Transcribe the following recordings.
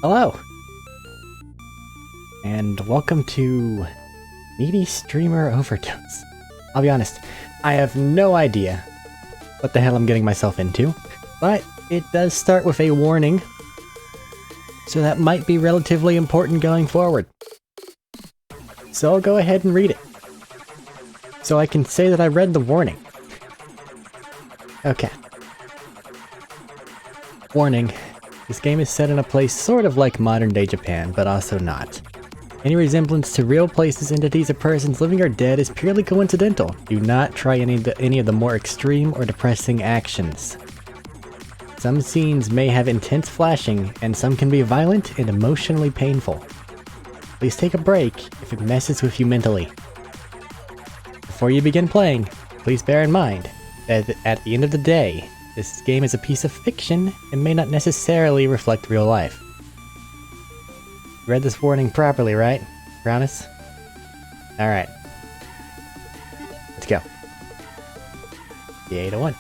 Hello! And welcome to Needy Streamer Overdose. I'll be honest, I have no idea what the hell I'm getting myself into, but it does start with a warning, so that might be relatively important going forward. So I'll go ahead and read it, so I can say that I read the warning. Okay. Warning. This game is set in a place sort of like modern-day Japan, but also not. Any resemblance to real places, entities, or persons living or dead is purely coincidental. Do not try any of the more extreme or depressing actions. Some scenes may have intense flashing, and some can be violent and emotionally painful. Please take a break if it messes with you mentally. Before you begin playing, please bear in mind that at the end of the day, this game is a piece of fiction and may not necessarily reflect real life. You read this warning properly, right? Promise? Alright. Let's go. The 801.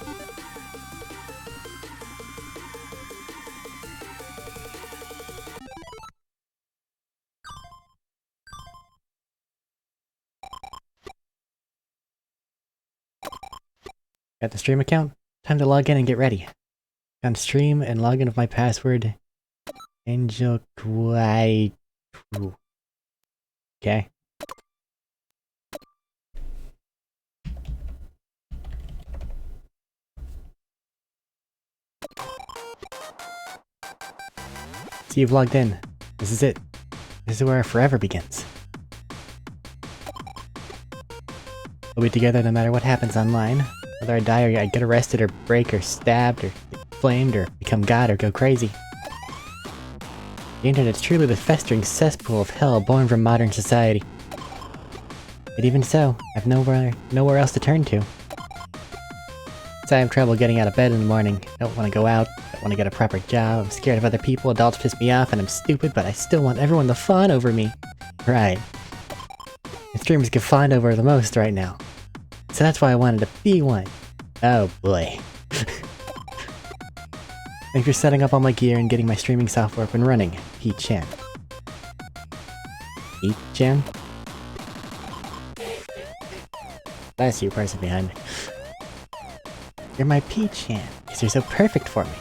Got the stream account? Time to log in and get ready. On stream and log in with my password. Angel Kwai. Okay. So you've logged in. This is it. This is where our forever begins. We'll be together no matter what happens online. Whether I die or I get arrested or break or stabbed or flamed or become God or go crazy. The internet's truly the festering cesspool of hell born from modern society. But even so, I've nowhere else to turn to. So I have trouble getting out of bed in the morning. Don't want to go out. Don't want to get a proper job. I'm scared of other people. Adults piss me off and I'm stupid, but I still want everyone to fawn over me. Right. The streamers get fawned over the most right now. So that's why I wanted to be one. Oh boy. Thanks for setting up all my gear and getting my streaming software up and running, Pete-chan. Pete-chan? Bless you, person behind me. You're my Pete-chan, because you're so perfect for me.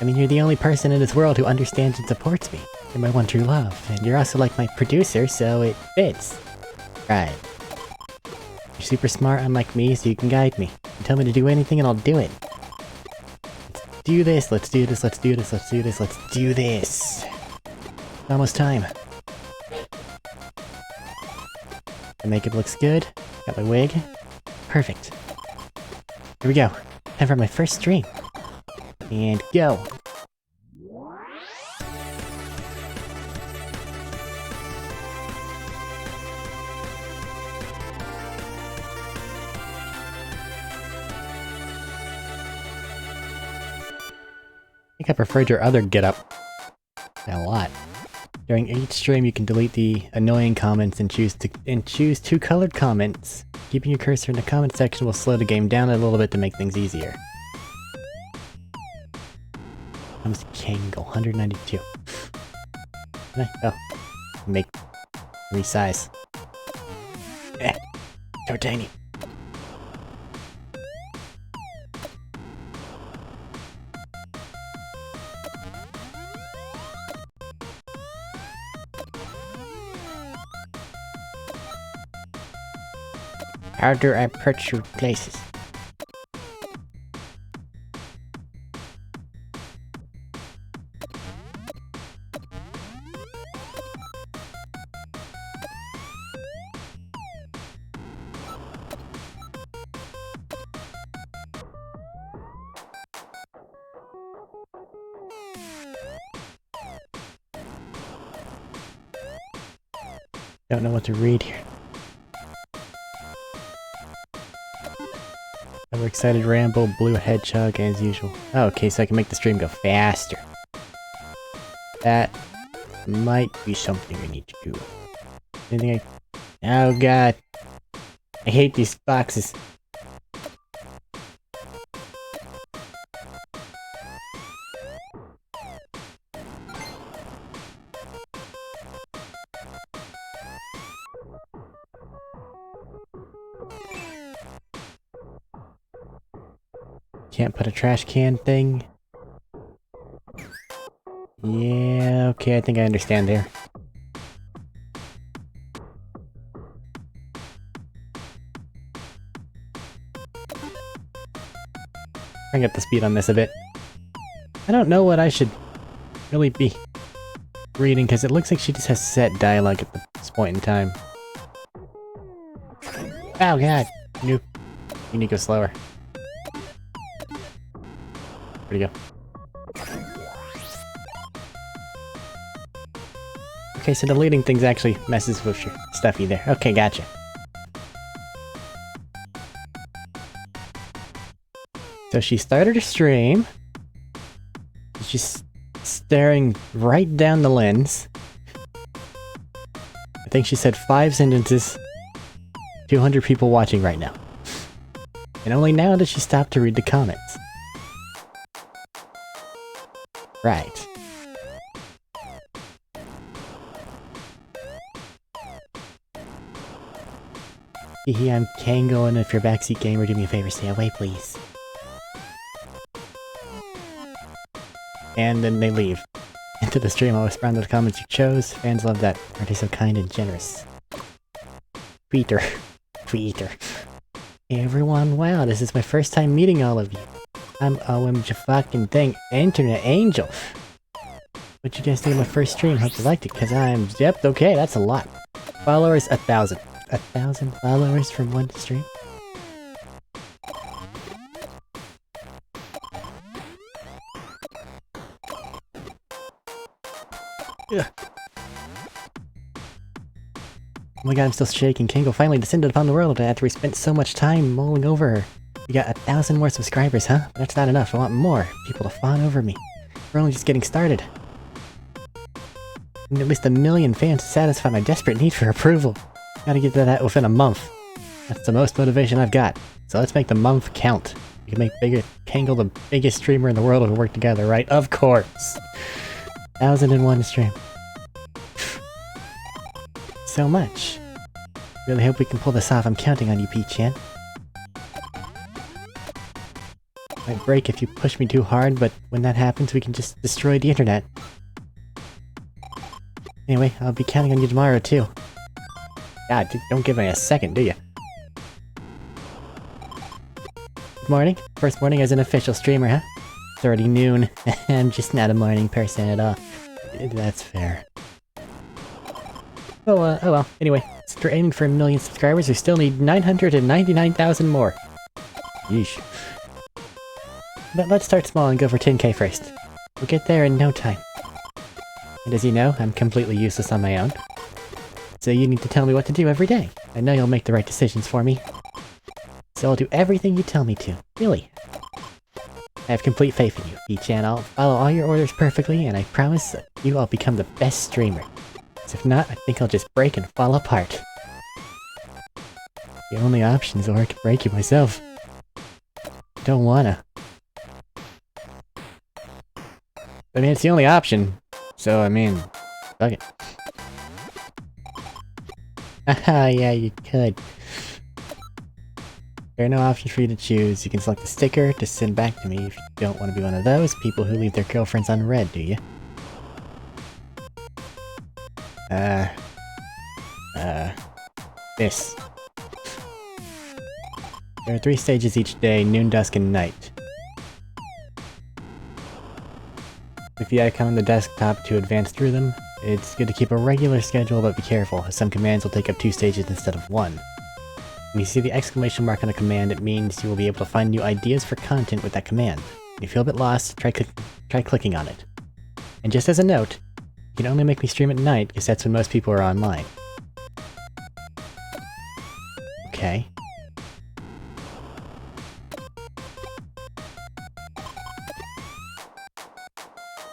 I mean, you're the only person in this world who understands and supports me. You're my one true love, and you're also like my producer, so it fits. Right. You're super smart, unlike me, so you can guide me. You tell me to do anything and I'll do it. Let's do this, let's do this, let's do this, let's do this, let's do this. Almost time. The makeup looks good. Got my wig. Perfect. Here we go. Time for my first stream. And go! I think I preferred your other getup a lot. During each stream, you can delete the annoying comments and choose two colored comments. Keeping your cursor in the comment section will slow the game down a little bit to make things easier. Comes to Kangle, 192. Oh, make resize. So tiny. How do I put you places? Don't know what to read here. Overexcited Rambo, Blue Hedgehog as usual. Oh, okay, so I can make the stream go faster. That might be something we need to do. Anything Oh god. I hate these boxes. Can't put a trash can thing. Yeah, okay, I think I understand there. Bring up the speed on this a bit. I don't know what I should really be reading, because it looks like she just has set dialogue at this point in time. Oh god! You need to go slower. Where'd he go? Okay, so deleting things actually messes with your stuffy there. Okay, gotcha. So she started her stream. She's staring right down the lens. I think she said 5 sentences. 200 people watching right now. And only now does she stop to read the comments. Right. Hehe, I'm Kango, and if you're a backseat gamer, do me a favor, stay away, please. And then they leave. Into the stream, I'll respond to the comments you chose. Fans love that. Aren't they so kind and generous? Peter. Peter. Hey everyone, wow, this is my first time meeting all of you. I'm OMG fucking thing, Internet Angel. What you guys think of my first stream? Hope you liked it, cause I'm... Yep, okay, that's a lot. Followers, 1,000. 1,000 followers from one stream? Ugh. Oh my god, I'm still shaking. Kango finally descended upon the world after we spent so much time mulling over her. We got 1,000 more subscribers, huh? That's not enough. I want more people to fawn over me. We're only just getting started. I need at least 1 million fans to satisfy my desperate need for approval. Gotta get to that within a month. That's the most motivation I've got. So let's make the month count. We can make Kango the biggest streamer in the world if we work together, right? Of course! 1,001 stream. So much. Really hope we can pull this off. I'm counting on you, P-chan. Might break if you push me too hard, but when that happens, we can just destroy the internet. Anyway, I'll be counting on you tomorrow, too. God, don't give me a second, do you? Good morning. First morning as an official streamer, huh? It's already noon. I'm just not a morning person at all. That's fair. Oh well. Anyway, since we're aiming for 1 million subscribers, we still need 999,000 more. Yeesh. But let's start small and go for 10k first. We'll get there in no time. And as you know, I'm completely useless on my own. So you need to tell me what to do every day. I know you'll make the right decisions for me. So I'll do everything you tell me to. Really. I have complete faith in you, P-chan. I'll follow all your orders perfectly, and I promise you I'll become the best streamer. So if not, I think I'll just break and fall apart. The only option is or I can break you myself. Don't wanna. I mean, it's the only option. So, I mean, fuck it. Haha, yeah, you could. There are no options for you to choose. You can select a sticker to send back to me if you don't want to be one of those people who leave their girlfriends unread, do you? This. There are 3 stages each day, noon, dusk, and night. Click the icon on the desktop to advance through them. It's good to keep a regular schedule, but be careful, as some commands will take up 2 stages instead of 1. When you see the exclamation mark on a command, it means you will be able to find new ideas for content with that command. If you feel a bit lost, try clicking on it. And just as a note, you can only make me stream at night, because that's when most people are online. Okay.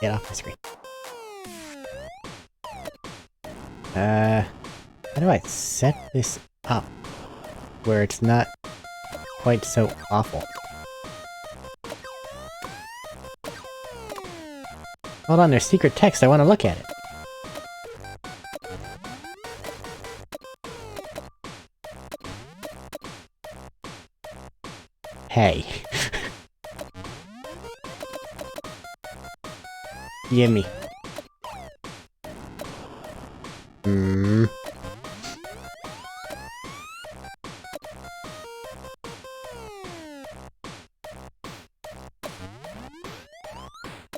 Get off my screen. How do I set this up where it's not quite so awful? Hold on, there's secret text. I want to look at it. Hey. Gimme.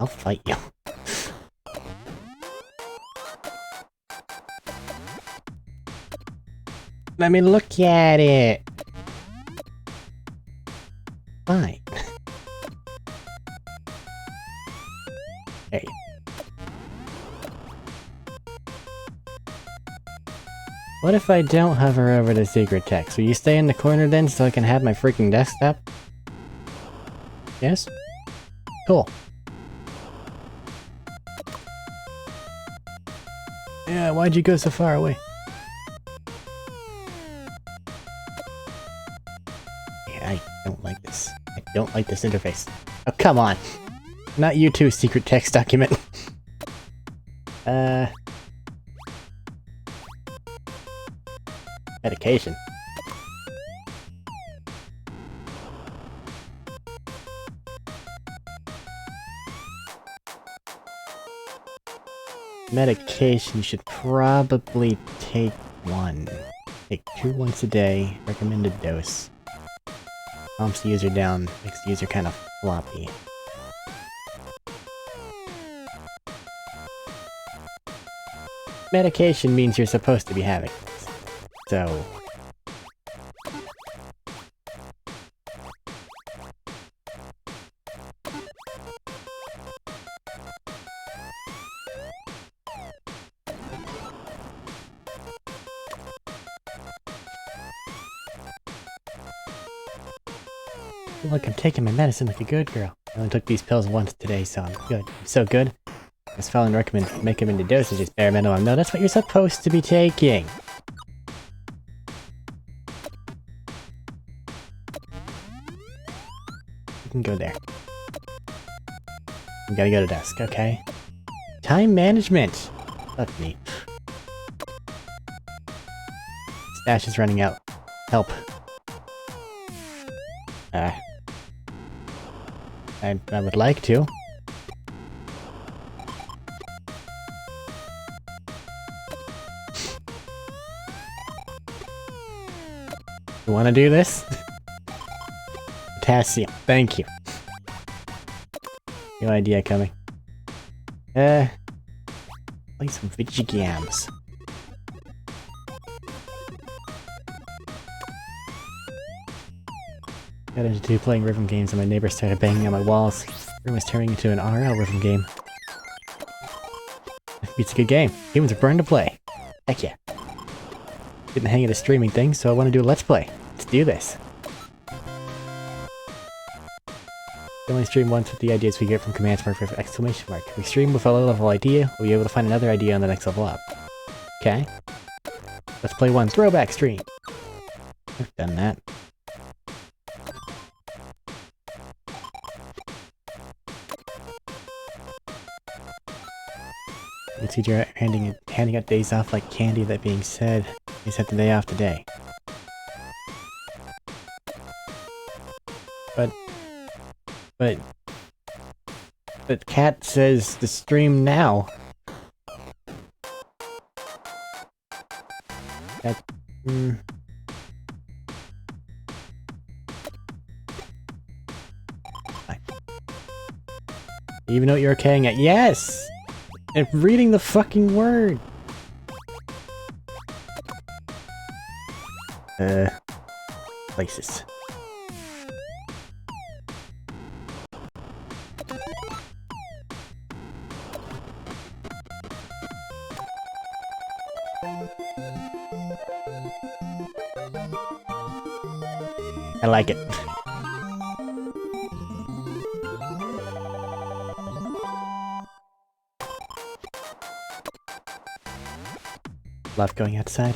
I'll fight you. Let me look at it. Fine. Hey. What if I don't hover over the secret text? Will you stay in the corner then so I can have my freaking desktop? Yes? Cool. Yeah, why'd you go so far away? Yeah, I don't like this. I don't like this interface. Oh, come on! Not you too, secret text document. Medication. Medication, you should probably take one. Take 2 once a day, recommended dose. Calms the user down, makes the user kind of floppy. Medication means you're supposed to be having this. So... Look, I'm taking my medicine like a good girl. I only took these pills once today, so I'm good. I'm so good. Just following recommended dosage is bare minimum. No, that's what you're supposed to be taking. You can go there. You gotta go to desk, okay? Time management! Fuck me. Stash is running out. Help. I would like to. You wanna do this? Potassium, thank you. No idea coming. Play some video games. Got into playing rhythm games and my neighbor started banging on my walls. The room was turning into an RL rhythm game. It's a good game. Humans are burned to play. Heck yeah. Getting the hang of the streaming thing, so I want to do a let's play. Let's do this. We only stream once with the ideas we get from commands mark for exclamation mark. If we stream with a low level idea, we'll be able to find another idea on the next level up. Okay? Let's play one throwback stream. I've done that. You see you're handing out days off like candy. That being said, you set the day off today. But Cat says to stream now. That, You even know what you're okaying at? Yes! And reading the fucking word! Places. I like it. Love going outside.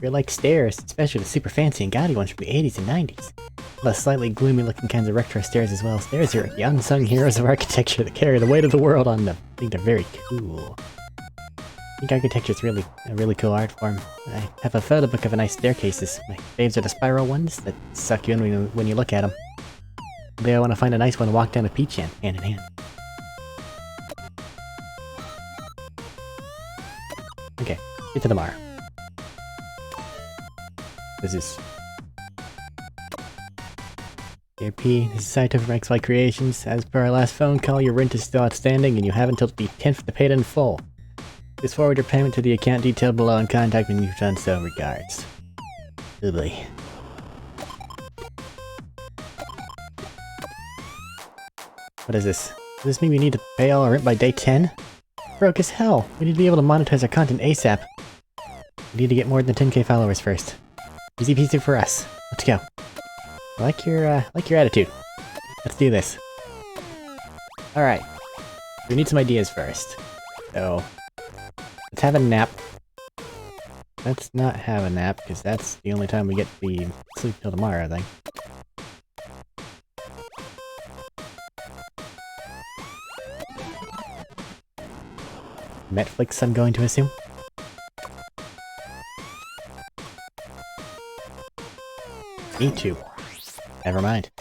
You're like stairs, especially the super fancy and gaudy ones from the 80s and 90s. The slightly gloomy looking kinds of retro stairs as well. Stairs are the unsung heroes of architecture that carry the weight of the world on them. I think they're very cool. I think architecture is a really cool art form. I have a photo book of a nice staircases. My faves are the spiral ones that suck you in when you look at them. Maybe I want to find a nice one to walk down a peach hand in hand. Okay, get to tomorrow. This is... Dear P, this is Saito from XY Creations. As per our last phone call, your rent is still outstanding and you have until the 10th to pay it in full. Please forward your payment to the account detailed below and contact me when you've done so. Regards. Goodly. What is this? Does this mean we need to pay all our rent by day 10? Broke as hell. We need to be able to monetize our content ASAP. We need to get more than 10k followers first. Easy peasy for us. Let's go. I like your attitude. Let's do this. Alright. We need some ideas first. So, let's have a nap. Let's not have a nap, because that's the only time we get to be sleep till tomorrow, I think. Netflix, I'm going to assume. Me too. Never mind.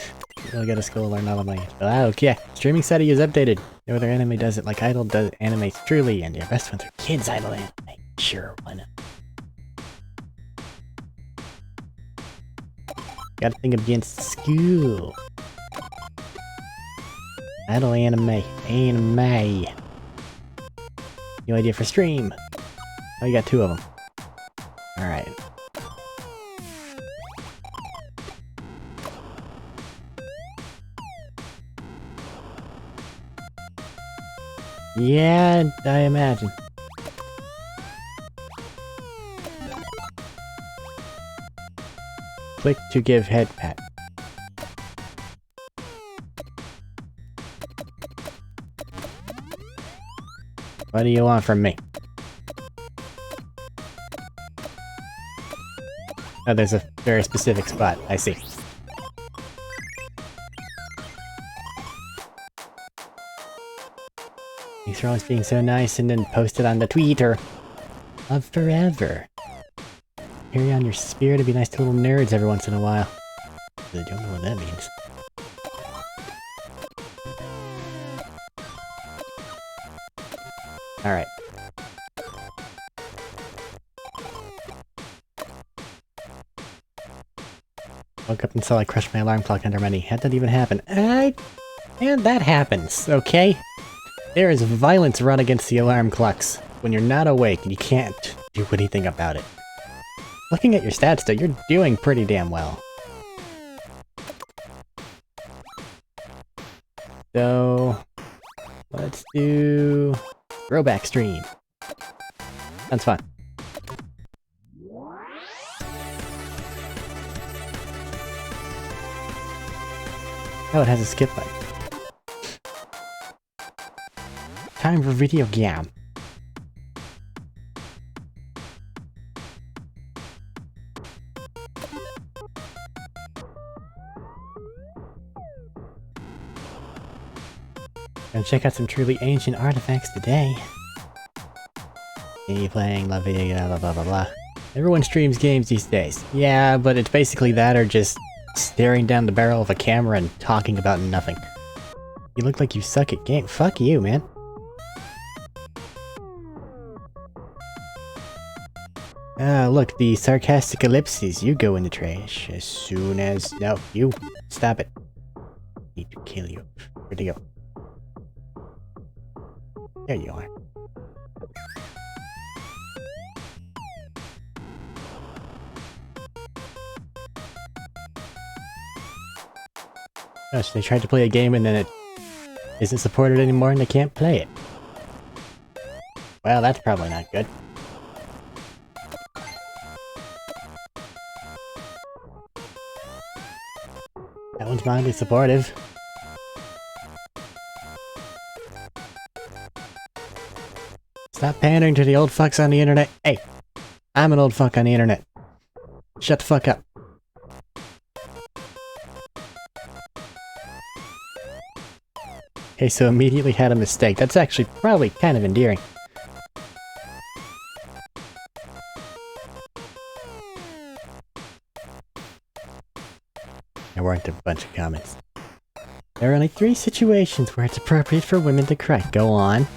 We'll go to school, learn all of my... okay. Streaming study is updated. No other anime does it like Idol does anime truly, and your best ones are kids' Idol anime. Sure, why not? Gotta think against school. Idol anime. Anime. New idea for stream. Oh, you got 2 of them. Alright. Yeah, I imagine. Click to give head pat. What do you want from me? Oh, there's a very specific spot. I see. Thanks for always being so nice and then post it on the Twitter of forever. Carry on your spirit to be nice to little nerds every once in a while. I don't know what that means. Alright. Woke up until I crushed my alarm clock under my knee. How'd that even happen? And that happens, okay? There is violence run against the alarm clocks when you're not awake and you can't do anything about it. Looking at your stats though, you're doing pretty damn well. So... let's do... throwback stream. Sounds fun. Oh, it has a skip button. Time for video game. Gonna check out some truly ancient artifacts today. Continue playing, love video, blah blah blah blah. Everyone streams games these days. Yeah, but it's basically that or just staring down the barrel of a camera and talking about nothing. You look like you suck at game. Fuck you, man. Ah, look, the sarcastic ellipses. You go in the trash as soon as... No, you. Stop it. Need to kill you. Where'd you go? There you are. Oh, so they tried to play a game and then it isn't supported anymore and they can't play it. Well, that's probably not good. That one's mildly supportive. Stop pandering to the old fucks on the internet. Hey, I'm an old fuck on the internet. Shut the fuck up. Okay, so immediately had a mistake. That's actually probably kind of endearing. There weren't a bunch of comments. There are only 3 situations where it's appropriate for women to cry. Go on.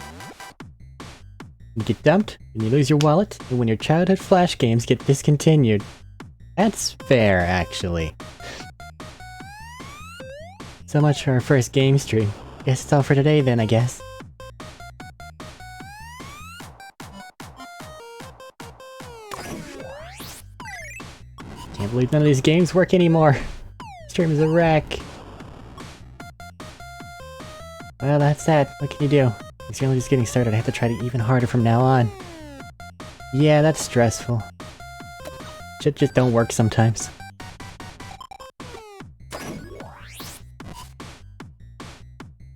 You get dumped, and you lose your wallet, and when your childhood Flash games get discontinued. That's fair, actually. So much for our first game stream. Guess it's all for today then, I guess. Can't believe none of these games work anymore. Stream is a wreck. Well, that's that. What can you do? It's really just getting started. I have to try to even harder from now on. Yeah, that's stressful. Shit just don't work sometimes. I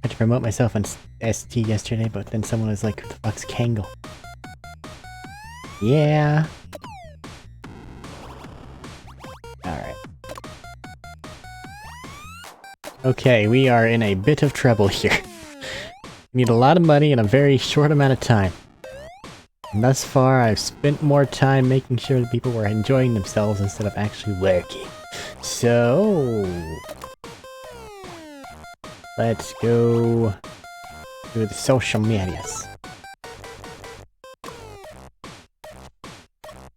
had to promote myself on ST yesterday, but then someone was like, who the fuck's Kangol? Yeah. Alright. Okay, we are in a bit of trouble here. We need a lot of money in a very short amount of time. And thus far, I've spent more time making sure that people were enjoying themselves instead of actually working. So... let's go... to the social medias.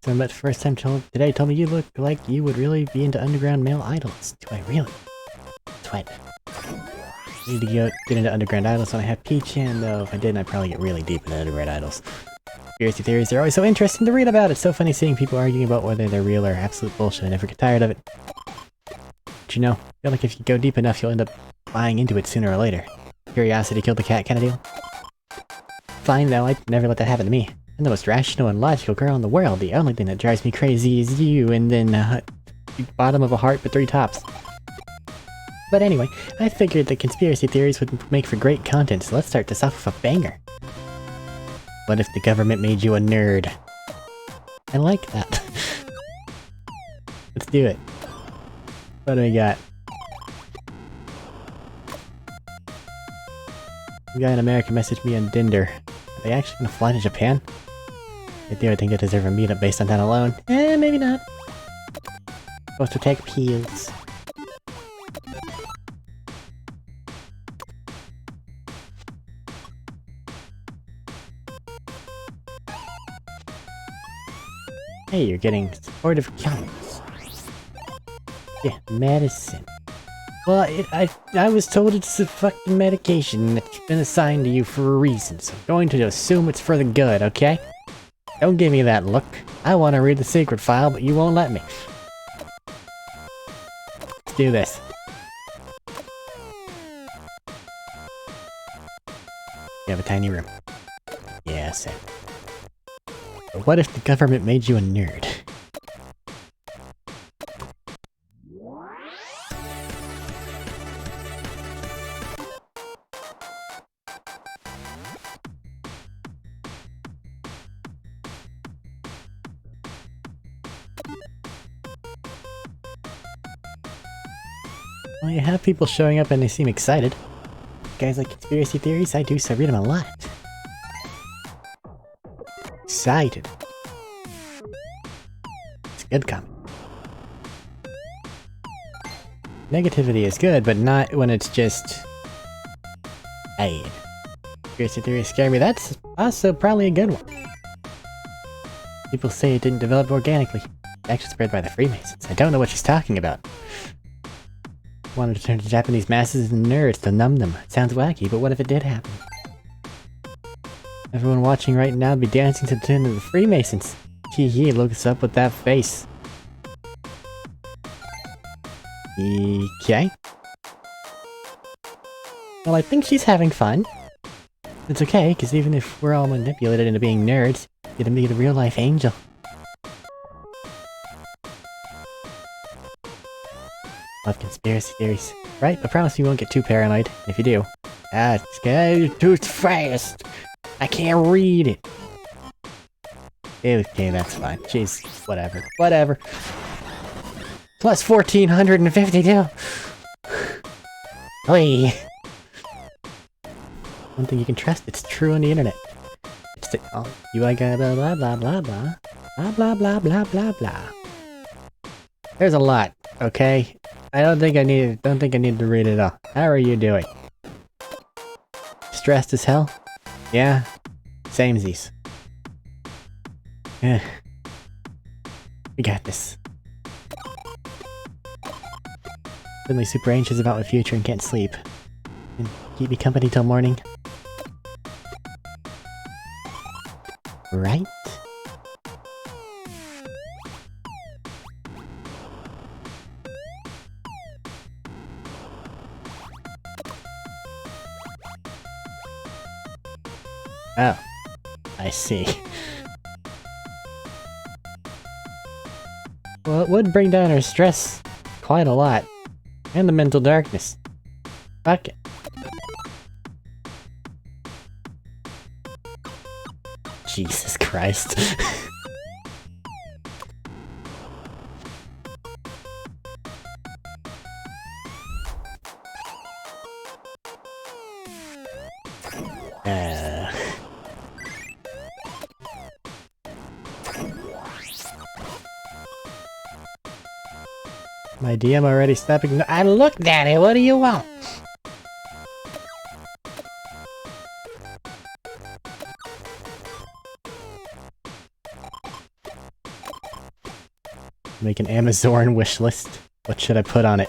So that first time today told me you look like you would really be into underground male idols. Do I really? Twit. I need to get into underground idols when I have P-Chan though. If I didn't, I'd probably get really deep into underground idols. Conspiracy theories are always so interesting to read about. It's so funny seeing people arguing about whether they're real or absolute bullshit. I never get tired of it. But you know, I feel like if you go deep enough, you'll end up buying into it sooner or later. Curiosity killed the cat kind of deal. Fine though, I'd never let that happen to me. I'm the most rational and logical girl in the world. The only thing that drives me crazy is you, and then, bottom of a heart but 3 tops. But anyway, I figured that conspiracy theories would make for great content, so let's start this off with a banger. What if the government made you a nerd? I like that. Let's do it. What do we got? A guy in America messaged me on Dinder. Are they actually gonna fly to Japan? I do think they deserve a meetup based on that alone. Eh, maybe not. Supposed to take pills. Hey, you're getting supportive comments. Yeah, medicine. Well, I was told it's a fucking medication that's been assigned to you for a reason, so I'm going to assume it's for the good, okay? Don't give me that look. I want to read the secret file, but you won't let me. Let's do this. You have a tiny room. Yeah, same. But what if the government made you a nerd? Well, you have people showing up and they seem excited. Guys like conspiracy theories, I do, so I read them a lot. Excited. It's a good comment. Negativity is good, but not when it's just... hey. Conspiracy theories scare me, that's also probably a good one. People say it didn't develop organically. It's actually spread by the Freemasons. I don't know what she's talking about. Wanted to turn the Japanese masses into nerds to numb them. It sounds wacky, but what if it did happen? Everyone watching right now would be dancing to the tune of the Freemasons. Hee hee, look us up with that face. Okay. Well, I think she's having fun. It's okay, because even if we're all manipulated into being nerds, you get to meet a real-life angel. Love conspiracy theories. Right? I promise you won't get too paranoid. If you do... it's too fast! I can't read it! Okay, that's fine. Jeez, whatever. Whatever. Plus 1452! Oi! One thing you can trust, it's true on the internet. It's the... oh, you I got blah blah blah blah blah. Blah blah blah blah blah blah. There's a lot, okay? I don't think I need to read it all. How are you doing? Stressed as hell? Yeah? Samesies. Eh. We got this. Suddenly super anxious about my future and can't sleep. And keep me company till morning. Right? Oh. I see. Well, it would bring down our stress quite a lot. And the mental darkness. Fuck it. Jesus Christ. My DM already stepping. I looked at it. What do you want? Make an Amazon wish list. What should I put on it?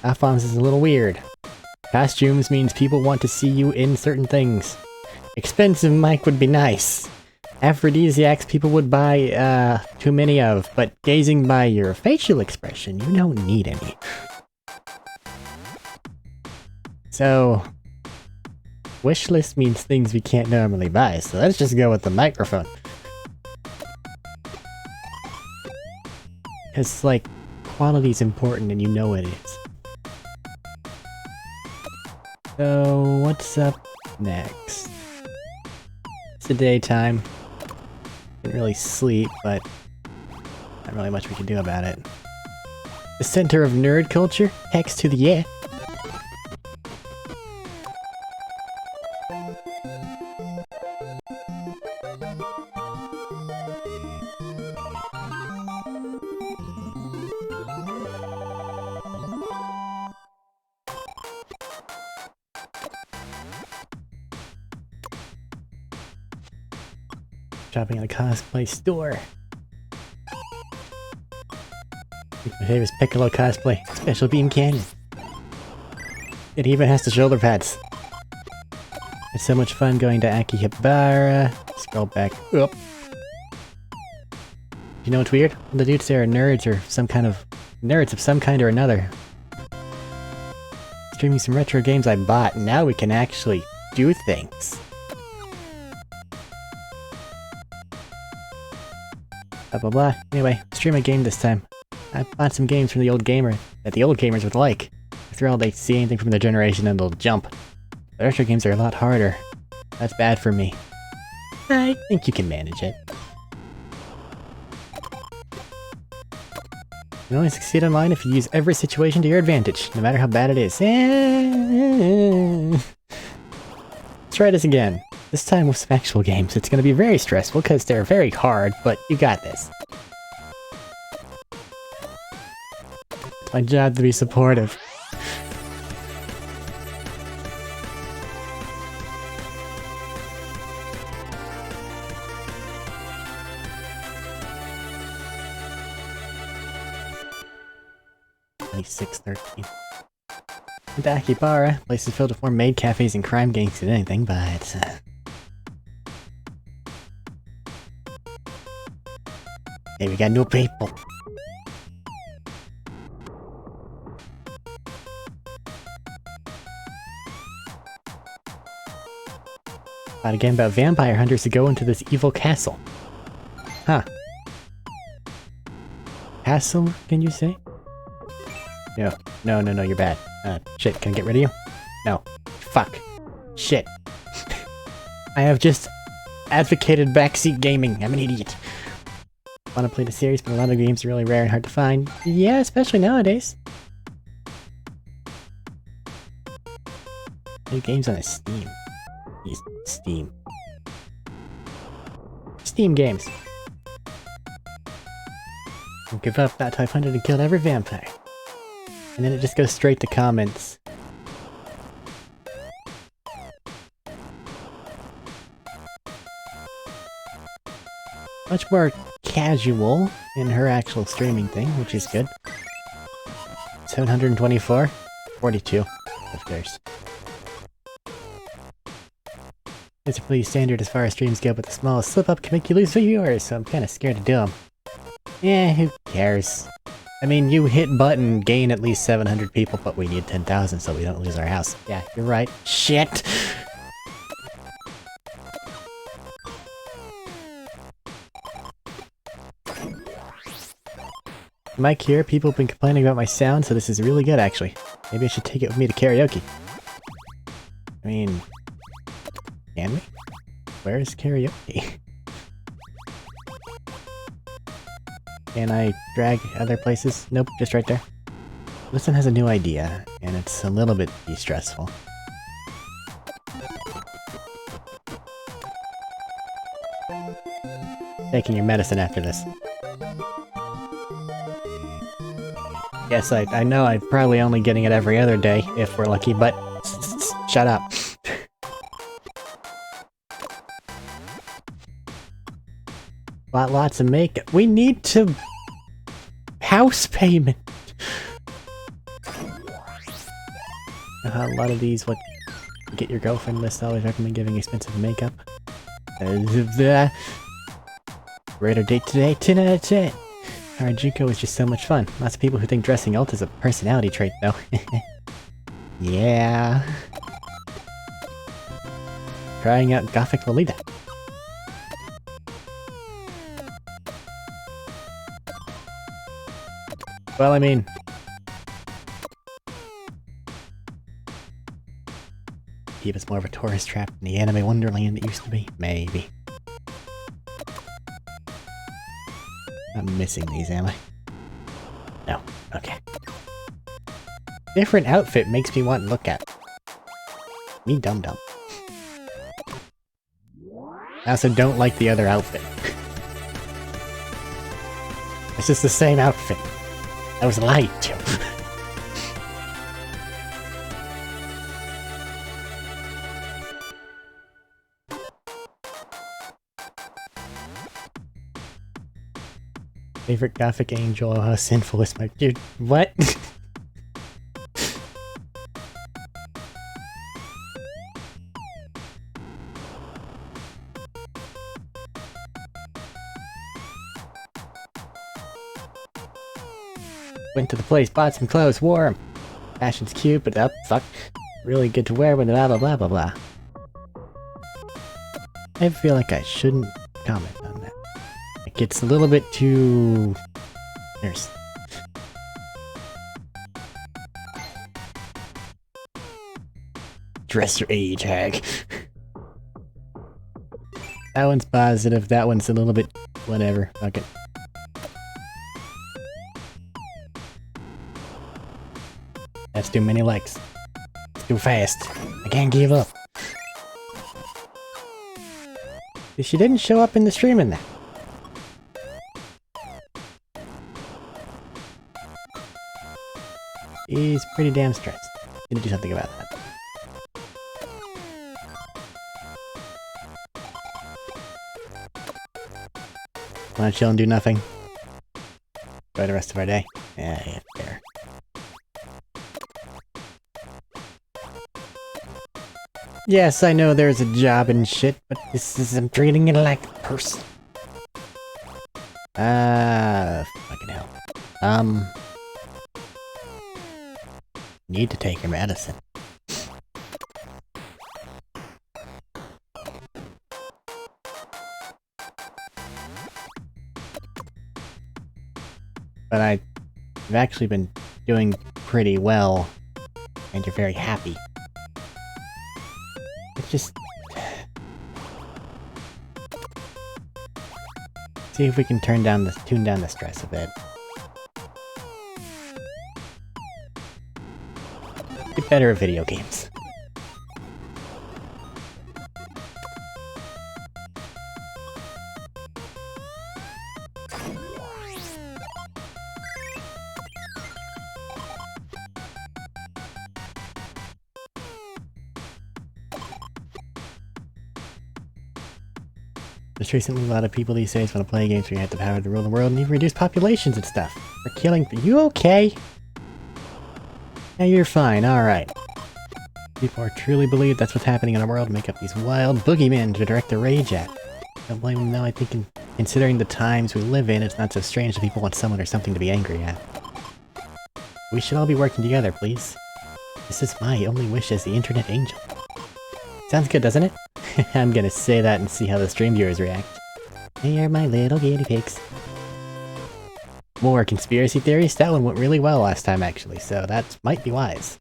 Alphonse is a little weird. Costumes means people want to see you in certain things. Expensive mic would be nice. Aphrodisiacs people would buy, too many of, but gazing by your facial expression, you don't need any. So, wishlist means things we can't normally buy, so let's just go with the microphone. Because, like, quality's important and you know it is. So, what's up next? It's the daytime. Didn't really sleep, but not really much we can do about it. The center of nerd culture? Hex to the yeah. Shopping at a cosplay store. My favorite is Piccolo cosplay. Special Beam Canyon. It even has the shoulder pads. It's so much fun going to Akihabara. Scroll back up. You know what's weird? The dudes there are nerds or some kind of... nerds of some kind or another. Streaming some retro games I bought. Now we can actually do things. Blah blah blah. Anyway, stream a game this time. I bought some games from the old gamer that the old gamers would like. After all, they see anything from their generation and they'll jump. But retro games are a lot harder. That's bad for me. I think you can manage it. You can only succeed online if you use every situation to your advantage, no matter how bad it is. Let's try this again. This time with some actual games. It's gonna be very stressful because they're very hard, but you got this. It's my job to be supportive. Only 6:13. The Akibara, place is filled with more maid cafes and crime gangs than anything, but... Hey, we got new people. Thought again about vampire hunters to go into this evil castle. Huh. Castle, can you say? No, you're bad. Shit, can I get rid of you? No. Fuck. Shit. I have just advocated backseat gaming. I'm an idiot. Want to play the series, but a lot of games are really rare and hard to find. Yeah, especially nowadays. New games on Steam. Steam. Steam games. Don't give up that 500 and killed every vampire. And then it just goes straight to comments. Much more casual in her actual streaming thing, which is good. 724? 42, of course. It's a pretty standard as far as streams go, but the smallest slip-up can make you lose viewers, so I'm kinda scared to do them. Yeah, who cares? I mean, you hit button, gain at least 700 people, but we need 10,000 so we don't lose our house. Yeah, you're right. Shit! Mike here, people have been complaining about my sound, so this is really good actually. Maybe I should take it with me to karaoke. I mean... Can we? Where is karaoke? Can I drag other places? Nope, just right there. This one has a new idea, and it's a little bit stressful. Taking your medicine after this. Yes, I know I'm probably only getting it every other day, if we're lucky, but... Shut up. Bought lots of makeup. We need to... House payment! A lot of these, what... Get your girlfriend list always recommend giving expensive makeup. Rate our date today, 10 out of 10! Harajuku is just so much fun. Lots of people who think dressing alt is a personality trait, though. Yeah. Trying out Gothic Lolita. Well, I mean... Keep us more of a tourist trap in the anime wonderland it used to be? Maybe. I'm missing these, am I? No. Okay. Different outfit makes me want to look at. Me dum-dum. I also don't like the other outfit. It's just the same outfit. I was lied to. Favorite Gothic angel, how sinful is my dude? What? Went to the place, bought some clothes, wore 'em. Fashion's cute, but fuck. Really good to wear when blah blah blah blah blah. I feel like I shouldn't comment on that. It gets a little bit too... There's... Dress your age, hag. That one's positive, that one's a little bit... whatever, fuck it. That's too many likes. It's too fast. I can't give up. She didn't show up in the stream in that. He's pretty damn stressed. Need to do something about that. Wanna chill and do nothing? Enjoy the rest of our day? Yeah, fair. Yes, I know there's a job and shit, but this is- I'm treating it like a person. Fucking hell. Need to take your medicine. But I've actually been doing pretty well, and you're very happy. It's just... See if we can tune down the stress a bit. Get better at video games. There's recently a lot of people these days want to play games where you have the power to rule the world and even reduce populations and stuff. We're killing— you okay? Yeah, you're fine, alright. People truly believe that's what's happening in our world, make up these wild boogeymen to direct their rage at. Don't blame them though, I think considering the times we live in, it's not so strange that people want someone or something to be angry at. We should all be working together, please. This is my only wish as the Internet Angel. Sounds good, doesn't it? I'm gonna say that and see how the stream viewers react. They are my little guinea pigs. More conspiracy theories? That one went really well last time, actually, so that might be wise.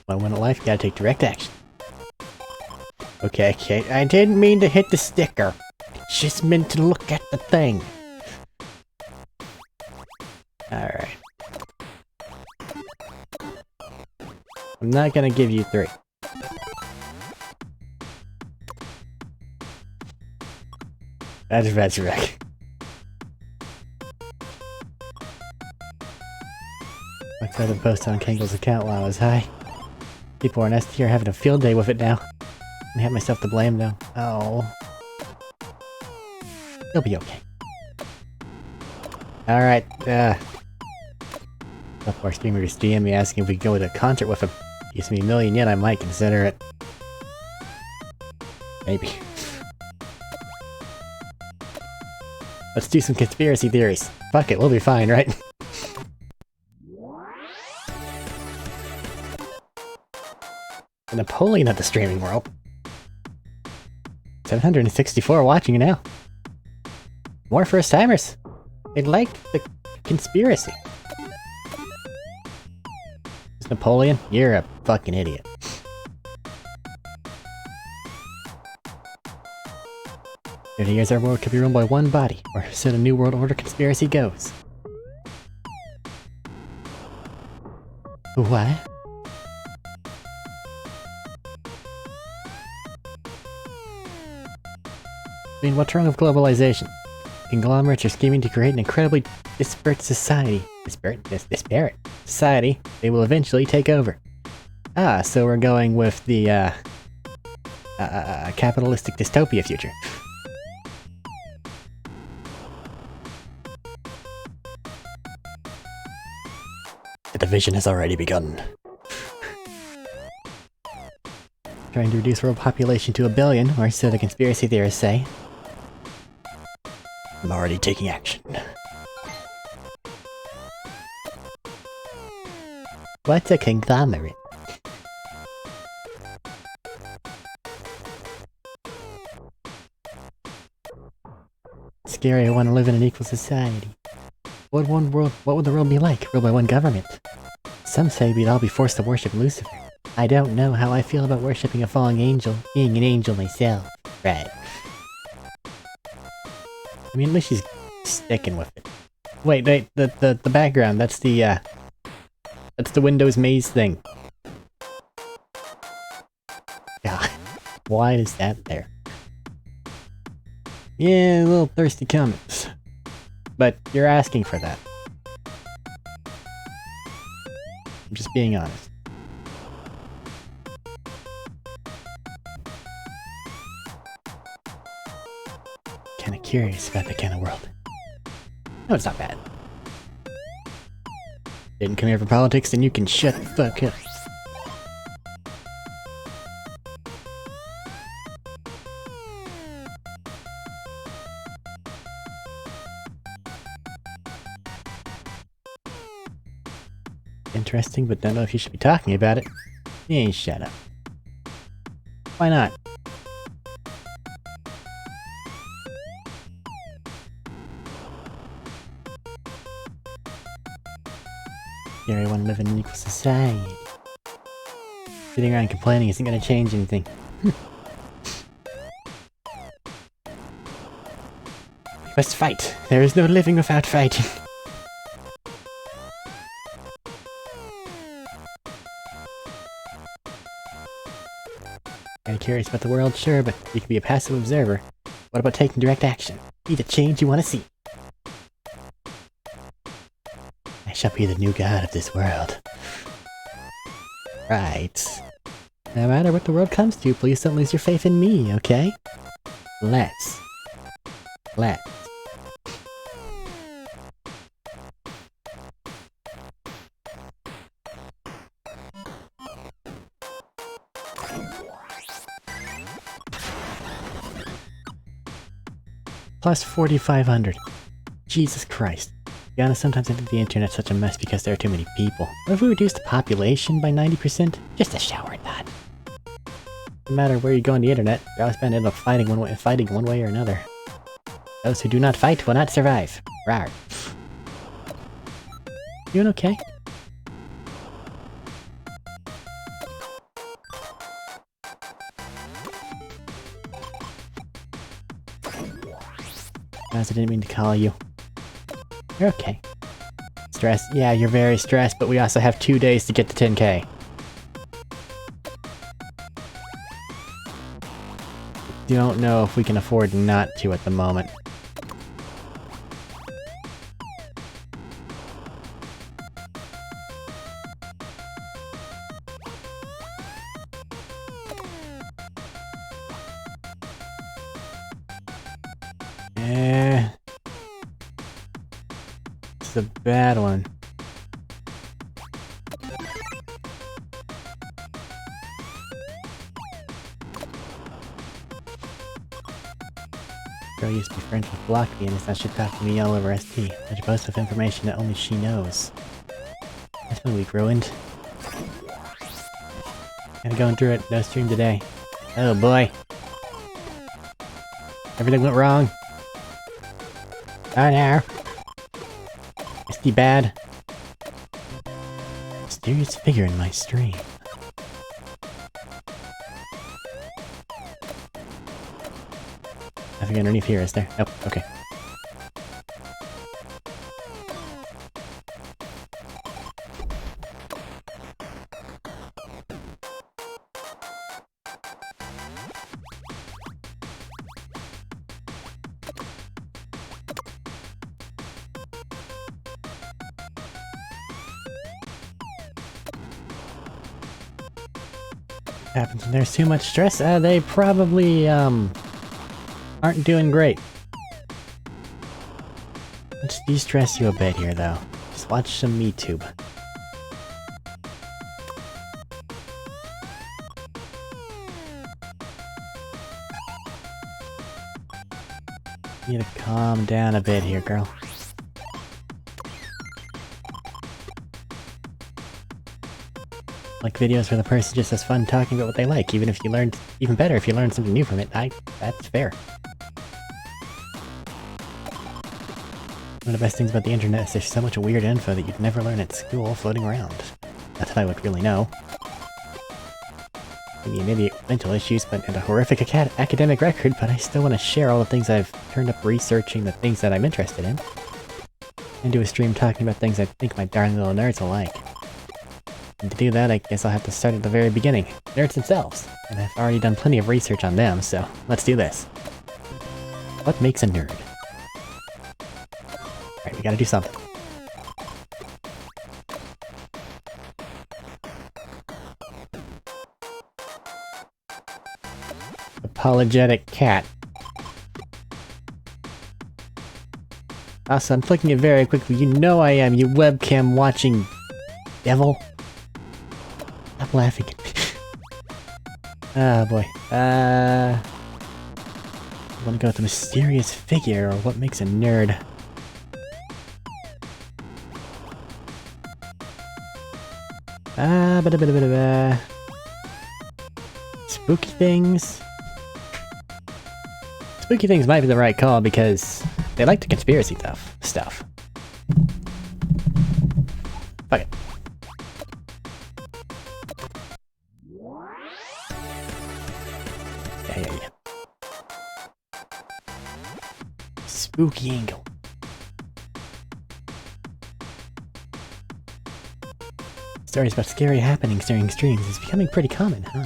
When I win a life, gotta take direct action. Okay, I didn't mean to hit the sticker. Just meant to look at the thing. Alright. I'm not gonna give you 3. That's wreck. I tried to post on Kangle's account while I was high. People in ST are having a field day with it now. I have myself to blame though. Oh. You'll be okay. Alright, Of our streamers DM me asking if we go to a concert with him. Gives me a million yen, I might consider it. Maybe. Let's do some conspiracy theories. Fuck it, we'll be fine, right? Napoleon at the streaming world. 764 watching now. More first timers. They like the conspiracy. Napoleon, you're a fucking idiot. In years, our world could be ruled by one body, or so the New World Order conspiracy goes. What? I mean, what's wrong with globalization? Conglomerates are scheming to create an incredibly disparate society. Disparate society they will eventually take over. Ah, so we're going with the, capitalistic dystopia future. The division has already begun. Trying to reduce world population to 1 billion, or so the conspiracy theorists say. I'm already taking action. What's a conglomerate? Scary, I want to live in an equal society. What would the world be like, ruled by one government? Some say we'd all be forced to worship Lucifer. I don't know how I feel about worshipping a fallen angel, being an angel myself. Right. I mean, at least she's sticking with it. Wait, the background, that's the Windows maze thing. God, why is that there? Yeah, a little thirsty comments. But you're asking for that. I'm just being honest. Kinda curious about that kind of world. No, it's not bad. Didn't come here for politics, then you can shut the fuck up. Interesting, but don't know if you should be talking about it. Yeah, shut up. Why not? Here, I want to live in an equal society. Sitting around complaining isn't going to change anything. We must fight. There is no living without fighting. Kinda curious about the world, sure, but you can be a passive observer. What about taking direct action? Be the change you want to see. I shall be the new god of this world. Right. No matter what the world comes to, please don't lose your faith in me, okay? Let's. Plus 4,500. Jesus Christ. To be honest, sometimes I think the internet's such a mess because there are too many people. What if we reduced the population by 90%? Just a shower thought. No matter where you go on the internet, you're always bound to end up fighting one way or another. Those who do not fight will not survive. Rawr. You doing okay? I didn't mean to call you. You're okay. Stressed? Yeah, you're very stressed, but we also have 2 days to get to 10k. Don't know if we can afford not to at the moment. This is a bad one. Girl used to be friends with Blockby and is now she talk to me all over ST. Such a boast of information that only she knows. That's my week ruined. Kinda going through it, no stream today. Oh boy. Everything went wrong. Oh no. ST bad. Mysterious figure in my stream. Nothing underneath here, is there? Oh, okay. What happens when there's too much stress? They probably, aren't doing great. Let's de-stress you a bit here, though. Just watch some MeTube. You need to calm down a bit here, girl. Like videos where the person just has fun talking about what they like, even better if you learn something new from it. That's fair. One of the best things about the internet is there's so much weird info that you'd never learn at school floating around. Not that I would really know. Maybe an idiot with mental issues, and a horrific academic record, but I still want to share all the things I've turned up researching the things that I'm interested in. And do a stream talking about things I think my darling little nerds will like. And to do that, I guess I'll have to start at the very beginning. Nerds themselves. And I've already done plenty of research on them, so let's do this. What makes a nerd? Alright, we gotta do something. Apologetic cat. Also, I'm clicking it very quickly. You know I am, you webcam watching devil. Stop laughing at me. Oh boy. I wanna go with the mysterious figure, or what makes a nerd. Spooky things. Spooky things might be the right call because they like the conspiracy stuff. Fuck it. Yeah. Spooky angle. Stories about scary happenings during streams is becoming pretty common, huh?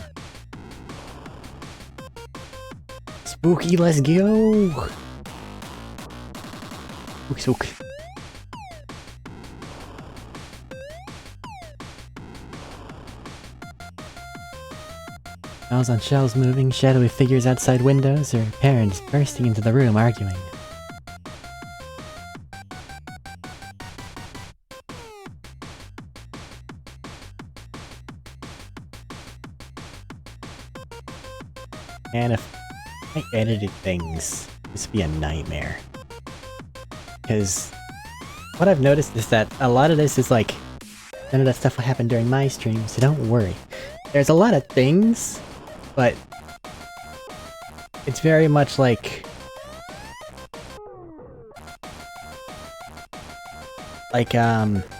Spooky, let's go! Spooky. Dolls on shelves moving, shadowy figures outside windows, or parents bursting into the room arguing. And if I edited things, this would be a nightmare. Because what I've noticed is that a lot of this is like, none of that stuff will happen during my stream, so don't worry. There's a lot of things, but it's very much like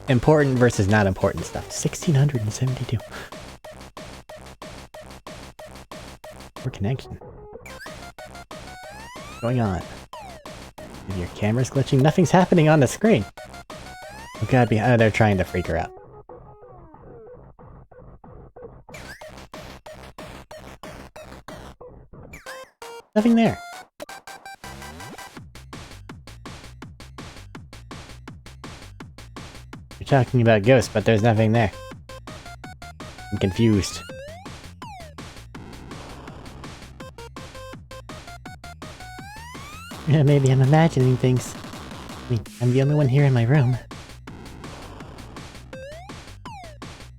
important versus not important stuff. 1672. Poor connection. What's going on? Maybe your camera's glitching? Nothing's happening on the screen! Oh god, they're trying to freak her out. Nothing there. You're talking about ghosts, but there's nothing there. I'm confused. Yeah, maybe I'm imagining things. I mean, I'm the only one here in my room.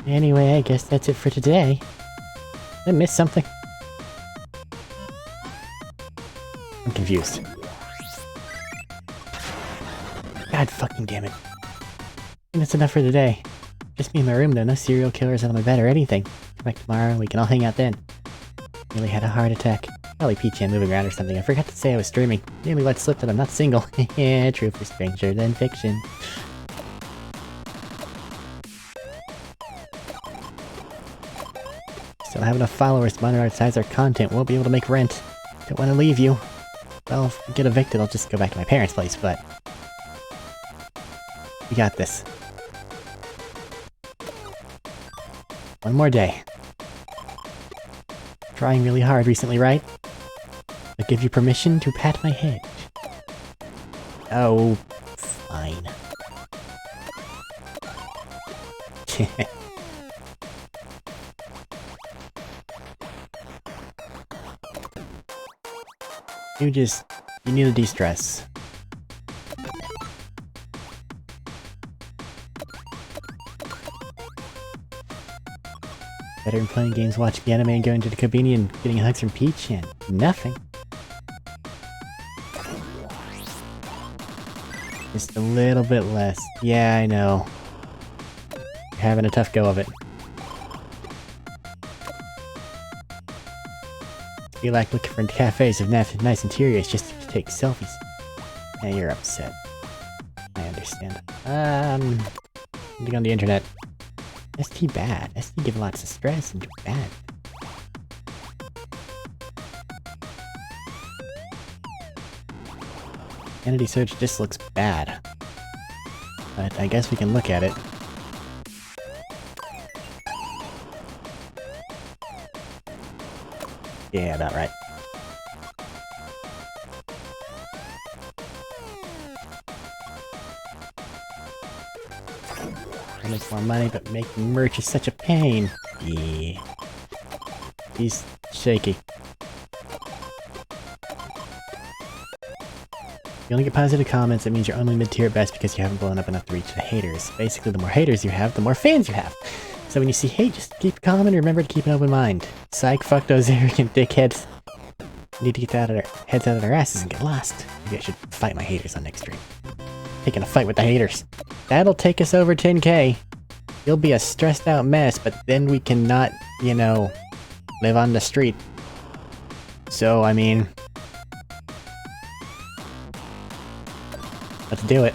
Anyway, I guess that's it for today. Did I miss something? I'm confused. God fucking damn it. I think that's enough for today. Just me in my room though, no serial killers on my bed or anything. Come back tomorrow, we can all hang out then. Nearly had a heart attack. Probably Peachy moving around or something. I forgot to say I was streaming. Nearly let slip that I'm not single. Yeah, true for stranger than fiction. Still have enough followers to monetize our content. Won't be able to make rent. Don't want to leave you. Well, if we get evicted, I'll just go back to my parents' place, but... we got this. One more day. Trying really hard recently, right? I give you permission to pat my head. Oh, fine. you need to de-stress. Better than playing games, watching anime, and going to the cabini and getting hugs from Peach and nothing. Just a little bit less. Yeah, I know. You're having a tough go of it. Feel like looking for cafes with nice interiors just to take selfies. Yeah, you're upset. I understand. Something on the internet. ST bad. ST give lots of stress and you're bad. Entity search just looks bad. But I guess we can look at it. Yeah, about right. I make more money, but making merch is such a pain. Yeah. He's shaky. You only get positive comments, it means you're only mid-tier at best because you haven't blown up enough to reach the haters. Basically, the more haters you have, the more fans you have. So when you see hate, just keep calm and remember to keep an open mind. Psych, fuck those arrogant dickheads. Need to get heads out of their asses and get lost. Maybe I should fight my haters on next stream. Taking a fight with the haters. That'll take us over 10k. You'll be a stressed out mess, but then we cannot, you know, live on the street. So, I mean... let's do it.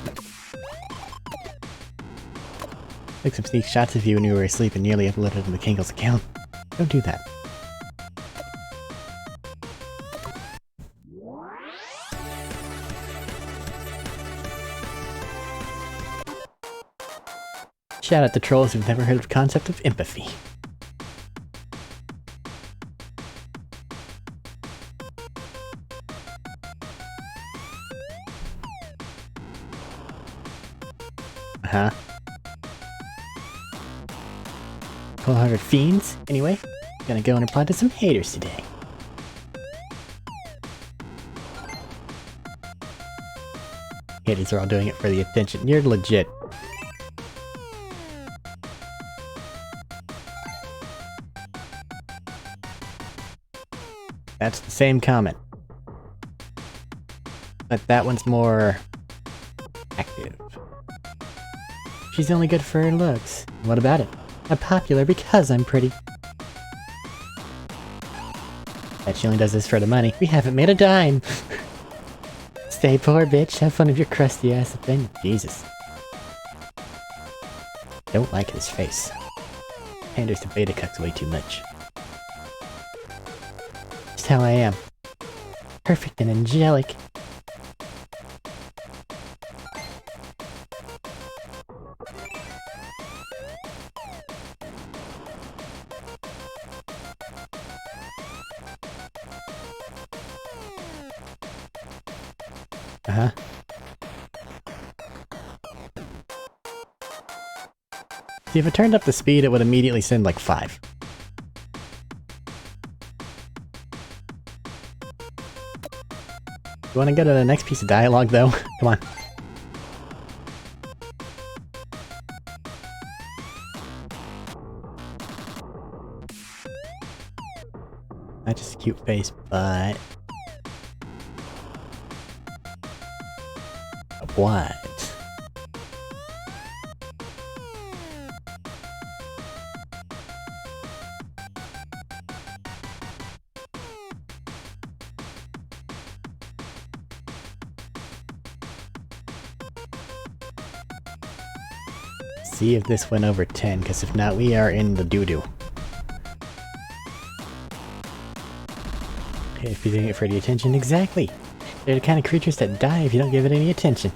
Took some sneak shots of you when you were asleep and nearly uploaded on the Kingle's account. Don't do that. Shout out to trolls who've never heard of the concept of empathy. Uh-huh. Cold-hearted fiends, anyway. Gonna go and reply to some haters today. Haters are all doing it for the attention. You're legit. That's the same comment. But that one's more active. She's only good for her looks. What about it? I'm popular because I'm pretty. Bet she only does this for the money. We haven't made a dime. Stay poor, bitch. Have fun of your crusty ass opinion. Jesus. Don't like his face. Panders to beta cucks way too much. Just how I am. Perfect and angelic. Uh-huh. See, if it turned up the speed, it would immediately send like 5. You wanna go to the next piece of dialogue, though? Come on. Not just a cute face, but... what? See if this went over 10, because if not, we are in the doo-doo. Okay, if you're doing it for the attention, exactly! They're the kind of creatures that die if you don't give it any attention.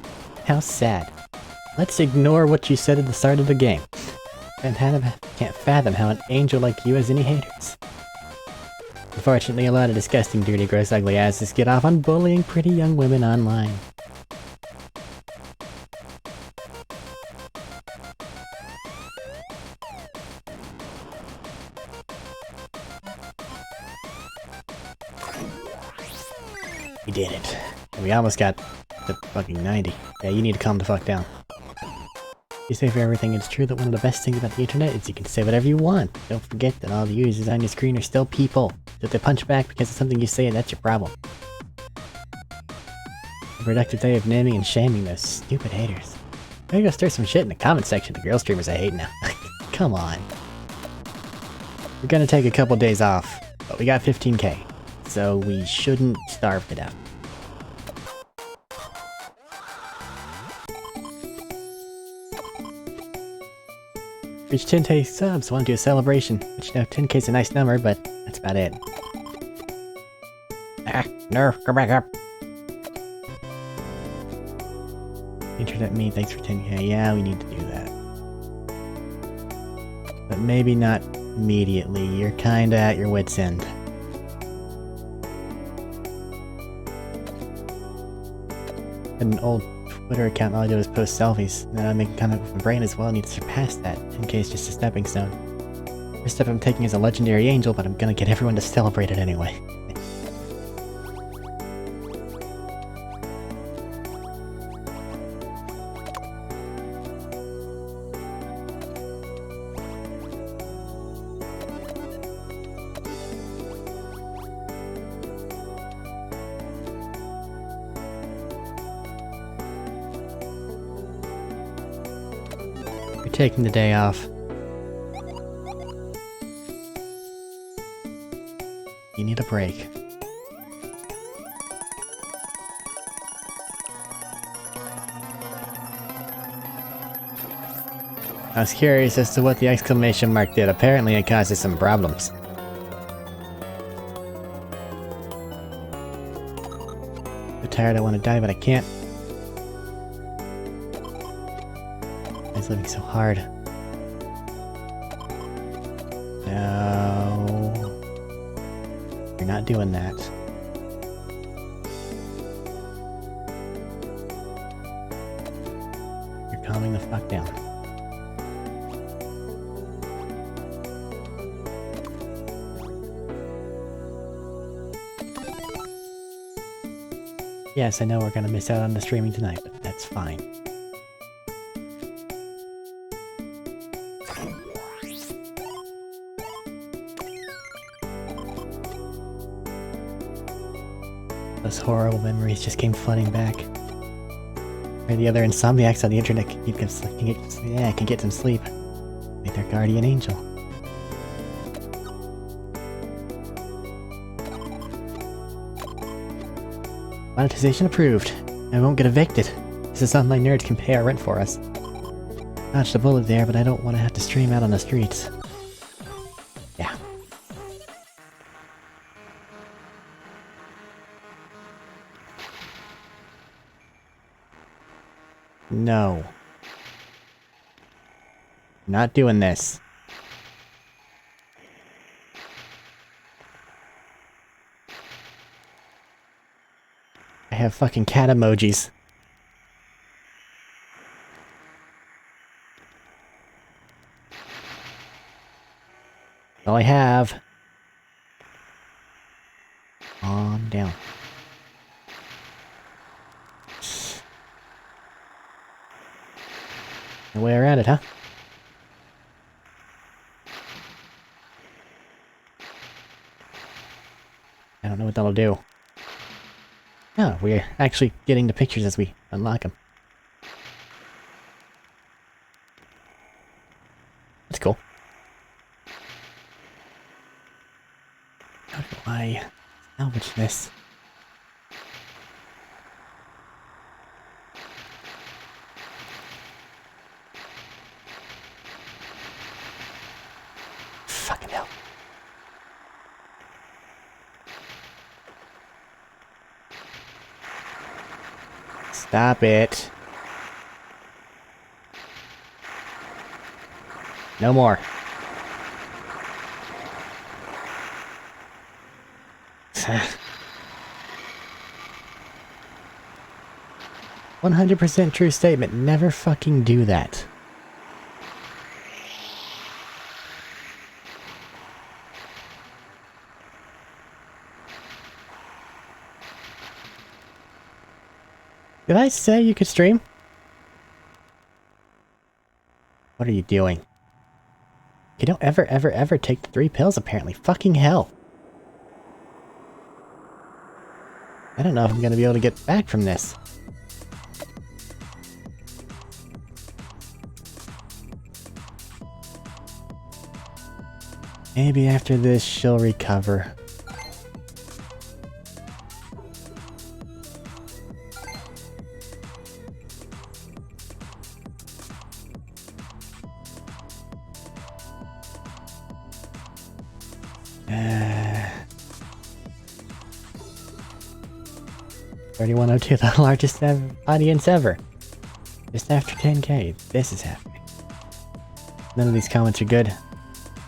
How sad. Let's ignore what you said at the start of the game. Can't fathom how an angel like you has any haters. Unfortunately, a lot of disgusting, dirty, gross, ugly asses get off on bullying pretty young women online. We did it. And we almost got the fucking 90. Yeah, you need to calm the fuck down. You say for everything, it's true that one of the best things about the internet is you can say whatever you want. Don't forget that all the users on your screen are still people. So if they punch back because of something you say, that's your problem. A productive day of naming and shaming those stupid haters. Maybe go stir some shit in the comment section. The girl streamers I hate now. Come on. We're gonna take a couple days off, but we got 15k. So we shouldn't starve to death. Reach 10k subs, want to do a celebration. Which, you know, 10k is a nice number, but that's about it. Ah, no, come back up! Internet me, thanks for 10k. Yeah, we need to do that. But maybe not immediately, you're kinda at your wit's end. An old Twitter account, all I do is post selfies, and then I make a comment with my brain as well. I need to surpass that. 10k is just a stepping stone. First step I'm taking is a legendary angel, but I'm gonna get everyone to celebrate it anyway. You're taking the day off. You need a break. I was curious as to what the exclamation mark did. Apparently it causes some problems. I'm tired, I want to die, but I can't. It's living so hard. No. You're not doing that. You're calming the fuck down. Yes, I know we're gonna miss out on the streaming tonight, but that's fine. Those horrible memories just came flooding back. Or the other insomniacs on the internet can get some sleep. Like their guardian angel. Monetization approved. I won't get evicted. This online nerd can pay our rent for us. Dodged a bullet there, but I don't want to have to stream out on the streets. Yeah. No. Not doing this. I have fucking cat emojis. That's all I have. Calm down. No way around it, huh? I don't know what that'll do. Oh, we're actually getting the pictures as we unlock them. That's cool. How do I salvage this? Fucking hell. Stop it. No more. "100% true statement. Never fucking do that." Did I say you could stream? What are you doing? You don't ever take the 3 pills, apparently. Fucking hell. I don't know if I'm gonna be able to get back from this. Maybe after this she'll recover. Uh... 3102, the largest audience ever. Just after 10k, this is happening. None of these comments are good.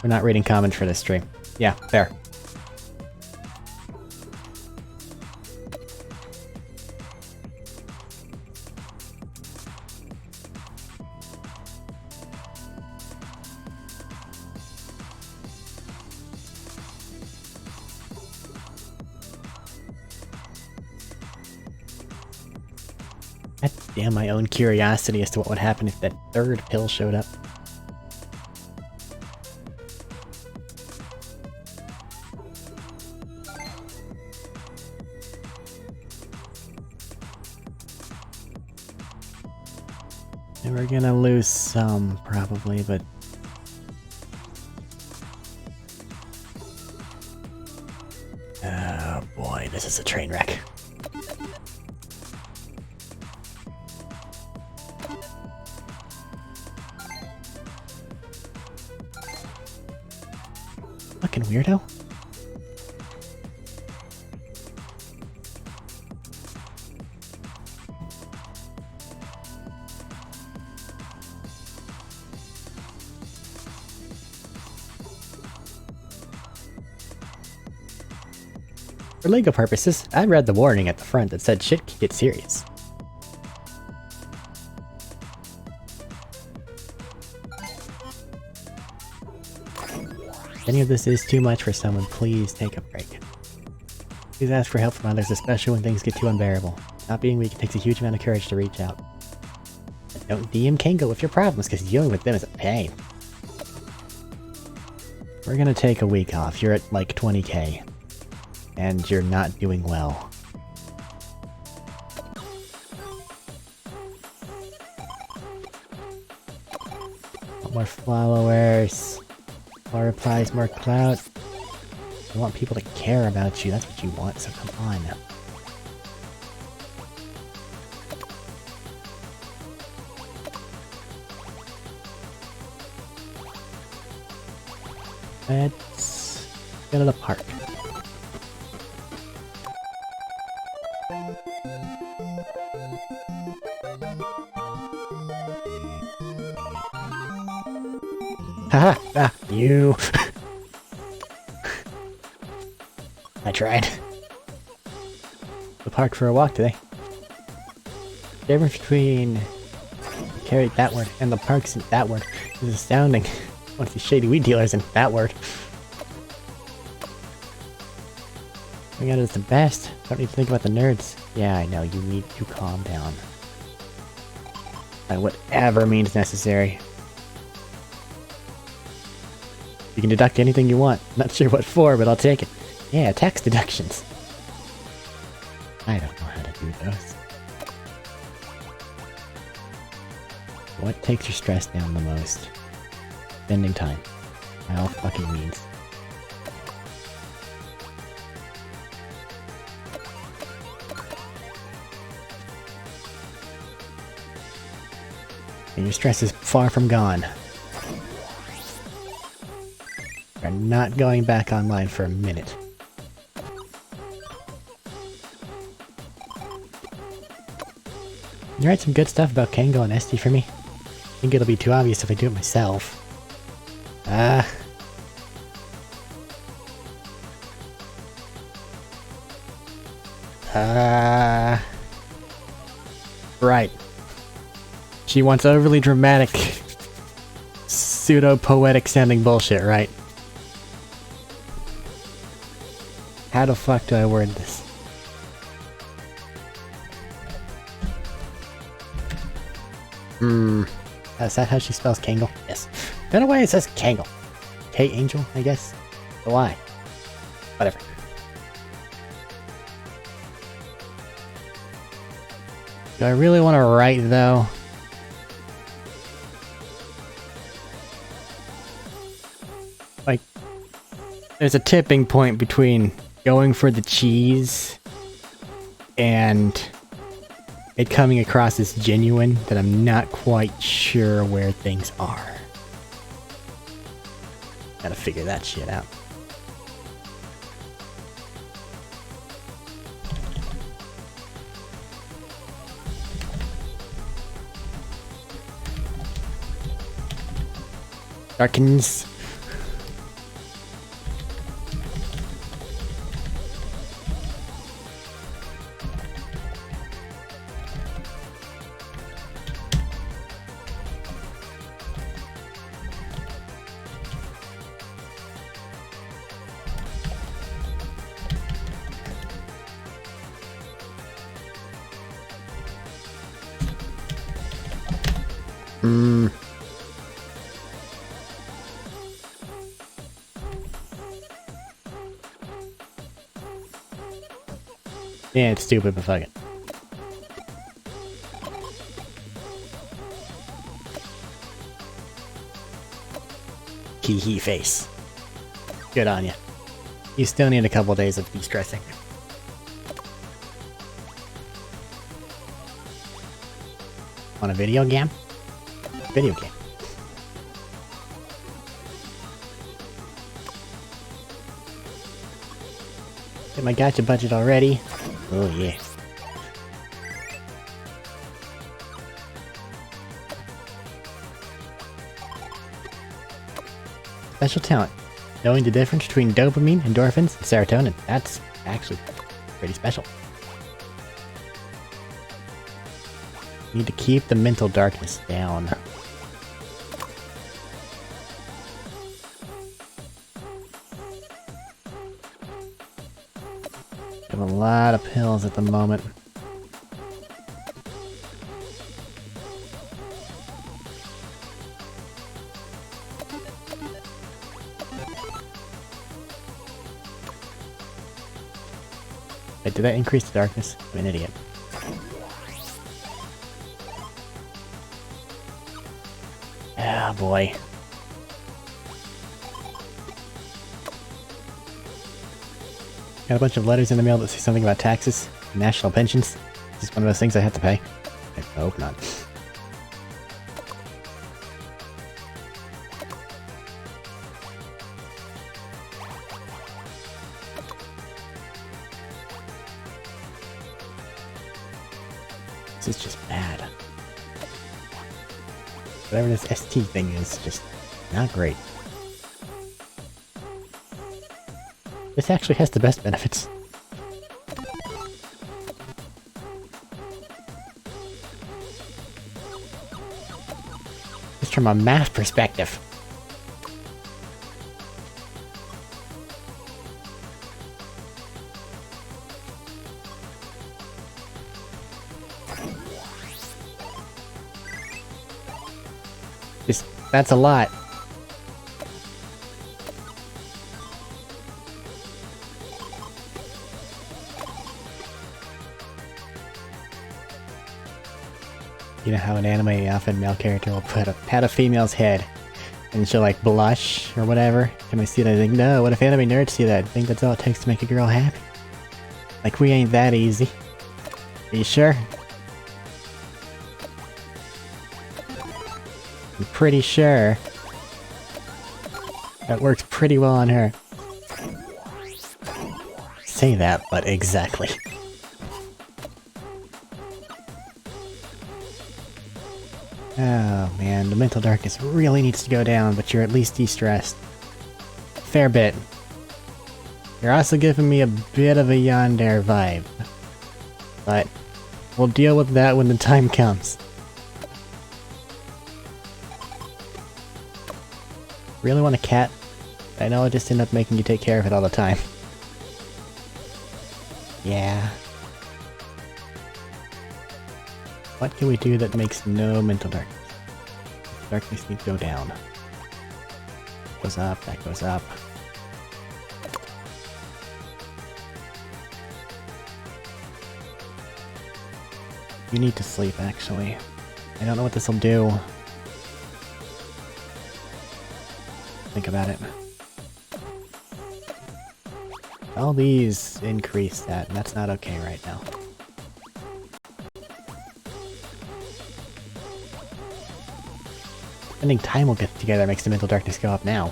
We're not reading comments for this stream. Yeah, fair. God damn my own curiosity as to what would happen if that 3rd pill showed up. And we're gonna lose some, probably, but... oh boy, this is a train wreck. Fucking weirdo. For legal purposes, I read the warning at the front that said shit can get serious. If any of this is too much for someone, please take a break. Please ask for help from others, especially when things get too unbearable. Not being weak, it takes a huge amount of courage to reach out. But don't DM Kango with your problems, because dealing with them is a pain. We're gonna take a week off. You're at like 20k. And you're not doing well. More followers. More replies, more clout. You want people to care about you. That's what you want, so come on. Let's go to the park. Haha! Ah, you! I tried. The park for a walk today. The difference between carry that word and the parks in that word is astounding. One of these shady weed dealers in that word. I got it as the best. Don't need to think about the nerds. Yeah, I know, you need to calm down. By whatever means necessary. You can deduct anything you want. Not sure what for, but I'll take it. Yeah, tax deductions. I don't know how to do those. What takes your stress down the most? Spending time. By all fucking means. And your stress is far from gone. You're not going back online for a minute. You write some good stuff about Kango and Esty for me. I think it'll be too obvious if I do it myself. Right. She wants overly dramatic, pseudo-poetic sounding bullshit, right? How the fuck do I word this? Is that how she spells Kangle? Yes. Don't know why it says Kangle. K-Angel, I guess? Why? Whatever. Do I really want to write, though? Like, there's a tipping point between going for the cheese and it coming across as genuine that I'm not quite sure where things are. Gotta figure that shit out. Darkens. Yeah, it's stupid, but fuck it. Hee face. Good on ya. You still need a couple days of de-stressing. On a video game? Video game. Get my gacha budget already. Oh yeah. Special talent. Knowing the difference between dopamine, endorphins, and serotonin. That's actually pretty special. Need to keep the mental darkness down. I have a lot of pills at the moment. Wait, did that increase the darkness? I'm an idiot. Ah, boy. Got a bunch of letters in the mail that say something about taxes, national pensions. Is this one of those things I have to pay? I hope not. This is just bad. Whatever this ST thing is, just not great. This actually has the best benefits. Just from a math perspective. That's a lot. You know how an anime often male character will pat a female's head and she'll like blush or whatever? Can I see that? I think, no, what if anime nerds see that? I think that's all it takes to make a girl happy. Like, we ain't that easy. Are you sure? I'm pretty sure that works pretty well on her. Say that, but exactly. Oh man, the mental darkness really needs to go down, but you're at least de-stressed. Fair bit. You're also giving me a bit of a yandere vibe. But we'll deal with that when the time comes. Really want a cat? I know I just end up making you take care of it all the time. Yeah. What can we do that makes no mental darkness? Darkness needs to go down. Goes up, that goes up. You need to sleep, actually. I don't know what this will do. Think about it. All these increase that, and that's not okay right now. Spending time will get together makes the mental darkness go up now.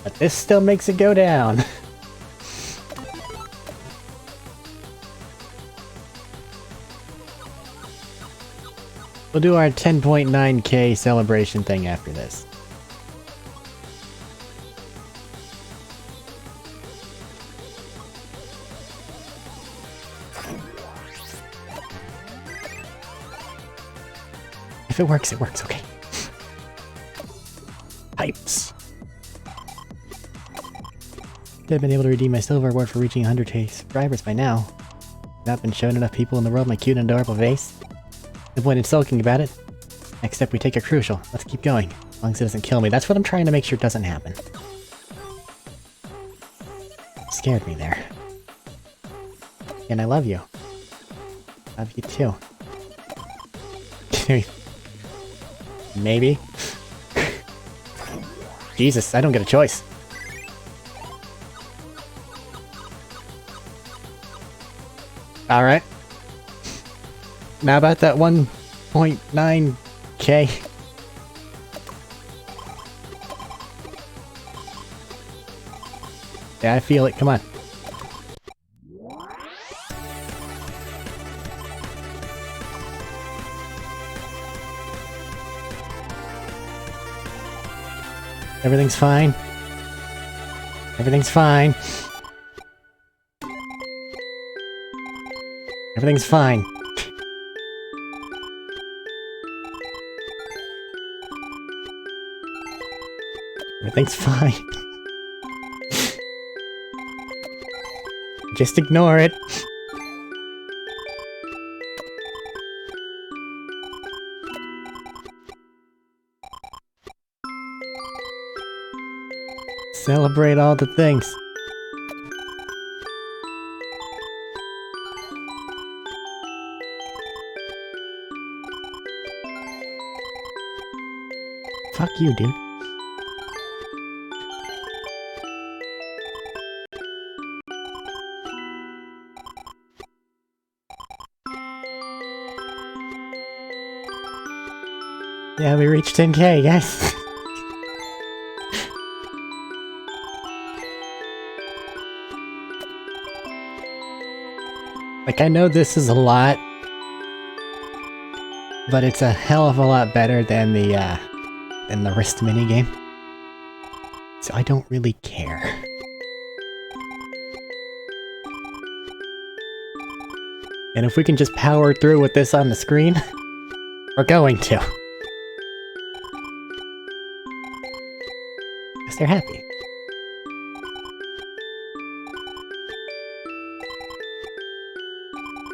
But this still makes it go down. We'll do our 10.9k celebration thing after this. If it works, okay. Pipes. I've been able to redeem my silver award for reaching 100k subscribers by now. I've not been shown enough people in the world my cute and adorable face. No point in sulking about it. Next step, we take a crucial. Let's keep going. As long as it doesn't kill me. That's what I'm trying to make sure doesn't happen. Scared me there. And I love you. Love you too. Maybe. Jesus, I don't get a choice. Alright. Now about that 1.9k. Yeah, I feel it. Come on. Everything's fine. Everything's fine. Everything's fine. Everything's fine. Just ignore it. Celebrate all the things. Fuck you, dude. Yeah, we reached 10K, guys. Like, I know this is a lot, but it's a hell of a lot better than the wrist minigame. So I don't really care. And if we can just power through with this on the screen, we're going to. Because they're happy.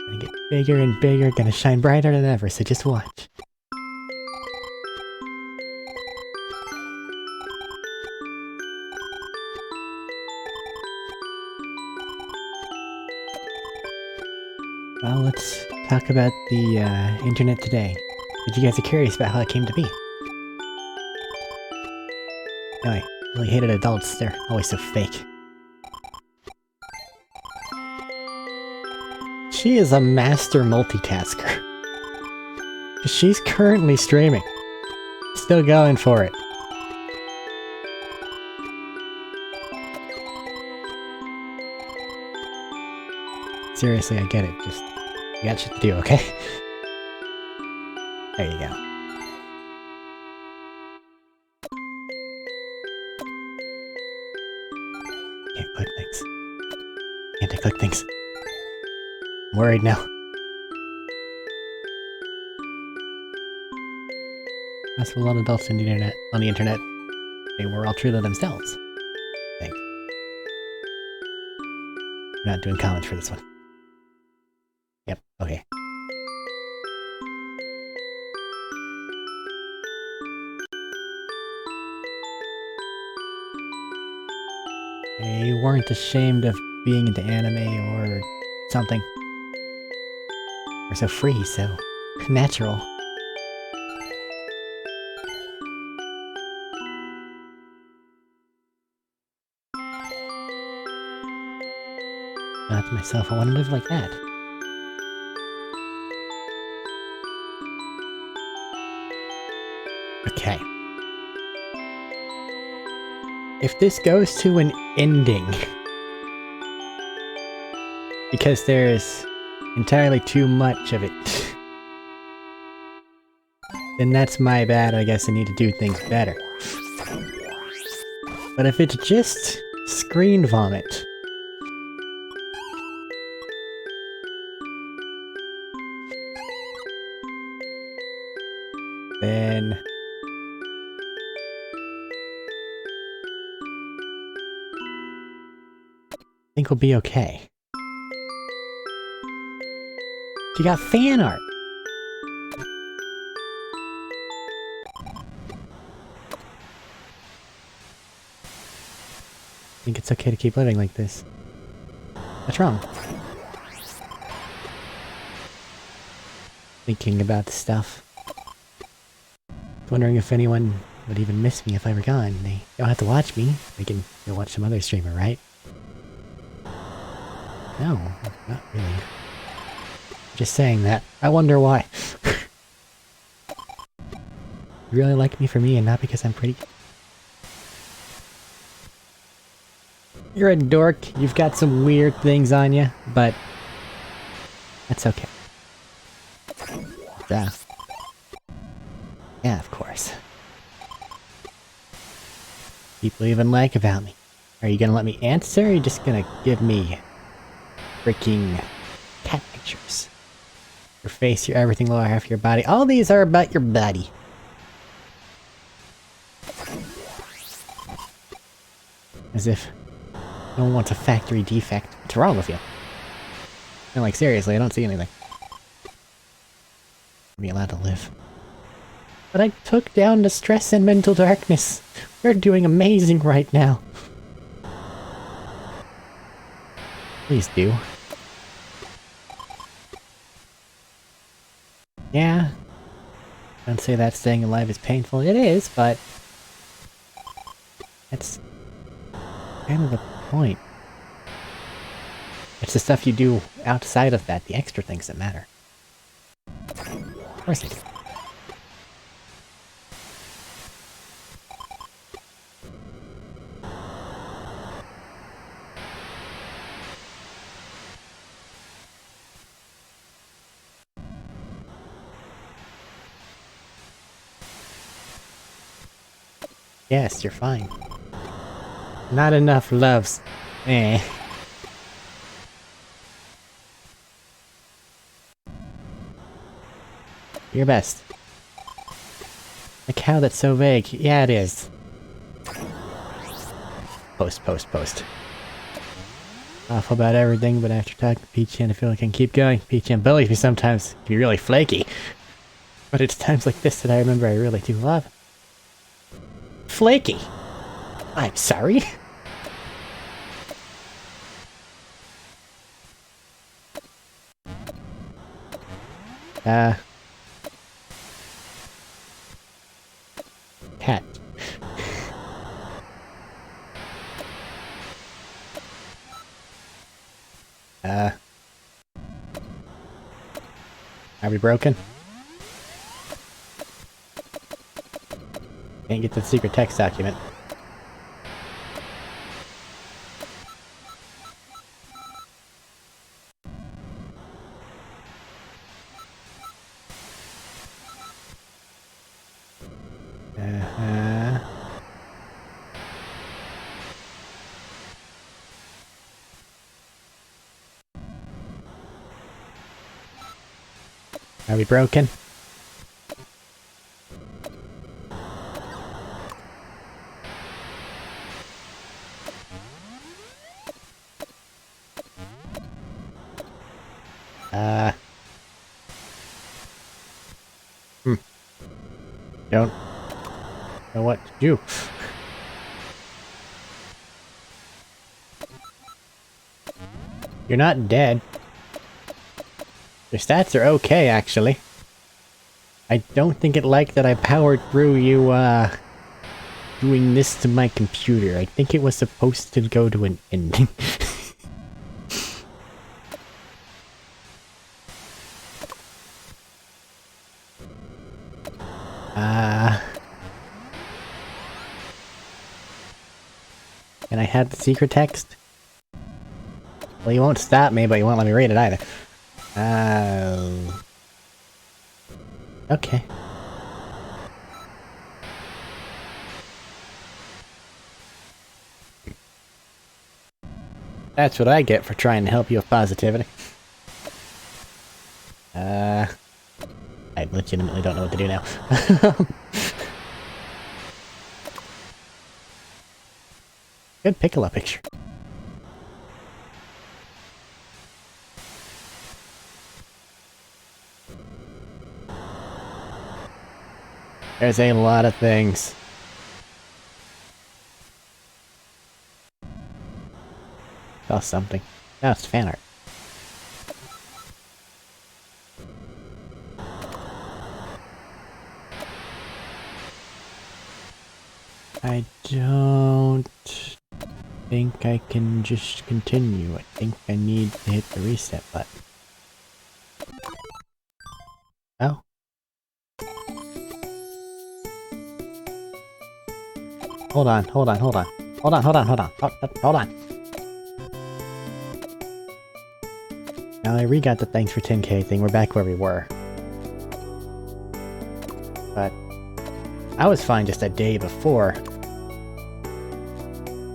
Gonna get bigger and bigger, gonna shine brighter than ever, so just watch. Well, let's talk about the internet today. But you guys are curious about how it came to be. No, I really hated adults. They're always so fake. She is a master multitasker. She's currently streaming. Still going for it. Seriously, I get it. Just, you got shit to do, okay? There you go. Can't click things. Can't I click things? I'm worried now. That's a lot of adults on the internet. They were all true to themselves. I think. I'm not doing comments for this one. Yep, okay. They weren't ashamed of being into anime or something. We're so free, so natural. I thought to myself, I want to live like that. Okay. If this goes to an ending, because there's entirely too much of it, then that's my bad. I guess I need to do things better. But if it's just screen vomit, then I think we'll be okay. You got fan art! I think it's okay to keep living like this. What's wrong? Thinking about the stuff. Wondering if anyone would even miss me if I were gone. They don't have to watch me. They can go watch some other streamer, right? No, not really. Just saying that. I wonder why. You really like me for me and not because I'm pretty? You're a dork. You've got some weird things on you, but that's okay. Duh. Yeah, of course. People even like about me. Are you gonna let me answer, or are you just gonna give me freaking cat pictures? Your face, your everything, lower half of your body. All these are about your body. As if no one wants a factory defect. What's wrong with you? And like, seriously, I don't see anything. Be allowed to live. But I took down the stress and mental darkness. We're doing amazing right now. Please do. Don't say that staying alive is painful. It is, but... that's kind of the point. It's the stuff you do outside of that, the extra things that matter. Of course I do. Yes, you're fine. Not enough loves. Eh. Your best. A cow that's so vague. Yeah, it is. Post. Awful about everything, but after talking to Peachy, I feel like I can keep going. Peachy bullies me sometimes. Can be really flaky. But it's times like this that I remember I really do love. Flaky. I'm sorry. Cat. Are we broken? Can't get to the secret text document. Are we broken? Don't know what to do. You're not dead. Your stats are okay, actually. I don't think it liked that I powered through you, doing this to my computer. I think it was supposed to go to an ending. Can I have the secret text? Well, you won't stop me, but you won't let me read it either. Okay. That's what I get for trying to help you with positivity. I legitimately don't know what to do now. Good Piccolo picture. There's a lot of things. Saw something. No, it's fan art. I don't think I can just continue. I think I need to hit the reset button. Oh. Hold on. Hold on. Now I re-got the thanks for 10k thing, we're back where we were. But I was fine just a day before.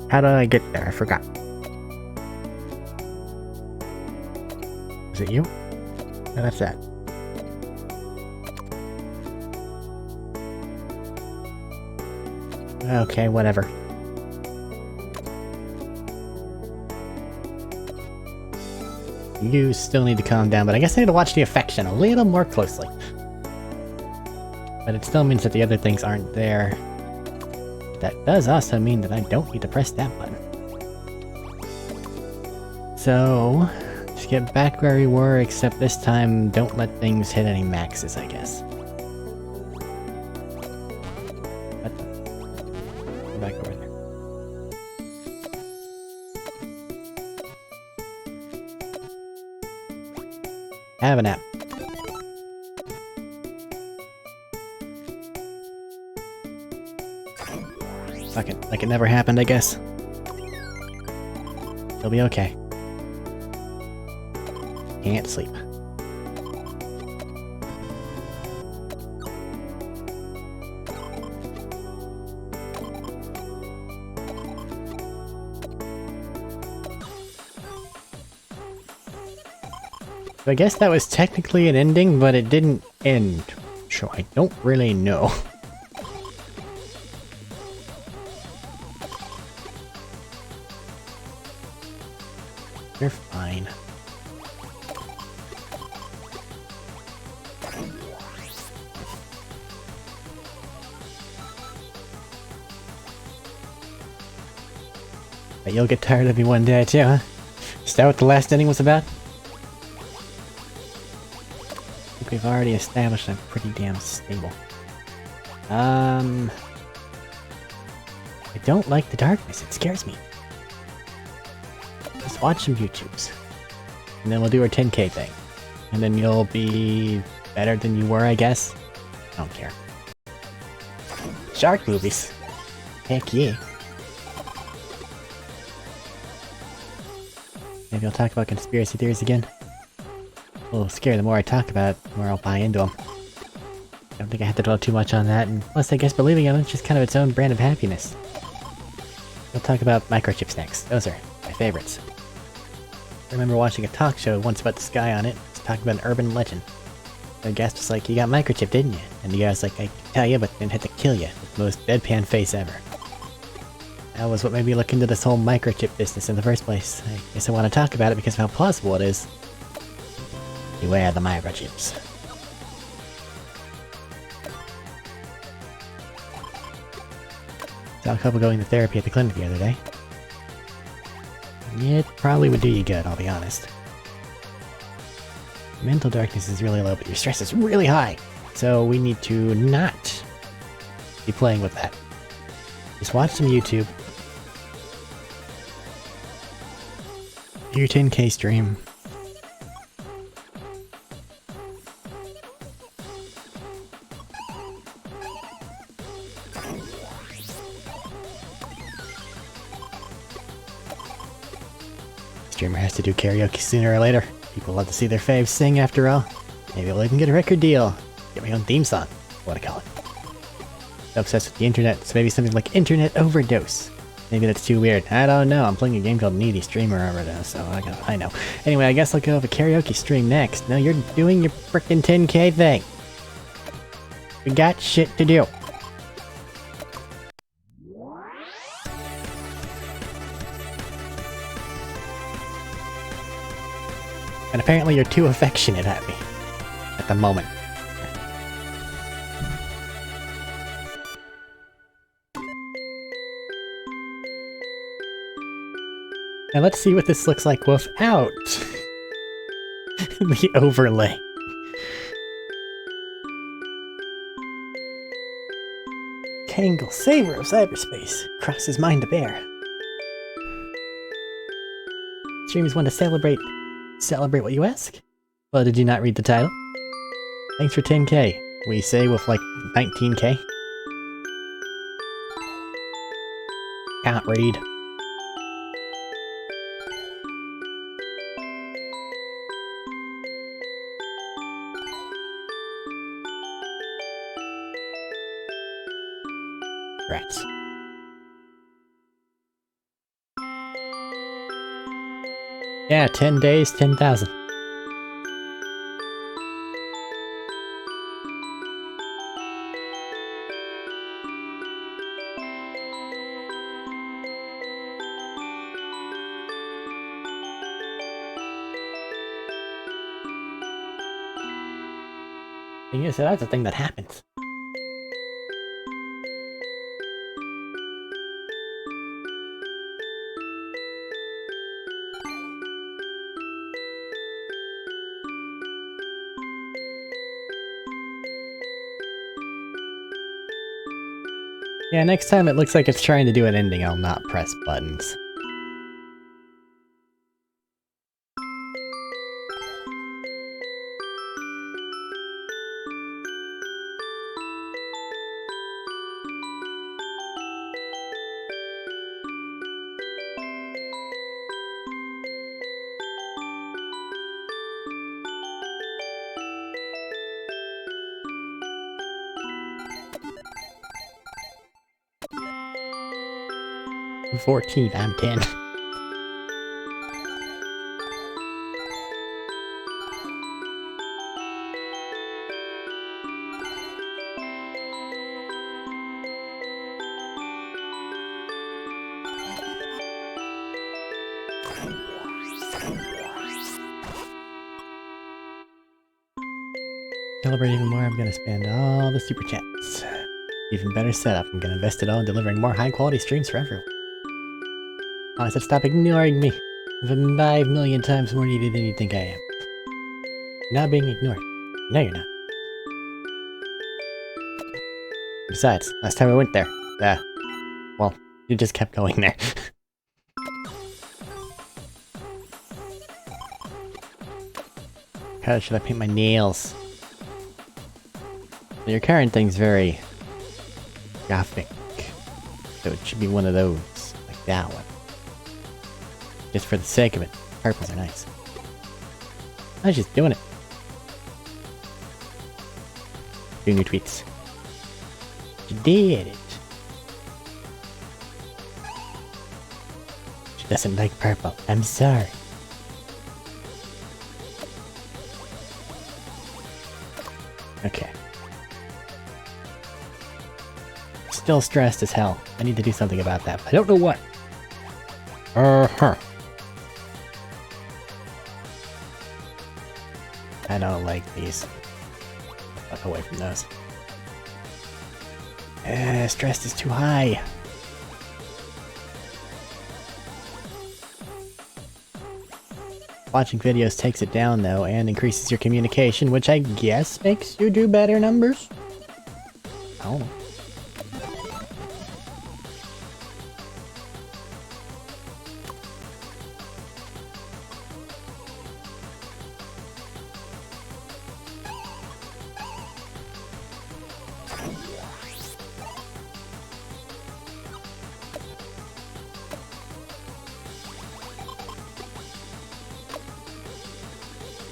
How did I get there? I forgot. Was it you? No, that's that. Okay, whatever. You still need to calm down, but I guess I need to watch the affection a little more closely. But it still means that the other things aren't there. That does also mean that I don't need to press that button. So, just get back where we were, except this time don't let things hit any maxes, I guess. back over there. Have a nap. Fuck it, like it never happened, I guess. He'll be okay. Can't sleep. So I guess that was technically an ending, but it didn't end. So I don't really know. You're fine. But you'll get tired of me one day too, huh? Is that what the last ending was about? I think we've already established I'm pretty damn stable. I don't like the darkness, it scares me. Just watch some YouTubes. And then we'll do our 10k thing. And then you'll be better than you were, I guess? I don't care. Shark movies. Heck yeah. Maybe I'll talk about conspiracy theories again. A little scary, the more I talk about it, the more I'll buy into them. I don't think I have to dwell too much on that, and plus I guess believing in them is just kind of its own brand of happiness. We'll talk about microchips next. Those are my favorites. I remember watching a talk show once about this guy on it. It's talking about an urban legend. The guest was like, "You got microchipped, didn't you?" And the guy was like, "I can tell you, but then had to kill you." With the most deadpan face ever. That was what made me look into this whole microchip business in the first place. I guess I want to talk about it because of how plausible it is. Beware the microchips. Saw a couple going to therapy at the clinic the other day. It probably would do you good, I'll be honest. Mental darkness is really low, but your stress is really high. So we need to not be playing with that. Just watch some YouTube. Do your 10k stream. Streamer has to do karaoke sooner or later. People love to see their faves sing after all. Maybe we'll even get a record deal. Get my own theme song. What do I call it? Obsessed with the internet, so maybe something like Internet Overdose. Maybe that's too weird. I don't know. I'm playing a game called Needy Streamer Overdose, so I know. Anyway, I guess I'll go have a karaoke stream next. No, you're doing your frickin' 10k thing. We got shit to do. And apparently you're too affectionate at me. At the moment. Now let's see what this looks like without the overlay. Kangle, saver of cyberspace, crosses mind to bear. Stream is one to celebrate. Celebrate what you ask? Well, did you not read the title? Thanks for 10k. We say with like 19k. Can't read. Rats. Yeah, 10 days, 10,000. Thing is, that's a thing that happens. Yeah, next time it looks like it's trying to do an ending, I'll not press buttons. I'm 14, I'm 10. Celebrate even more, I'm gonna spend all the super chats. Even better setup, I'm gonna invest it all in delivering more high quality streams for everyone. I said stop ignoring me. I'm 5 million times more needed than you think I am. You're not being ignored. No, you're not. Besides, last time I went there, well, you just kept going there. How should I paint my nails? Your current thing's very gothic, so it should be one of those, like that one. Just for the sake of it. Purples are nice. I was just doing it. 2 new tweets. She did it. She doesn't like purple. I'm sorry. Okay. Still stressed as hell. I need to do something about that, but I don't know what. I don't like these. Fuck away from those. Stress is too high. Watching videos takes it down though, and increases your communication, which I guess makes you do better numbers? Oh.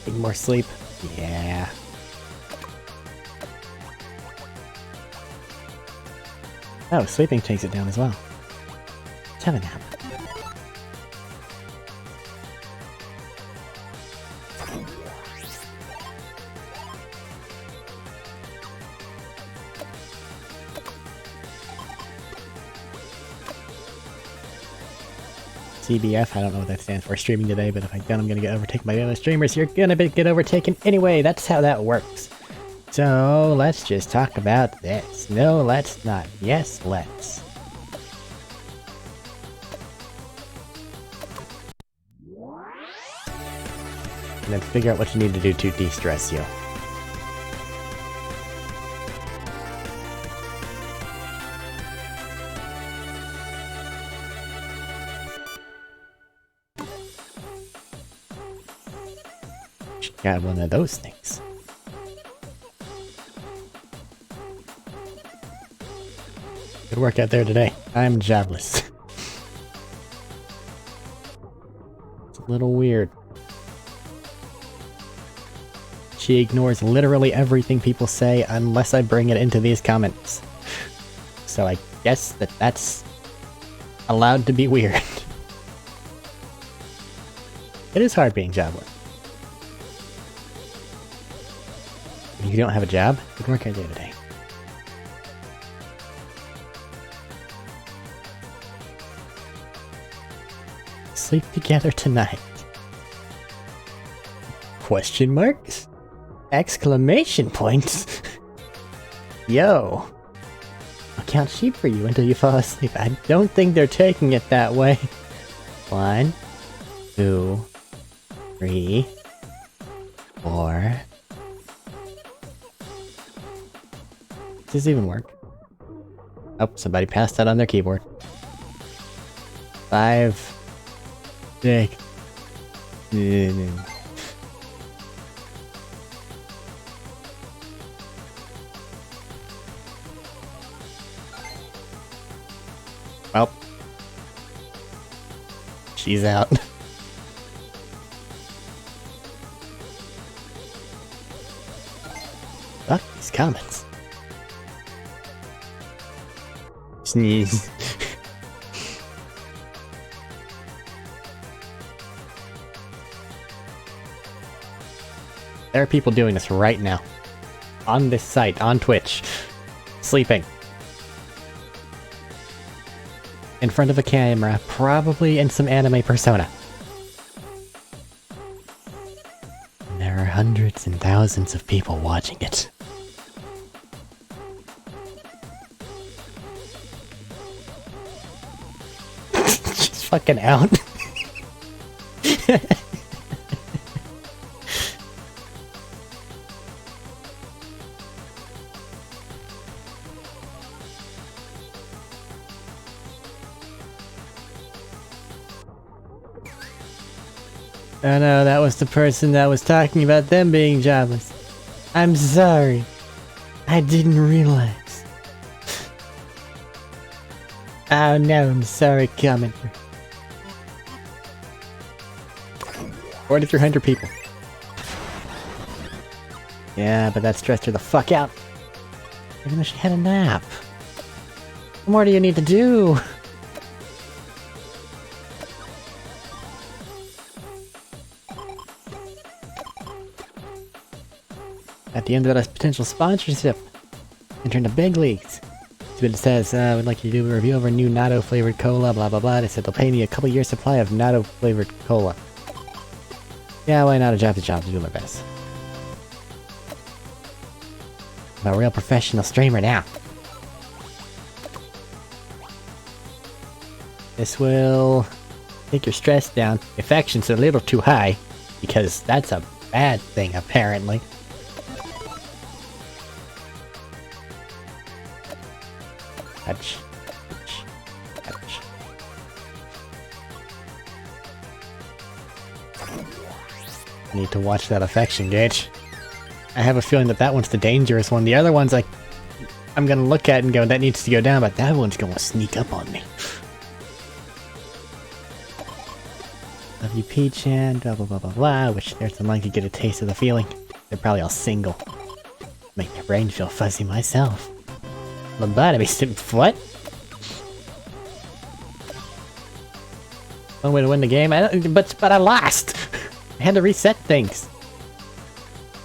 Need more sleep? Yeah. Oh, sleeping takes it down as well. Let's have a nap. CBF, I don't know what that stands for, streaming today, but if I don't, I'm gonna get overtaken by the other streamers. You're gonna get overtaken anyway, that's how that works. So, let's just talk about this. No, let's not. Yes, let's. And then figure out what you need to do to de-stress you. Got one of those things. Good work out there today. I'm jobless. It's a little weird. She ignores literally everything people say unless I bring it into these comments. So I guess that's allowed to be weird. It is hard being jobless. If you don't have a job, good work out there today. Sleep together tonight. Question marks? Exclamation points? Yo. I'll count sheep for you until you fall asleep. I don't think they're taking it that way. 1, 2, 3, 4. Does this even work? Oh, somebody passed out on their keyboard. 5, 6. Well, she's out. Fuck these comments. Sneeze. There are people doing this right now. On this site, on Twitch. Sleeping. In front of a camera, probably in some anime persona. And there are hundreds and thousands of people watching it. She's fucking out. Oh no, that was the person that was talking about them being jobless. I'm sorry. I didn't realize. Oh no, I'm sorry, commenter. 4,300 people. Yeah, but that stressed her the fuck out. Even though she had a nap. What more do you need to do? At the end of that potential sponsorship, enter into big leagues. See what it says, we'd like you to do a review of our new natto flavored cola, blah blah blah. They said they'll pay me a couple years supply of natto flavored cola. Yeah, why not? A job to job to do my best. I'm a real professional streamer now. This will take your stress down. Affection's a little too high, because that's a bad thing apparently. Ouch. Ouch. Ouch. I need to watch that affection gauge. I have a feeling that that one's the dangerous one. The other one's like, I'm gonna look at it and go, that needs to go down, but that one's gonna sneak up on me. Love you, P-chan, blah blah blah blah blah. Wish there's someone could get a taste of the feeling. They're probably all single. Make my brain feel fuzzy myself. Lobotomy, what? One way to win the game, but I lost! I had to reset things.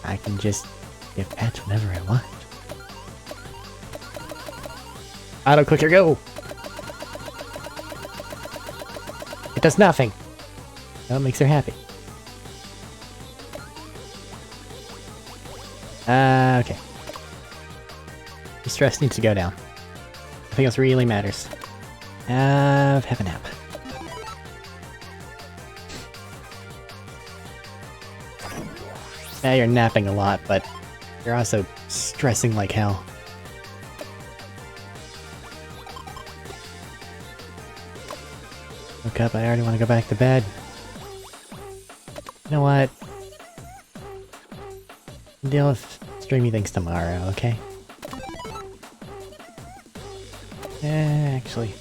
I can just give pets whenever I want. Auto clicker, go! It does nothing. No, it makes her happy. Okay. The stress needs to go down. I think else really matters. Have a nap. Yeah, you're napping a lot, but you're also stressing like hell. Look up, I already want to go back to bed. You know what? Deal with streamy things tomorrow, okay? Actually,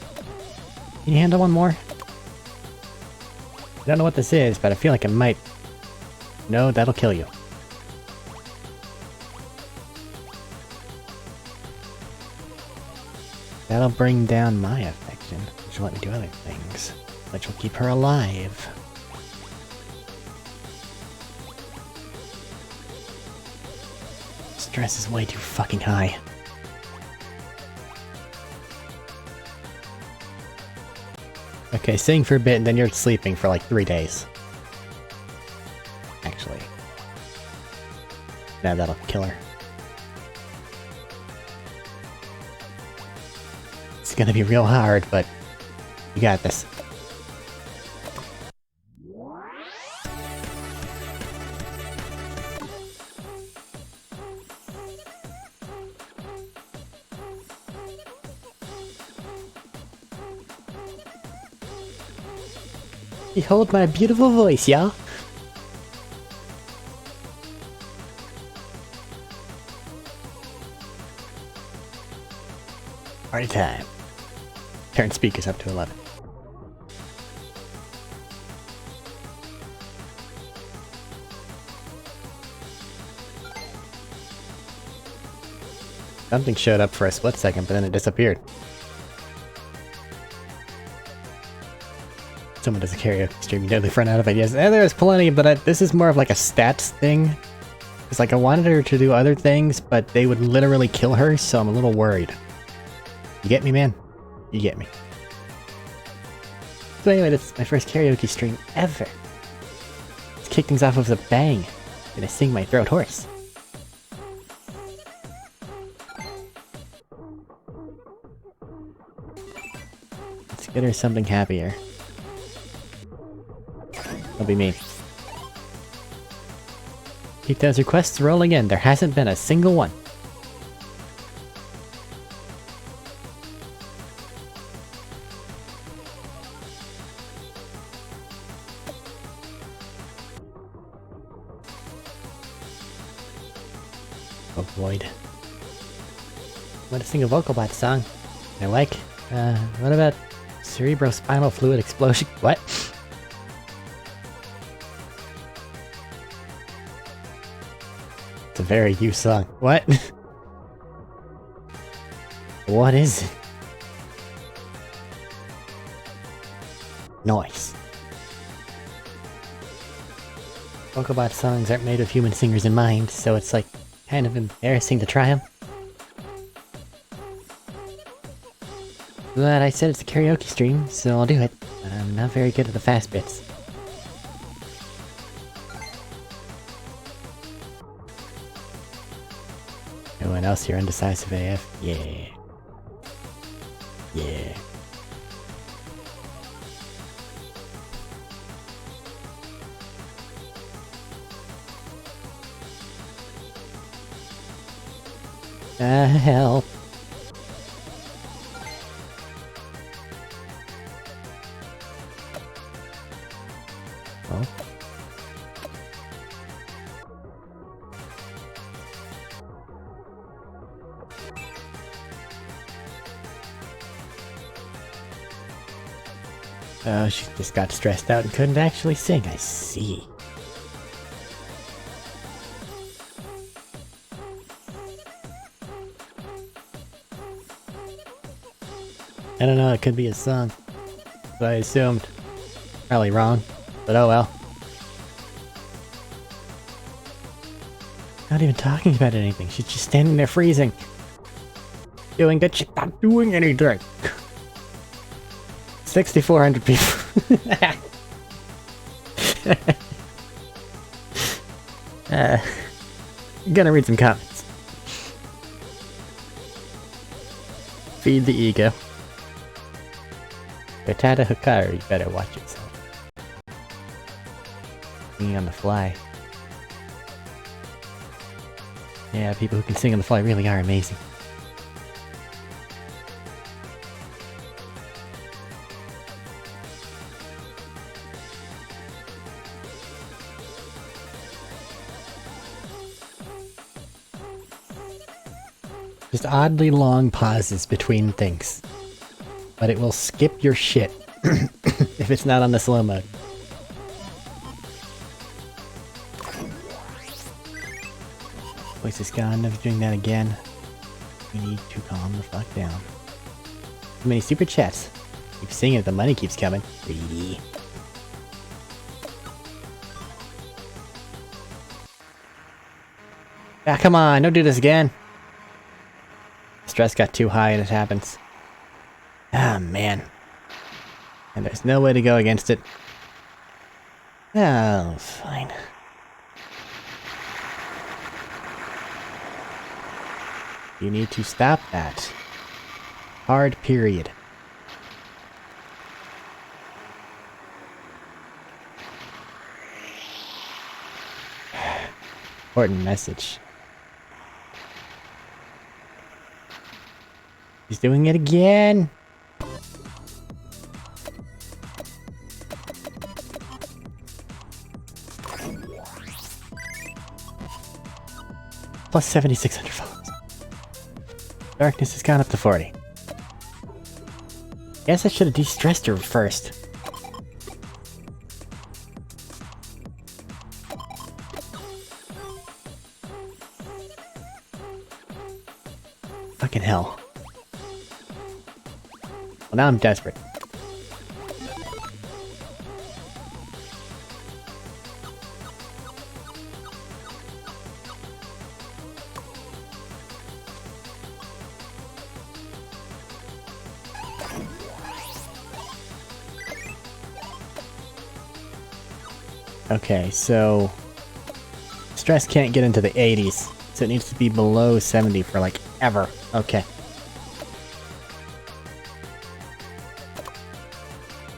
can you handle one more? I don't know what this is, but I feel like it might. No, that'll kill you. That'll bring down my affection, which will let me do other things, which will keep her alive. Stress is way too fucking high. Okay, sing for a bit and then you're sleeping for like 3 days. Actually. Nah, that'll kill her. It's gonna be real hard, but you got this. Behold my beautiful voice, y'all. Party time. Turn speakers up to 11. Something showed up for a split second, but then it disappeared. Someone does a karaoke stream, you deadly run out of ideas. There's plenty, but this is more of like a stats thing. It's like I wanted her to do other things, but they would literally kill her, so I'm a little worried. You get me, man? You get me. So anyway, that's my first karaoke stream ever. Let's kick things off with a bang. I'm gonna sing my throat hoarse. Let's get her something happier. That'll be me. Keep those requests rolling in. There hasn't been a single one. Avoid. I want to sing a Vocalbot song. I like. What about cerebrospinal fluid explosion? What? It's a very you song. What? What is it? Noise. Vocalbot songs aren't made with human singers in mind, so it's like kind of embarrassing to try them. But I said it's a karaoke stream, so I'll do it. I'm not very good at the fast bits. Anyone else here indecisive AF? Yeah. Yeah. Help. Oh. Oh, she just got stressed out and couldn't actually sing, I see. I don't know, it could be a song. So I assumed. Probably wrong, but oh well. Not even talking about anything, she's just standing there freezing. Doing good shit, not doing anything. 6,400 people. Gonna read some comments. Feed the ego. Gatada Hikaru, you better watch yourself. Singing on the fly. Yeah, people who can sing on the fly really are amazing. Just oddly long pauses between things. But it will skip your shit if it's not on the slow mode. Voice is gone, never doing that again. We need to calm the fuck down. Too many super chats. Keep singing it, the money keeps coming. Greedy. Ah, come on, don't do this again. Stress got too high and it happens. Ah, man. And there's no way to go against it. Oh, fine. You need to stop that. Hard period. Important message. He's doing it again! plus 7,600 volts. Darkness has gone up to 40. Guess I should have de-stressed her first. Fucking hell. Well, now I'm desperate. Okay, so stress can't get into the 80s, so it needs to be below 70 for like ever. Okay.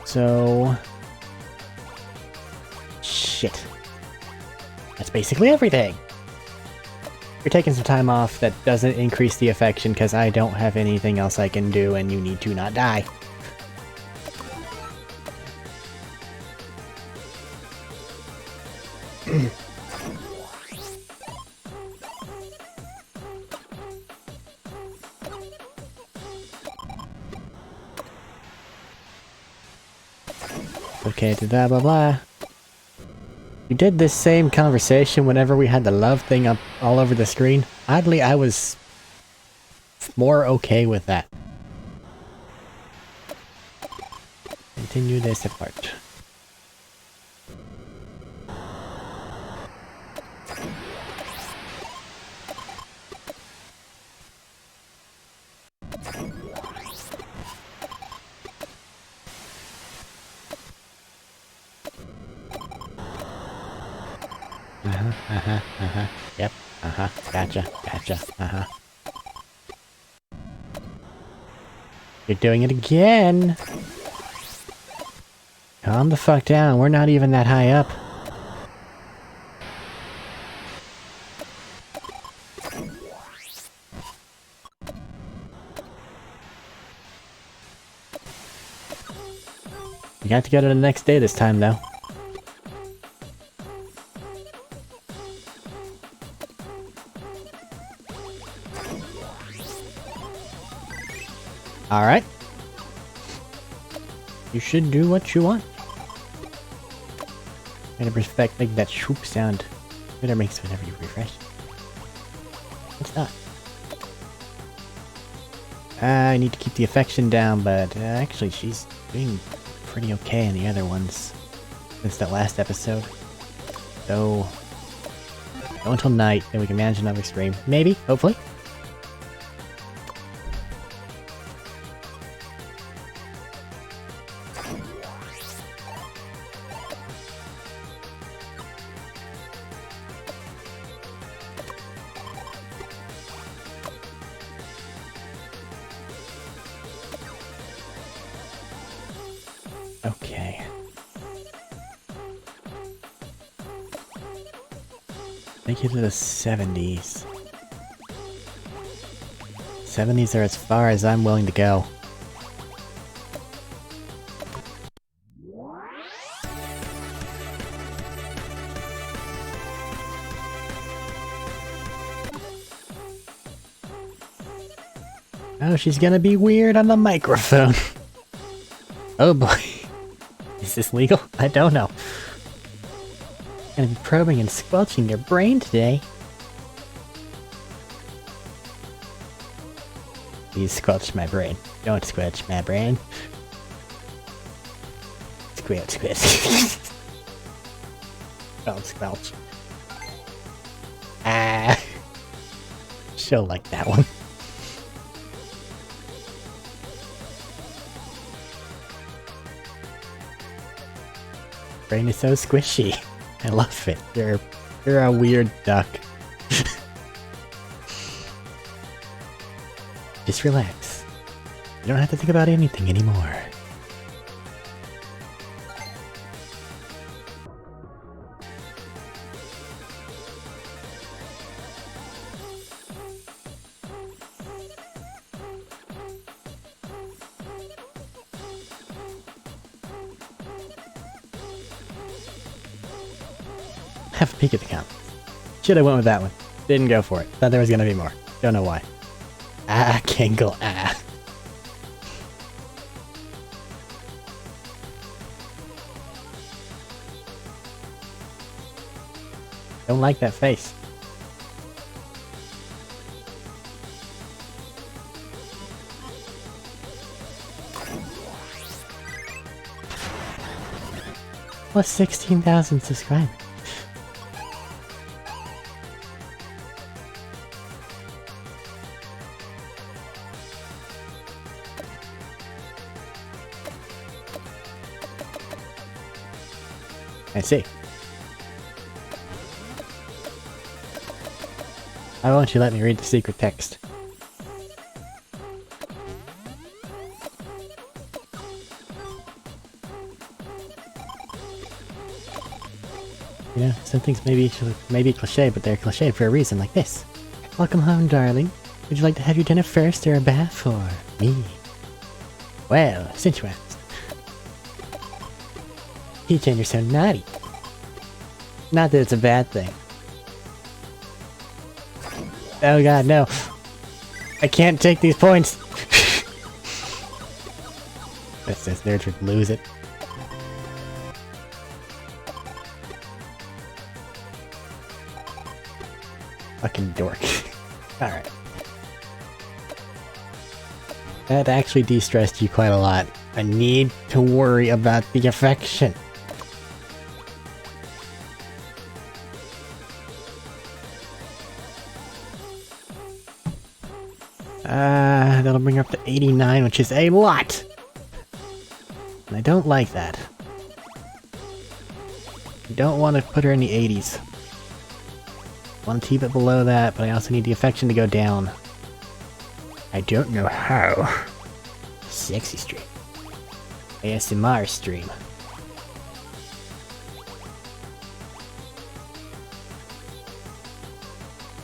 So shit. That's basically everything. You're taking some time off that doesn't increase the affection because I don't have anything else I can do and you need to not die. Okay, blah blah blah. We did this same conversation whenever we had the love thing up all over the screen. Oddly, I was more okay with that. Continue this apart. Yep, gotcha, You're doing it again! Calm the fuck down, we're not even that high up. You got to go to the next day this time, though. Alright. You should do what you want. Gotta respect, make that swoop sound. It makes whenever you refresh. It's not. I need to keep the affection down, but actually she's doing pretty okay in the other ones since that last episode. So, go until night, then we can manage another stream. Maybe, hopefully. Okay. Take you to the 70s. 70s are as far as I'm willing to go. Oh, she's gonna be weird on the microphone. Oh boy. Is this legal? I don't know. Gonna be probing and squelching your brain today. Please squelch my brain. Don't squelch my brain. Squelch, squelch. Squelch, squelch. Ah. She'll like that one. Brain is so squishy. I love it. You're a weird duck. Just relax. You don't have to think about anything anymore. Have a peek at the comments. Shit, I went with that one. Didn't go for it. Thought there was gonna be more. Don't know why. Ah, Kingle, ah. Don't like that face. Plus 16,000 subscribers. I see. Why won't you let me read the secret text? You know, some things may be cliche, but they're cliche for a reason, like this. Welcome home, darling. Would you like to have your dinner first or a bath or me? Well, since you asked. Keychain, you're so naughty. Not that it's a bad thing. Oh god, no. I can't take these points. This nerd would lose it. Fucking dork. Alright. That actually de-stressed you quite a lot. I need to worry about the affection. That'll bring her up to 89, which is a lot! And I don't like that. I don't want to put her in the 80s. I want to keep it below that, but I also need the affection to go down. I don't know how. Sexy stream. ASMR stream.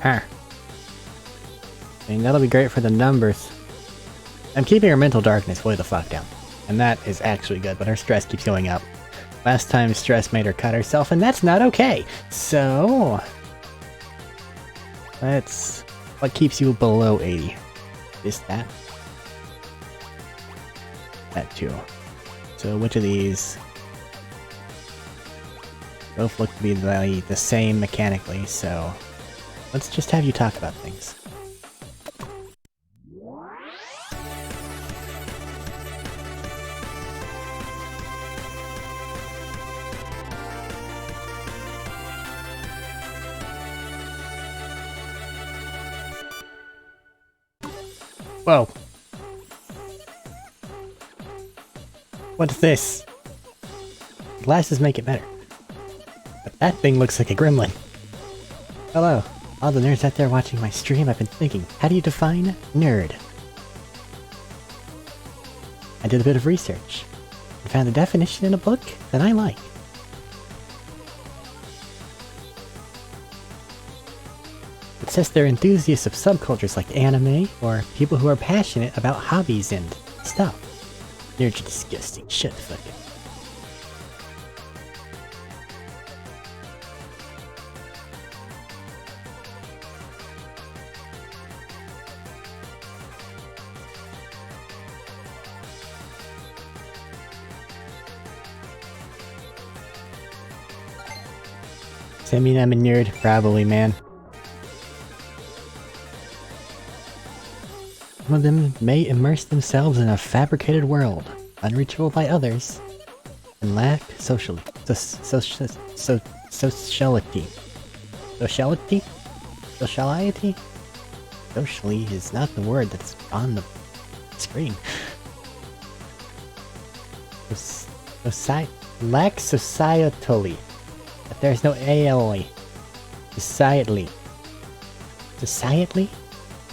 Huh. I mean, that'll be great for the numbers. I'm keeping her mental darkness way the fuck down. And that is actually good, but her stress keeps going up. Last time stress made her cut herself, and that's not okay! So... that's... what keeps you below 80? Is that? That too. So which of these... both look to be the same mechanically, so... let's just have you talk about things. Whoa. What's this? Glasses make it better. But that thing looks like a gremlin. Hello. All the nerds out there watching my stream, I've been thinking, how do you define nerd? I did a bit of research and found a definition in a book that I like. It says they're enthusiasts of subcultures like anime, or people who are passionate about hobbies and stuff. Nerds are disgusting. Shut the fuck up. Does that mean I'm a nerd? Probably, man. Some of them may immerse themselves in a fabricated world, unreachable by others, and lack sociality. Sociality. Sociality? Sociality? Socially is not the word that's on the screen. Lack societally. But there's no ALE. Societally. Societally?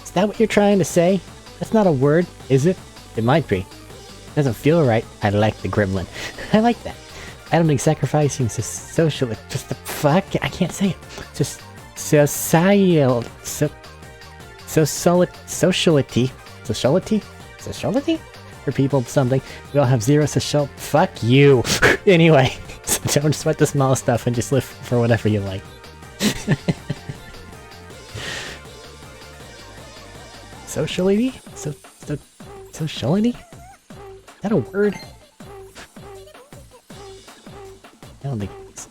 Is that what you're trying to say? That's not a word, is it? It might be. Doesn't feel right. I like the gremlin. I like that. I don't think sacrificing social... just the fuck? I can't say it. Just... societal... sociality? Sociality? Sociality? For people, something. We all have zero social... Fuck you! Anyway, so don't sweat the small stuff and just live for whatever you like. Sociality? Sociality? Is that a word? I don't think it is.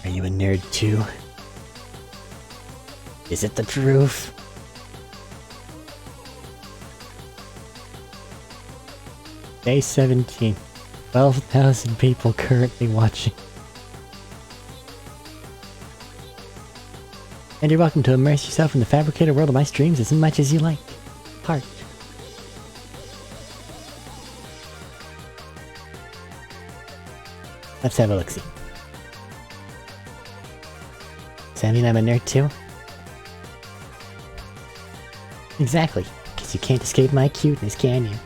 Are you a nerd too? Is it the truth? Day 17. 12,000 people currently watching. And you're welcome to immerse yourself in the fabricated world of my streams as much as you like. Heart. Let's have a look-see. Does that mean I'm a nerd too? Exactly, because you can't escape my cuteness, can you?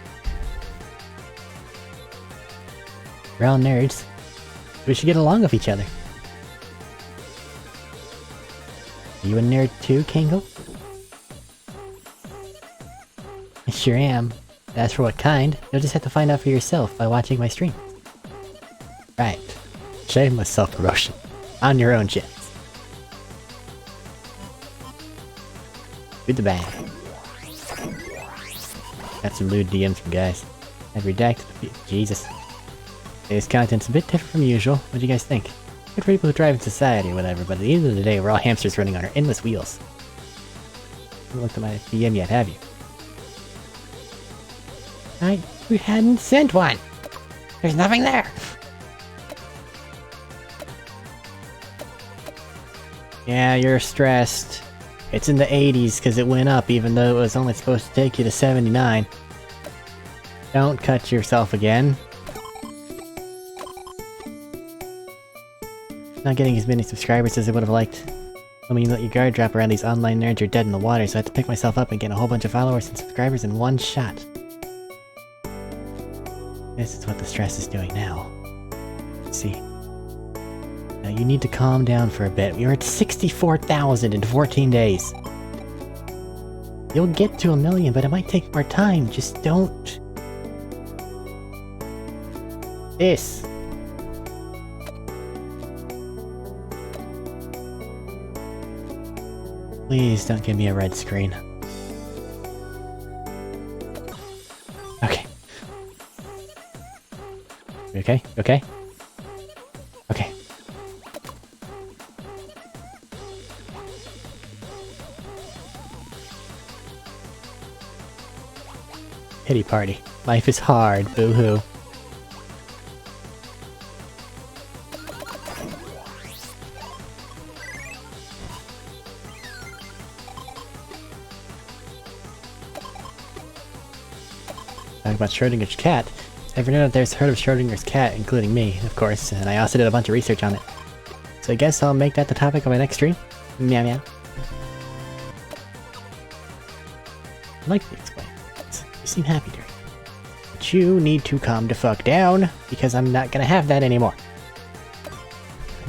We're all nerds. We should get along with each other. Are you a nerd too, Kango? I sure am. As for what kind, you'll just have to find out for yourself by watching my stream. Right. Shameless self-promotion. On your own chance. Goodbye. Got some lewd DMs from guys. I've redacted a few. Jesus. Today's content's a bit different from usual. What do you guys think? Good for people who drive in society or whatever, but at the end of the day, we're all hamsters running on our endless wheels. Haven't looked at my DM yet, have you? We hadn't sent one! There's nothing there! Yeah, you're stressed. It's in the 80s because it went up even though it was only supposed to take you to 79. Don't cut yourself again. Not getting as many subscribers as I would have liked. When you let your guard drop around these online nerds, you're dead in the water, so I had to pick myself up and get a whole bunch of followers and subscribers in one shot. This is what the stress is doing now. Let's see. Now you need to calm down for a bit. You're at 64,000 in 14 days. You'll get to 1 million, but it might take more time. Just don't... This. Please don't give me a red screen. Okay. Okay? Okay? Okay. Pity party. Life is hard, boo-hoo. Talking about Schrodinger's cat. Everyone out there's heard of Schrodinger's cat, including me, of course, and I also did a bunch of research on it. So I guess I'll make that the topic of my next stream. Meow meow. I'd like to explain. You seem happy during it. But you need to calm the fuck down, because I'm not gonna have that anymore.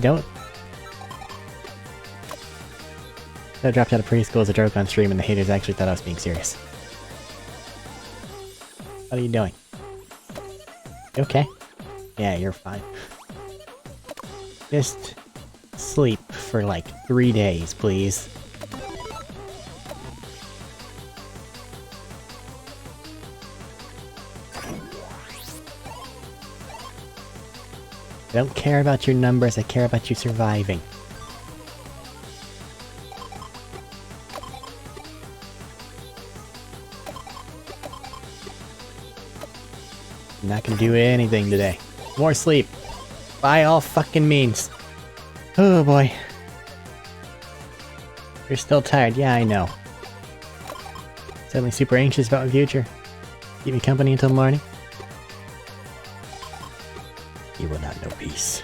Don't... I dropped out of preschool as a joke on stream and the haters actually thought I was being serious. What are you doing? You okay? Yeah, you're fine. Just sleep for like 3 days, please. I don't care about your numbers, I care about you surviving. I'm not gonna do anything today. More sleep. By all fucking means. Oh boy. You're still tired, yeah I know. Suddenly super anxious about my future. Keep me company until morning. You will not know peace.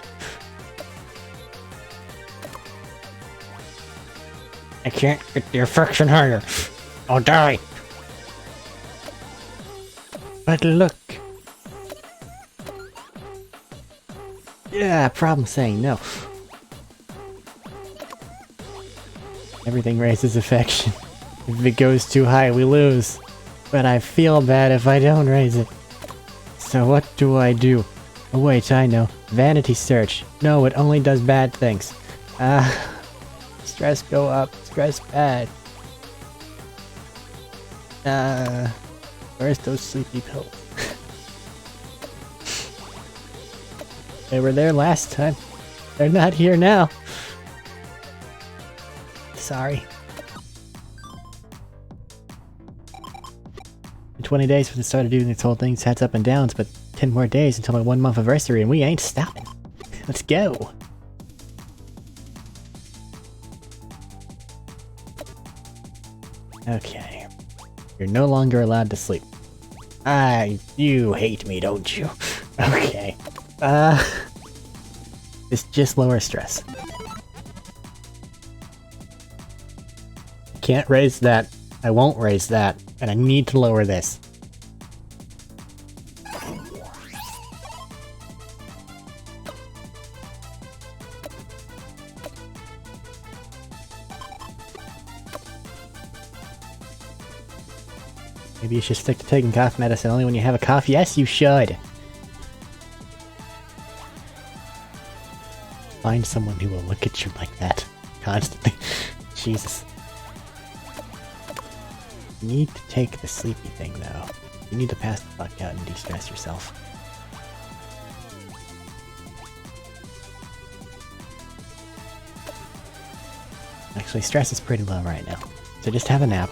I can't get the affection higher. I'll die. But look. Yeah, problem saying no. Everything raises affection. If it goes too high, we lose. But I feel bad if I don't raise it. So what do I do? Oh wait, I know. Vanity search. No, it only does bad things. Stress go up. Stress bad. Where's those sleepy pills? They were there last time. They're not here now. Sorry. 20 days from the start of doing this whole thing, hats up and downs, but 10 more days until my 1 month anniversary and we ain't stopping. Let's go. Okay. You're no longer allowed to sleep. You hate me, don't you? Okay. It's just lower stress. Can't raise that. I won't raise that. And I need to lower this. Maybe you should stick to taking cough medicine only when you have a cough. Yes, you should. Find someone who will look at you like that constantly. Jesus. You need to take the sleepy thing though. You need to pass the fuck out and de-stress yourself. Actually, stress is pretty low right now. So just have a nap.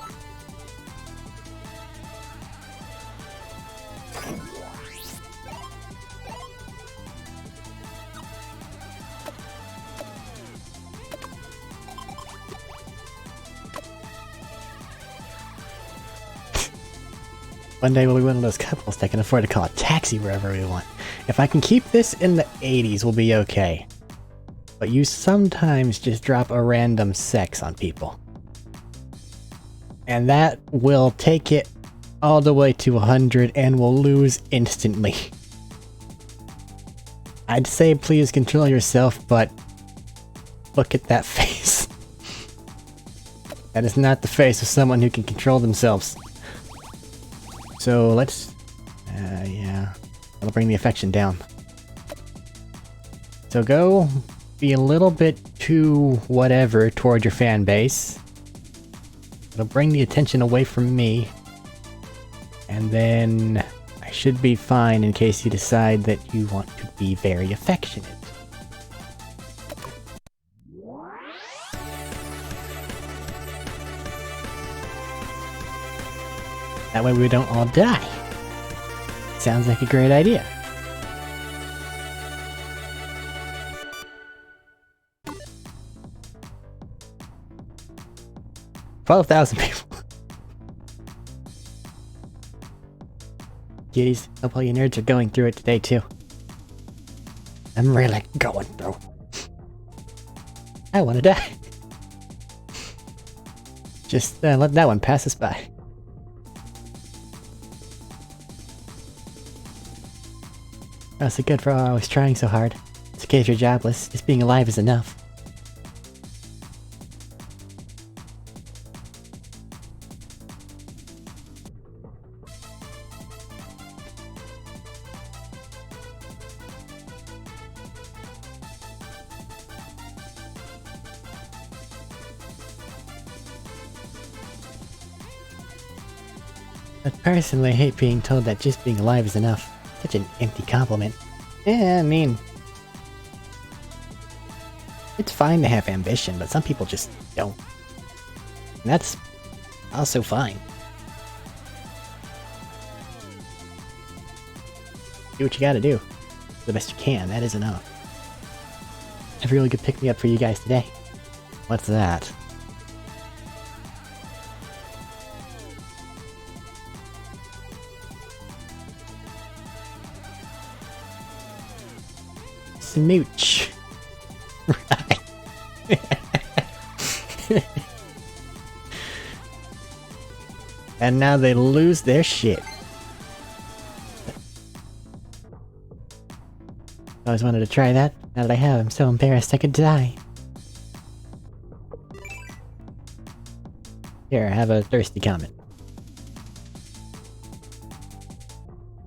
One day we'll be one of those couples that can afford to call a taxi wherever we want. If I can keep this in the 80s, we'll be okay. But you sometimes just drop a random sex on people. And that will take it all the way to 100 and we'll lose instantly. I'd say please control yourself, but look at that face. That is not the face of someone who can control themselves. So let's, yeah, that'll bring the affection down. So go be a little bit too whatever toward your fan base. It'll bring the attention away from me. And then I should be fine in case you decide that you want to be very affectionate. That way we don't all die. Sounds like a great idea. $12,000 people. Kitties, hope all you nerds are going through it today too. I'm really going through. I wanna die. Just let that one pass us by. Oh, so good for always trying so hard. It's okay if you're jobless, just being alive is enough. But personally, I hate being told that just being alive is enough. Such an empty compliment. Yeah, I mean... it's fine to have ambition, but some people just don't. And that's also fine. Do what you gotta do. The best you can, that is enough. I have a really good pick-me-up for you guys today. What's that? Smooch. Right. And now they lose their shit. I always wanted to try that. Now that I have, I'm so embarrassed I could die. Here, have a thirsty comment.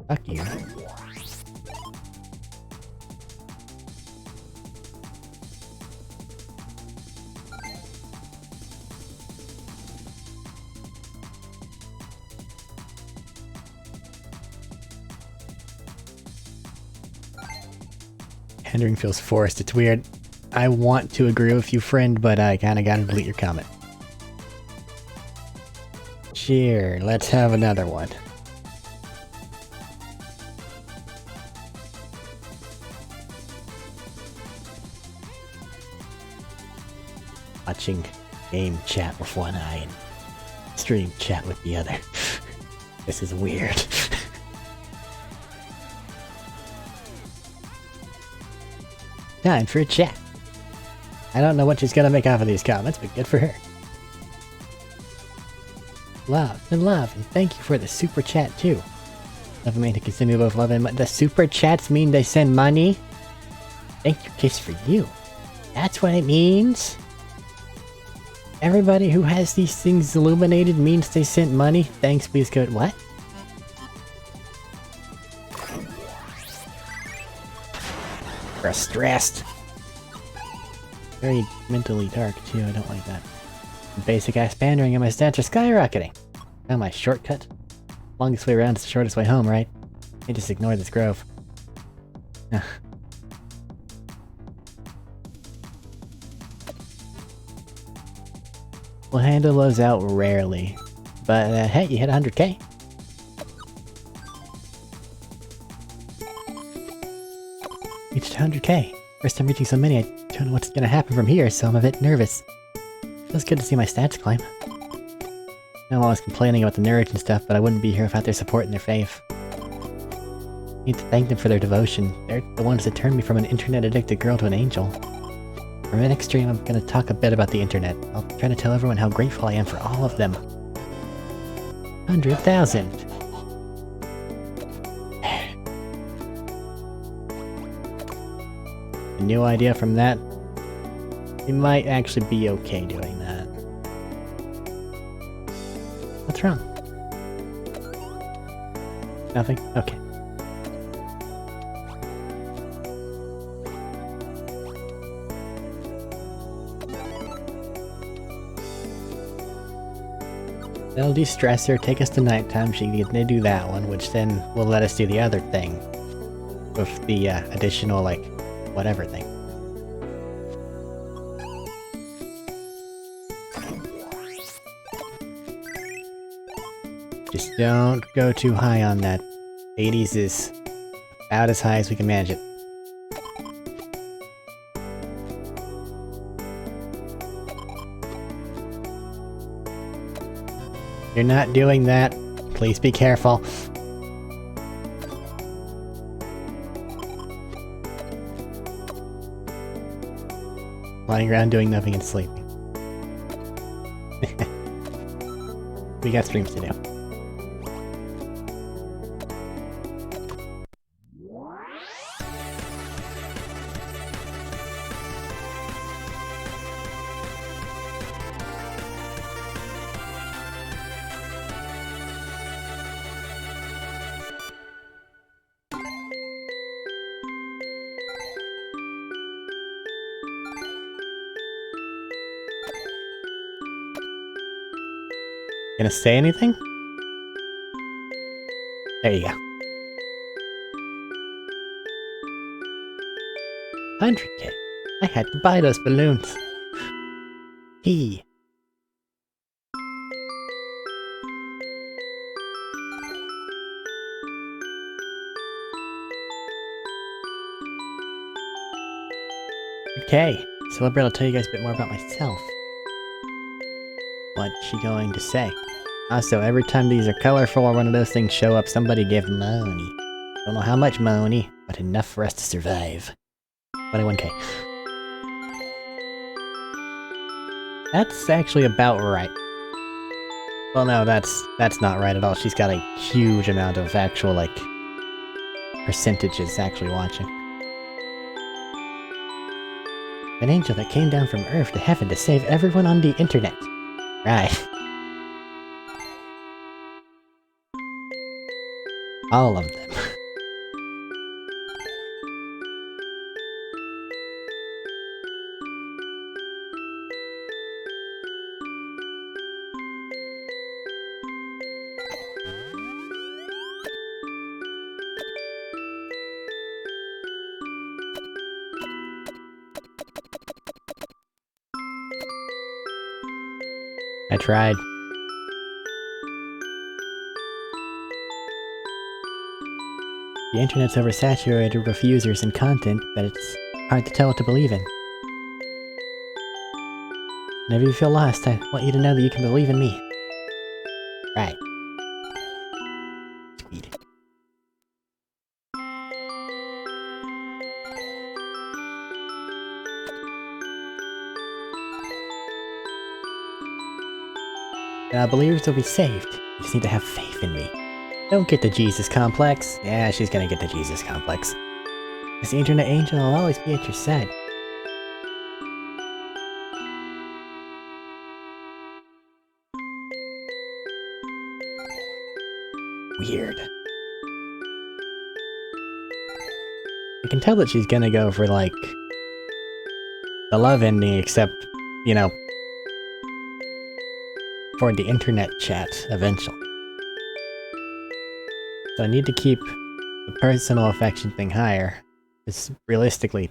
Fuck you. Pandering feels forced. It's weird. I want to agree with you, friend, but I kinda gotta delete your comment. Sure, let's have another one. Watching game chat with one eye and stream chat with the other. This is weird. Time for a chat. I don't know what she's gonna make off of these comments, but good for her. Love, and thank you for the super chat too. Love me to continue both love and the super chats mean they send money? Thank you, kiss for you. That's what it means? Everybody who has these things illuminated means they sent money? Thanks, please go. What? We're stressed. Very mentally dark too, I don't like that. Basic ass pandering and my stats are skyrocketing. Now my shortcut? Longest way around is the shortest way home, right? I just ignore this grove. We'll handle those out rarely. But hey, you hit 100k. Reached 100k. First time reaching so many, I don't know what's gonna happen from here, so I'm a bit nervous. Feels good to see my stats climb. I'm always complaining about the nerds and stuff, but I wouldn't be here without their support and their faith. I need to thank them for their devotion. They're the ones that turned me from an internet-addicted girl to an angel. For my next stream, I'm gonna talk a bit about the internet. I'll try to tell everyone how grateful I am for all of them. 100,000! A new idea from that? You might actually be okay doing that. What's wrong? Nothing? Okay. That'll de-stress her, take us to nighttime, she can do that one, which then will let us do the other thing. With the additional, like, whatever thing. Just don't go too high on that. 80s is about as high as we can manage it. You're not doing that. Please be careful. Lying around doing nothing and sleeping. We got streams to do. Gonna say anything? There you go. 100k. I had to buy those balloons. He. Okay, Celebrate, I'll tell you guys a bit more about myself. What's she going to say? Also, every time these are colorful or one of those things show up, somebody give money. Don't know how much money, but enough for us to survive. 21k. That's actually about right. Well, no, that's not right at all. She's got a huge amount of actual, like, percentages actually watching. An angel that came down from Earth to heaven to save everyone on the internet. Right. All of them. I tried. The internet's oversaturated with users and content that it's hard to tell what to believe in. Whenever you feel lost, I want you to know that you can believe in me. Right. Sweet. Believers will be saved. You just need to have faith in me. Don't get the Jesus complex. Yeah, she's gonna get the Jesus complex. This internet angel will always be at your side. Weird. I can tell that she's gonna go for, like, the love ending, except, you know, for the internet chat, eventually. So I need to keep the personal affection thing higher, because realistically,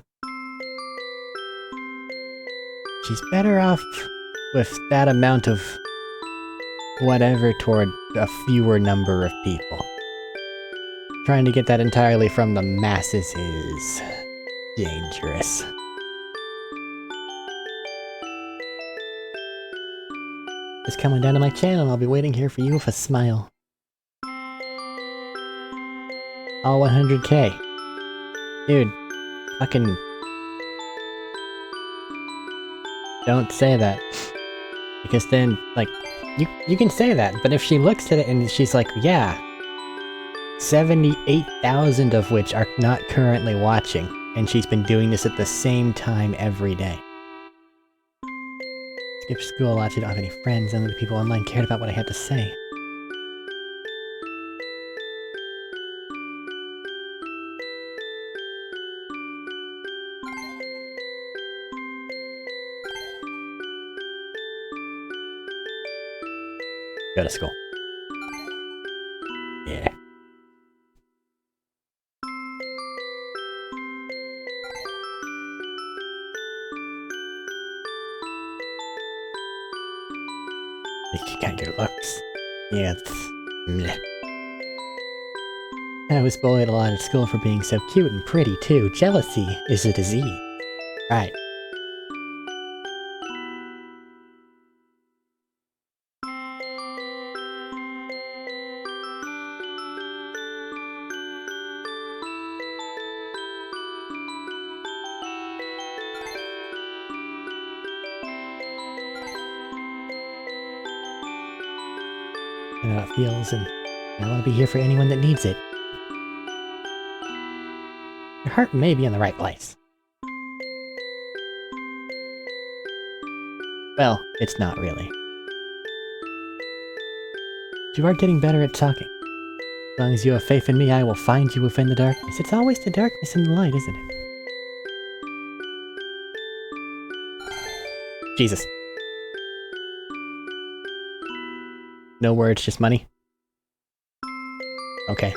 she's better off with that amount of whatever toward a fewer number of people. Trying to get that entirely from the masses is dangerous. Just come on down to my channel and I'll be waiting here for you with a smile. All 100k. Dude, fucking... don't say that. Because then, like, you can say that, but if she looks at it and she's like, yeah, 78,000 of which are not currently watching, and she's been doing this at the same time every day. Skipped school, watched it, don't have any friends, none of the people online cared about what I had to say. Go to school. Yeah. You got good looks. Yeah, meh. I was bullied a lot at school for being so cute and pretty too. Jealousy is a disease. Right. I know how it feels, and I want to be here for anyone that needs it. Your heart may be in the right place. Well, it's not really. You are getting better at talking. As long as you have faith in me, I will find you within the darkness. It's always the darkness and the light, isn't it? Jesus. No words, just money? Okay.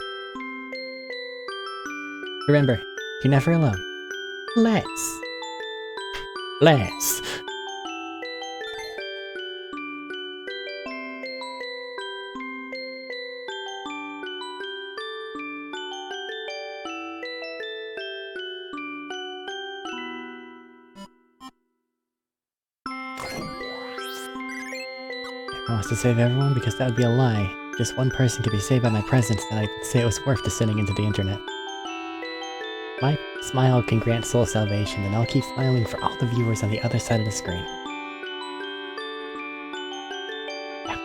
Remember, you're never alone. Let's. I promise to save everyone because that would be a lie. Just one person could be saved by my presence that I'd say it was worth descending into the internet. My smile can grant soul salvation, and I'll keep smiling for all the viewers on the other side of the screen. Yeah.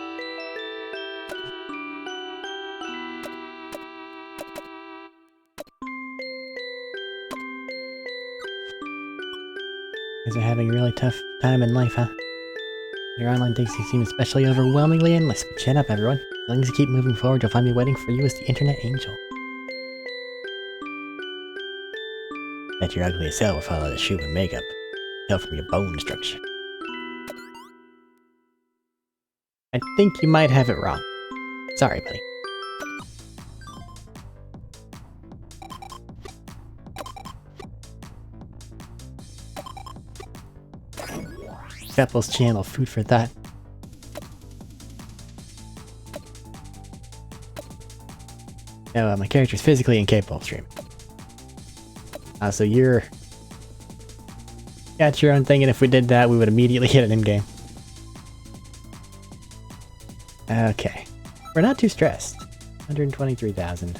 You guys are having a really tough time in life, huh? Your online days seem especially overwhelmingly endless, but chin up, everyone. As long as you keep moving forward, you'll find me waiting for you as the internet angel. Bet you're ugly as hell with all of the shoe and makeup. Tell from your bone structure. I think you might have it wrong. Sorry, buddy. Feppel's channel, food for thought. No, my character's physically incapable of streaming. So you're... got your own thing, and if we did that, we would immediately hit an in-game. Okay. We're not too stressed. 123,000.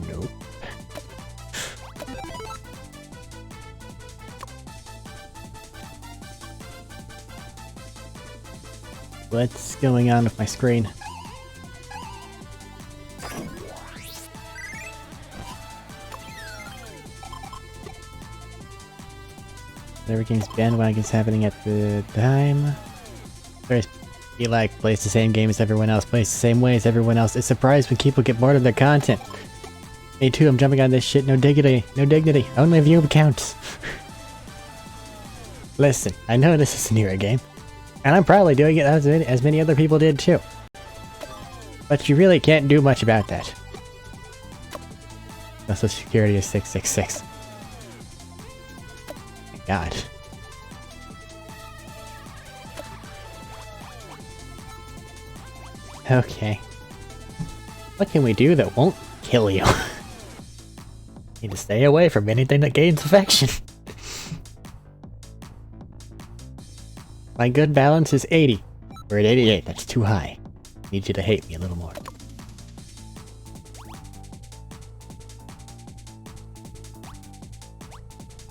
Nope. What's going on with my screen? Whatever game's bandwagon's happening at the time. First, be like, plays the same game as everyone else, plays the same way as everyone else. Is surprised when people get bored of their content. Me too, I'm jumping on this shit, no dignity, no dignity, only view counts. Listen, I know this is a newer game, and I'm probably doing it as many other people did too. But you really can't do much about that. Social security is 666. God. Okay. What can we do that won't kill you? Need to stay away from anything that gains affection. My good balance is 80. We're at 88, that's too high. Need you to hate me a little more.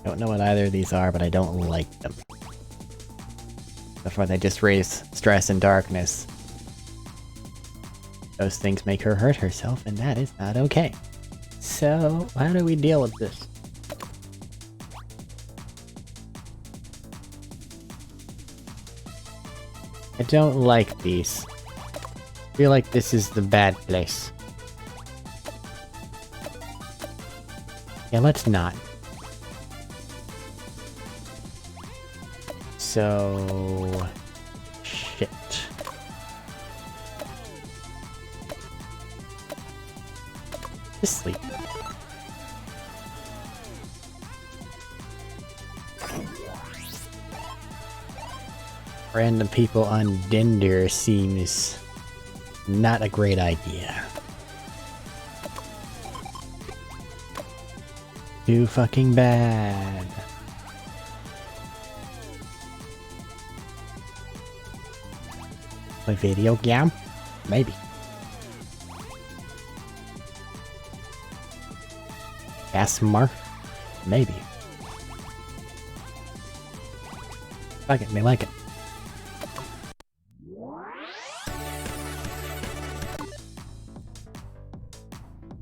Don't know what either of these are, but I don't like them. So far they just raise stress and darkness. Those things make her hurt herself, and that is not okay. So, how do we deal with this? I don't like these. I feel like this is the bad place. Yeah, let's not. So... shit. Just sleep. Random people on Dinder seems not a great idea. Too fucking bad. Play video game? Maybe. ASMR? Maybe. Fuck it, they like it.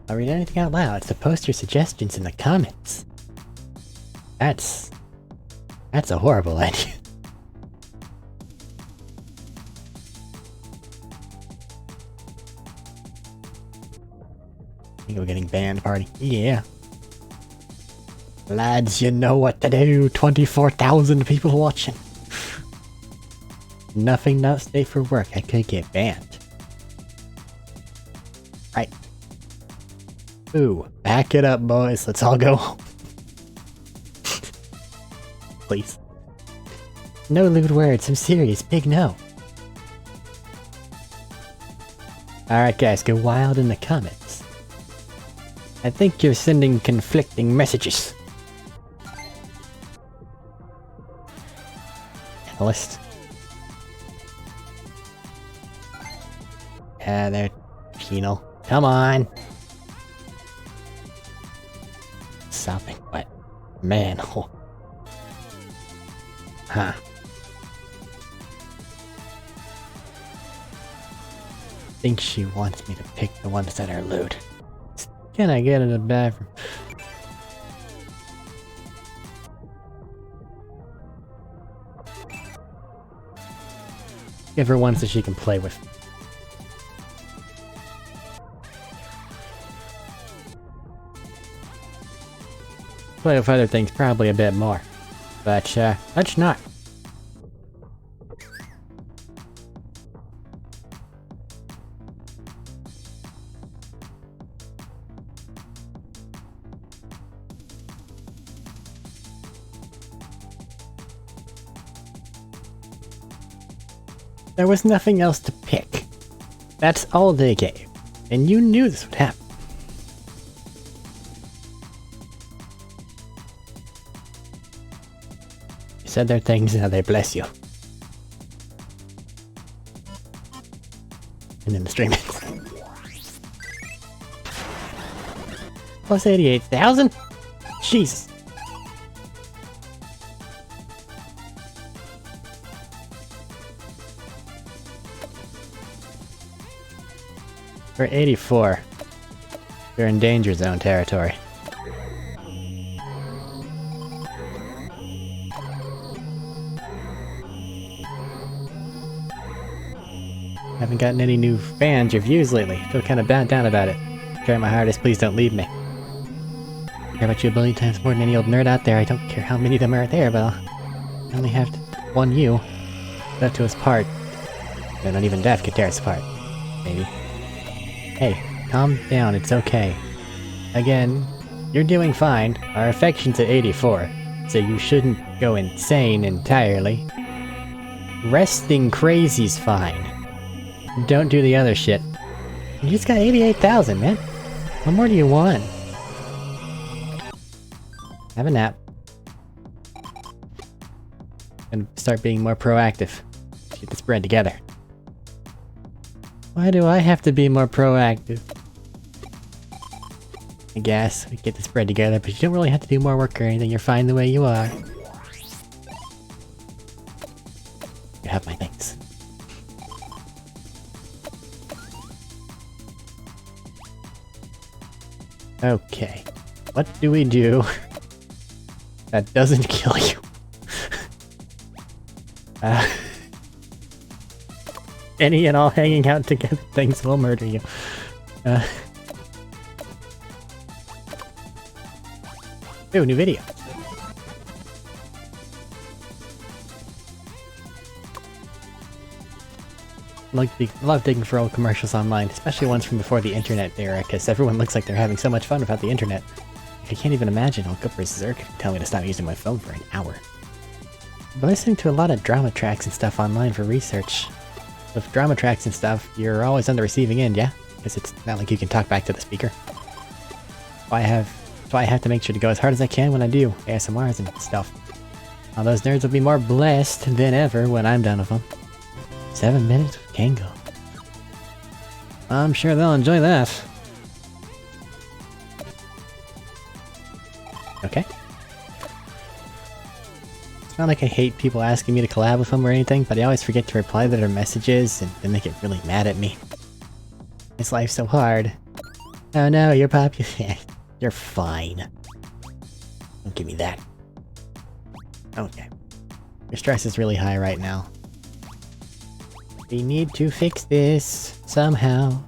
I'll read anything out loud, so post your suggestions in the comments. That's a horrible idea. I think we're getting banned party. Yeah. Lads, you know what to do. 24,000 people watching. Nothing not safe for work. I could get banned. Right. Ooh, back it up, boys. Let's all go home. Please. No lewd words. I'm serious. Big no. Alright guys, go wild in the comments. I think you're sending conflicting messages. Analyst. Yeah, they're penal. Come on. Sopping wet. Manhole. Huh. Think she wants me to pick the ones that are lewd. Can I get in the bathroom? Give her one so she can play with. Play with other things probably a bit more. But, let's not. There was nothing else to pick. That's all they gave. And you knew this would happen. You said their things, now they bless you. And then the stream ends. Plus 88,000? Jesus. We're 84. You're in danger zone territory. Haven't gotten any new fans or views lately. Feel kind of bad down about it. Try my hardest, please don't leave me. I care about you a billion times more than any old nerd out there. I don't care how many of them are there, but I only have one you. That to us part. No, not even death could tear us apart. Maybe. Hey, calm down, it's okay. Again, you're doing fine. Our affection's at 84, so you shouldn't go insane entirely. Resting crazy's fine. Don't do the other shit. You just got 88,000, man. What more do you want? Have a nap. And start being more proactive. Get this bread together. Why do I have to be more proactive? I guess we get this bread together, but you don't really have to do more work or anything. You're fine the way you are. You have my thanks. Okay. What do we do that doesn't kill you? Any and all hanging out together things will murder you. Ooh, new video. Love digging for old commercials online, especially ones from before the internet era, because everyone looks like they're having so much fun without the internet. I can't even imagine how Cooper Zerk could tell me to stop using my phone for an hour. I've been listening to a lot of drama tracks and stuff online for research. With drama tracks and stuff, you're always on the receiving end, yeah? Because it's not like you can talk back to the speaker. That's why I have to make sure to go as hard as I can when I do ASMRs and stuff. All those nerds will be more blessed than ever when I'm done with them. 7 minutes with Kango. I'm sure they'll enjoy that. Okay. It's not like I hate people asking me to collab with them or anything, but I always forget to reply to their messages, and then they get really mad at me. This life's so hard. Oh no, you're popular. You're fine. Don't give me that. Okay. Your stress is really high right now. We need to fix this somehow.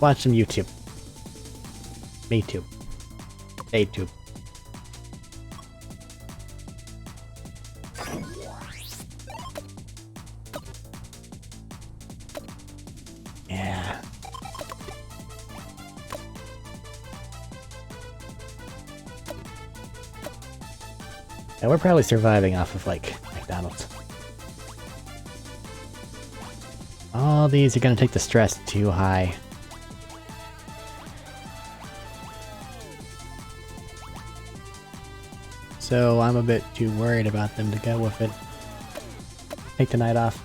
Watch some YouTube. Me too. YouTube. Yeah. And we're probably surviving off of, like, McDonald's. All these are gonna take the stress too high. So I'm a bit too worried about them to go with it. Take the night off.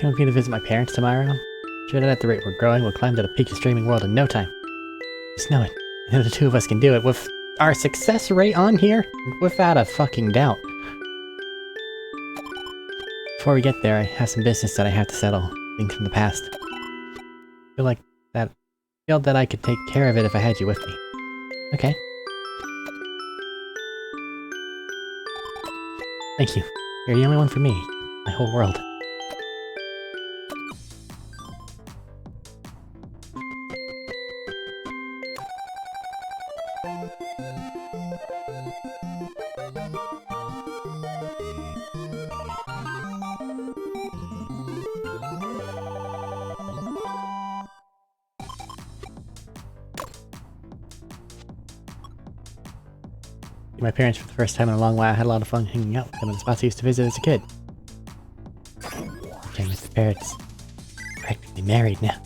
Come with me to visit my parents tomorrow? Sure that at the rate we're growing, we'll climb to the peak of streaming world in no time. Just know it. I know the two of us can do it with our success rate on here, without a fucking doubt. Before we get there, I have some business that I have to settle. Things from the past. Feel that I could take care of it if I had you with me. Okay. Thank you. You're the only one for me. My whole world. My parents for the first time in a long while. I had a lot of fun hanging out with them in the spots I used to visit as a kid. Okay, with the parents. Practically married now.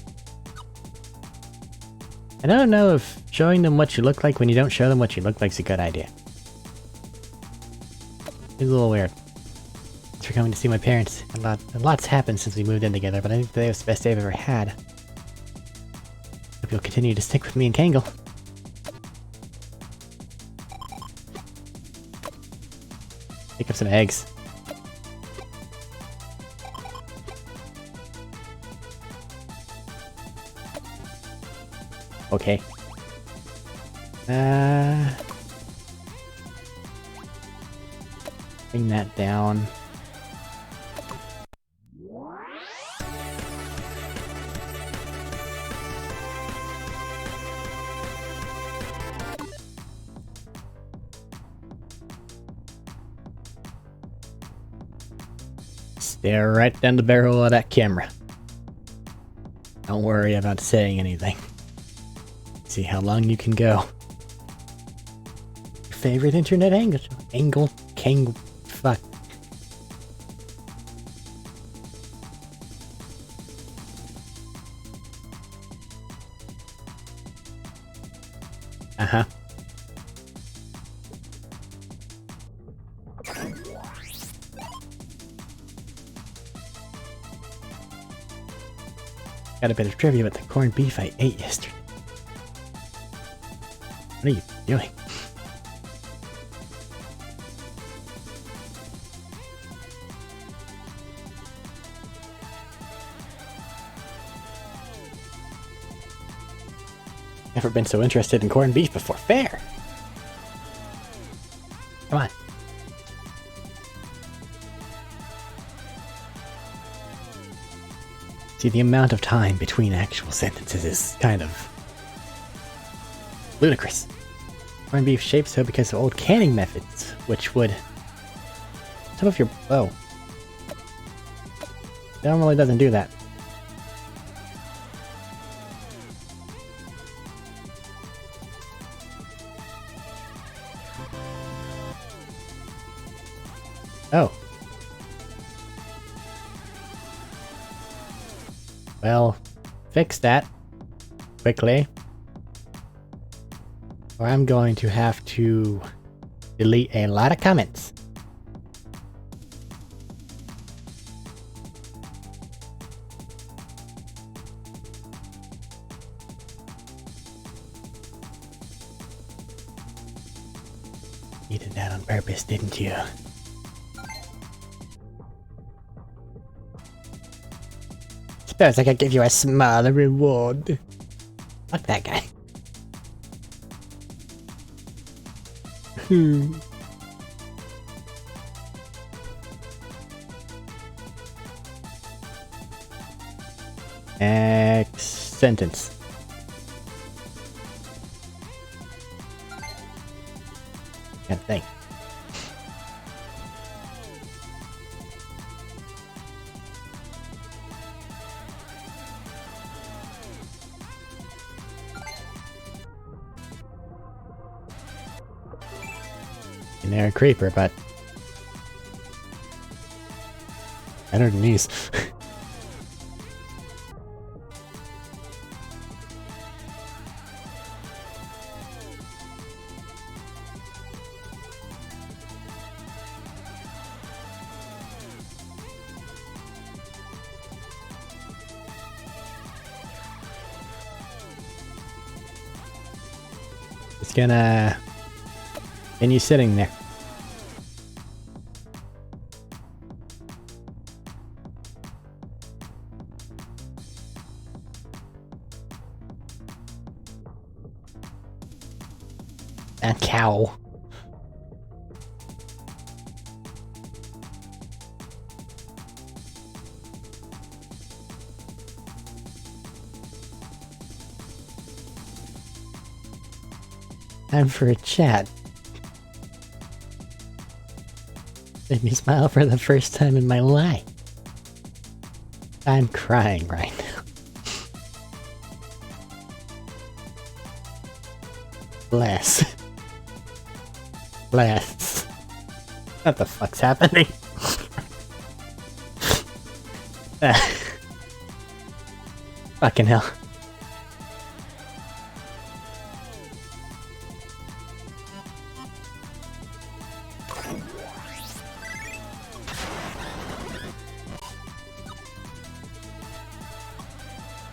I don't know if showing them what you look like when you don't show them what you look like is a good idea. It's a little weird. Thanks for coming to see my parents. A lot's happened since we moved in together, but I think today was the best day I've ever had. Hope you'll continue to stick with me and Kangle. Pick up some eggs. Okay. Bring that down. Stare right down the barrel of that camera. Don't worry about saying anything. See how long you can go. Your favorite internet angle, fuck. Uh-huh. Got a bit of trivia about the corned beef I ate yesterday. What are you doing? Never been so interested in corned beef before. Fair! Come on. See, the amount of time between actual sentences is kind of ludicrous. Corned beef shaped so because of old canning methods, which would... Some of your... Oh. It normally doesn't do that. Oh. Well, fix that quickly, or I'm going to have to delete a lot of comments. You did that on purpose, didn't you? Suppose I could give you a smaller reward. Fuck that guy. Next sentence. Can't think. They're a creeper, but better than these. It's gonna... And you sitting there. A cow. Time for a chat. Made me smile for the first time in my life. I'm crying right now. Bless. blasts. What the fuck's happening? Fucking hell.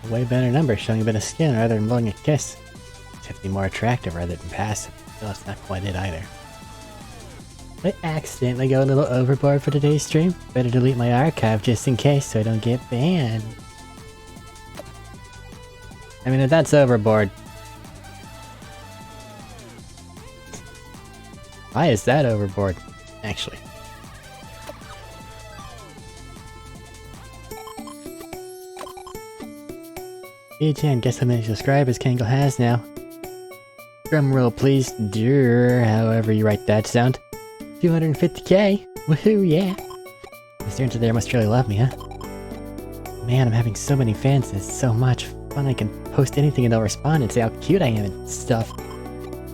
Way better number, showing a bit of skin rather than blowing a kiss. It's more attractive rather than passive. No, it's not quite it either. I accidentally go a little overboard for today's stream. Better delete my archive just in case so I don't get banned. I mean, if that's overboard... Why is that overboard, actually? Hey10, guess how many subscribers Kangle has now? Drum roll please, however you write that sound. 250k! Woohoo, yeah! The students there must really love me, huh? Man, I'm having so many fans, it's so much fun. I can post anything and they'll respond and say how cute I am and stuff.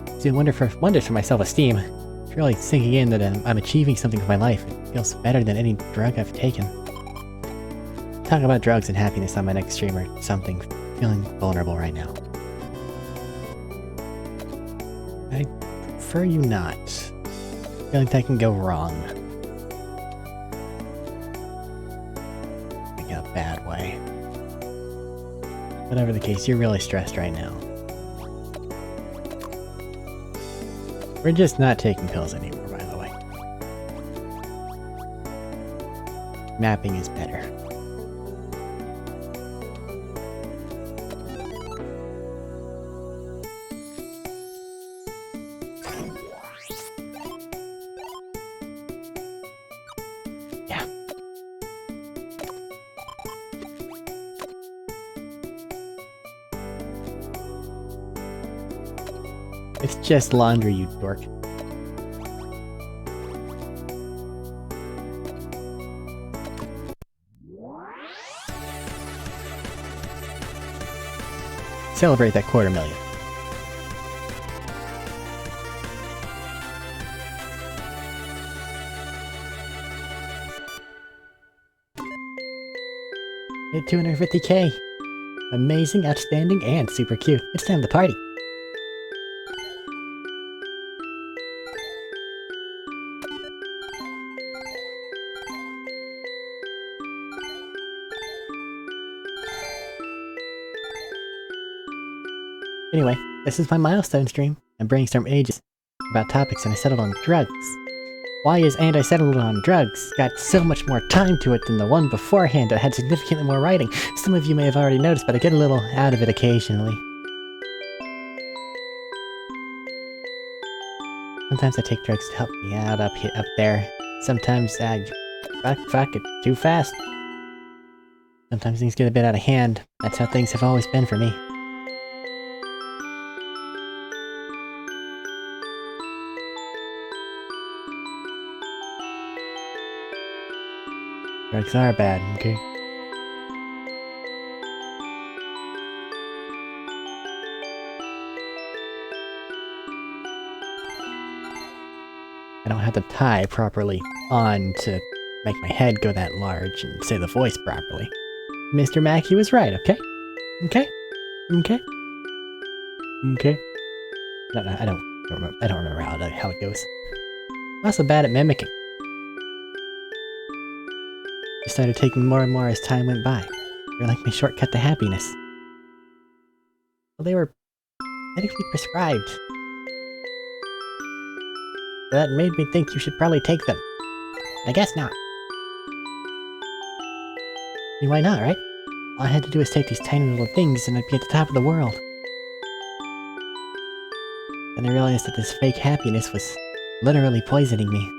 It's doing wonders for my self-esteem. It's really sinking in that I'm achieving something with my life. It feels better than any drug I've taken. Talk about drugs and happiness on my next stream or something. Feeling vulnerable right now. I prefer you not. I feel like that can go wrong. Like in a bad way. Whatever the case, you're really stressed right now. We're just not taking pills anymore, by the way. Mapping is better. It's just laundry, you dork. Celebrate that $250,000. Hit 250k. Amazing, outstanding, and super cute. It's time to party. Anyway, this is my milestone stream. I brainstorm ages about topics and I settled on drugs. Why is "and I settled on drugs" got so much more time to it than the one beforehand that had significantly more writing? Some of you may have already noticed, but I get a little out of it occasionally. Sometimes I take drugs to help me out up there. Sometimes fuck it, too fast. Sometimes things get a bit out of hand. That's how things have always been for me. Drugs are bad, okay? I don't have the tie properly on to make my head go that large and say the voice properly. Mr. Mackey was right, okay? Okay? Okay? Okay? No, I don't remember how it goes. I'm also bad at mimicking. I started taking more and more as time went by. They're like my shortcut to happiness. Well, they were medically prescribed. That made me think you should probably take them. I guess not. I mean, why not, right? All I had to do was take these tiny little things and I'd be at the top of the world. Then I realized that this fake happiness was literally poisoning me.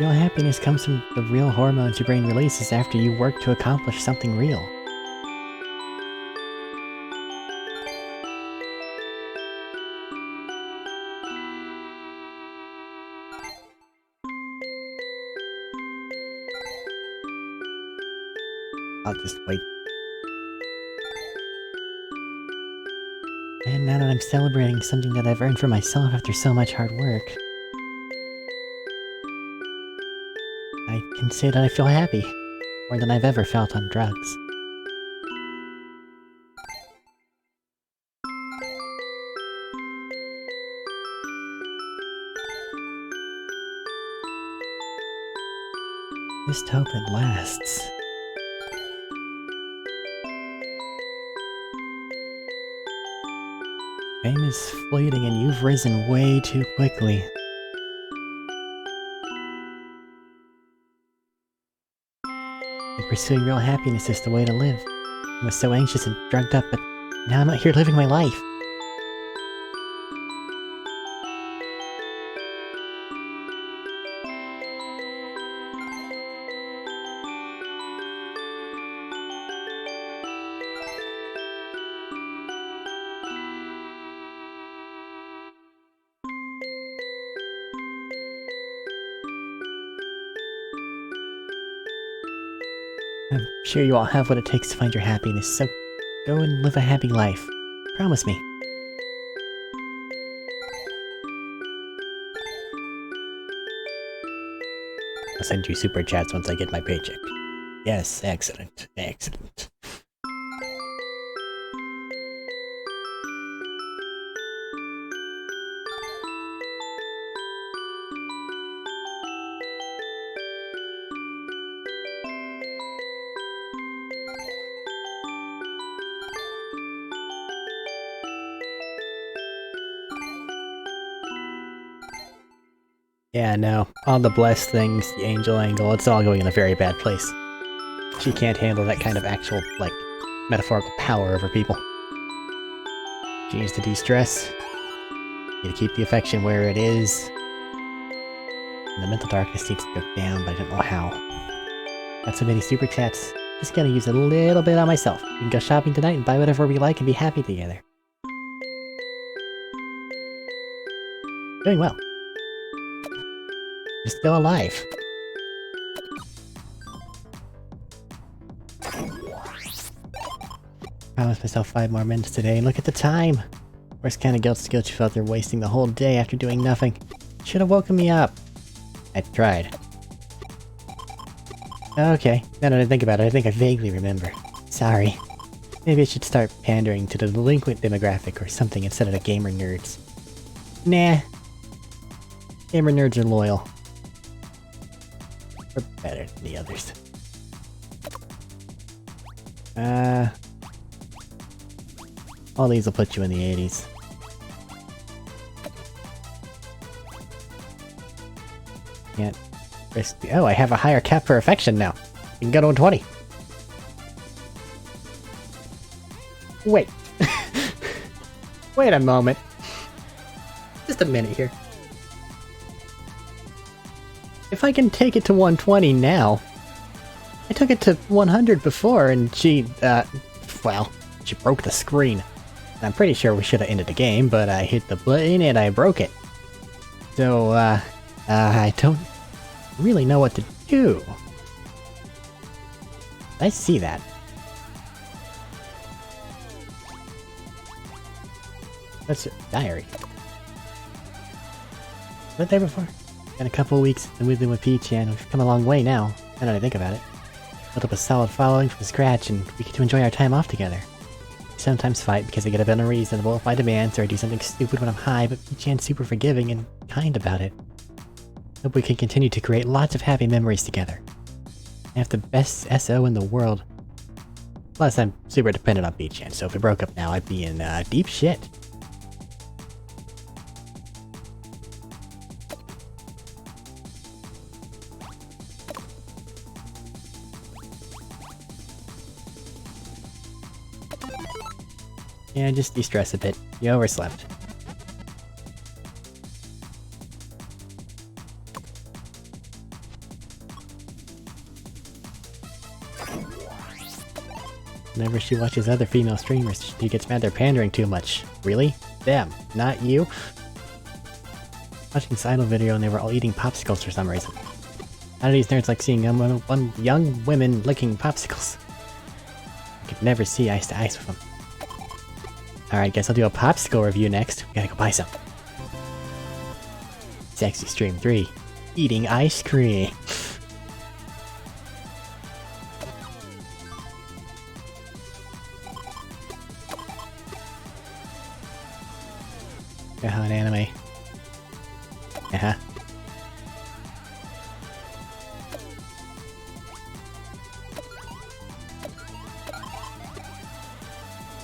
Real happiness comes from the real hormones your brain releases after you work to accomplish something real. I'll just wait. And now that I'm celebrating something that I've earned for myself after so much hard work, I can say that I feel happy. More than I've ever felt on drugs. Just hope it lasts. Fame is fleeting and you've risen way too quickly. And pursuing real happiness is the way to live. I was so anxious and drugged up, but now I'm out here living my life. I'm sure you all have what it takes to find your happiness, so go and live a happy life. Promise me. I'll send you super chats once I get my paycheck. Yes, excellent, excellent. Yeah, no. All the blessed things, the angel angle, it's all going in a very bad place. She can't handle that kind of actual, like, metaphorical power over people. She needs to de-stress. Need to keep the affection where it is. And the mental darkness needs to go down, but I don't know how. Got so many super chats. Just gonna use a little bit on myself. We can go shopping tonight and buy whatever we like and be happy together. Doing well. You're still alive. Promised myself 5 more minutes today, and look at the time! Worst kind of guilt you felt you're wasting the whole day after doing nothing. Should've woken me up. I tried. Okay, now that I think about it, I think I vaguely remember. Sorry. Maybe I should start pandering to the delinquent demographic or something instead of the gamer nerds. Nah. Gamer nerds are loyal. We're better than the others. All these will put you in the 80s. Can't risk the— oh, I have a higher cap for affection now. You can go to 120. Wait. Wait a moment. Just a minute here. If I can take it to 120 now, I took it to 100 before and she, well, she broke the screen. I'm pretty sure we should have ended the game, but I hit the button and I broke it. So, I don't really know what to do. I see that. That's a diary. Was I there before? In a couple of weeks, I'm moving with Peach, and we've come a long way now, now that I think about it. Built up a solid following from scratch, and we get to enjoy our time off together. We sometimes fight because I get a bit unreasonable with my demands, or I do something stupid when I'm high, but Peach-Chan's super forgiving and kind about it. Hope we can continue to create lots of happy memories together. I have the best SO in the world. Plus, I'm super dependent on Peach-Chan, so if we broke up now, I'd be in, deep shit. Yeah, just de-stress a bit. You overslept. Whenever she watches other female streamers, she gets mad they're pandering too much. Really? Them, not you? Watching Sidle video and they were all eating popsicles for some reason. How do these nerds like seeing young women licking popsicles? Never see ice to ice with him. Alright, guess I'll do a popsicle review next. We gotta go buy some. Sexy Stream 3. Eating ice cream. An anime. Uh-huh.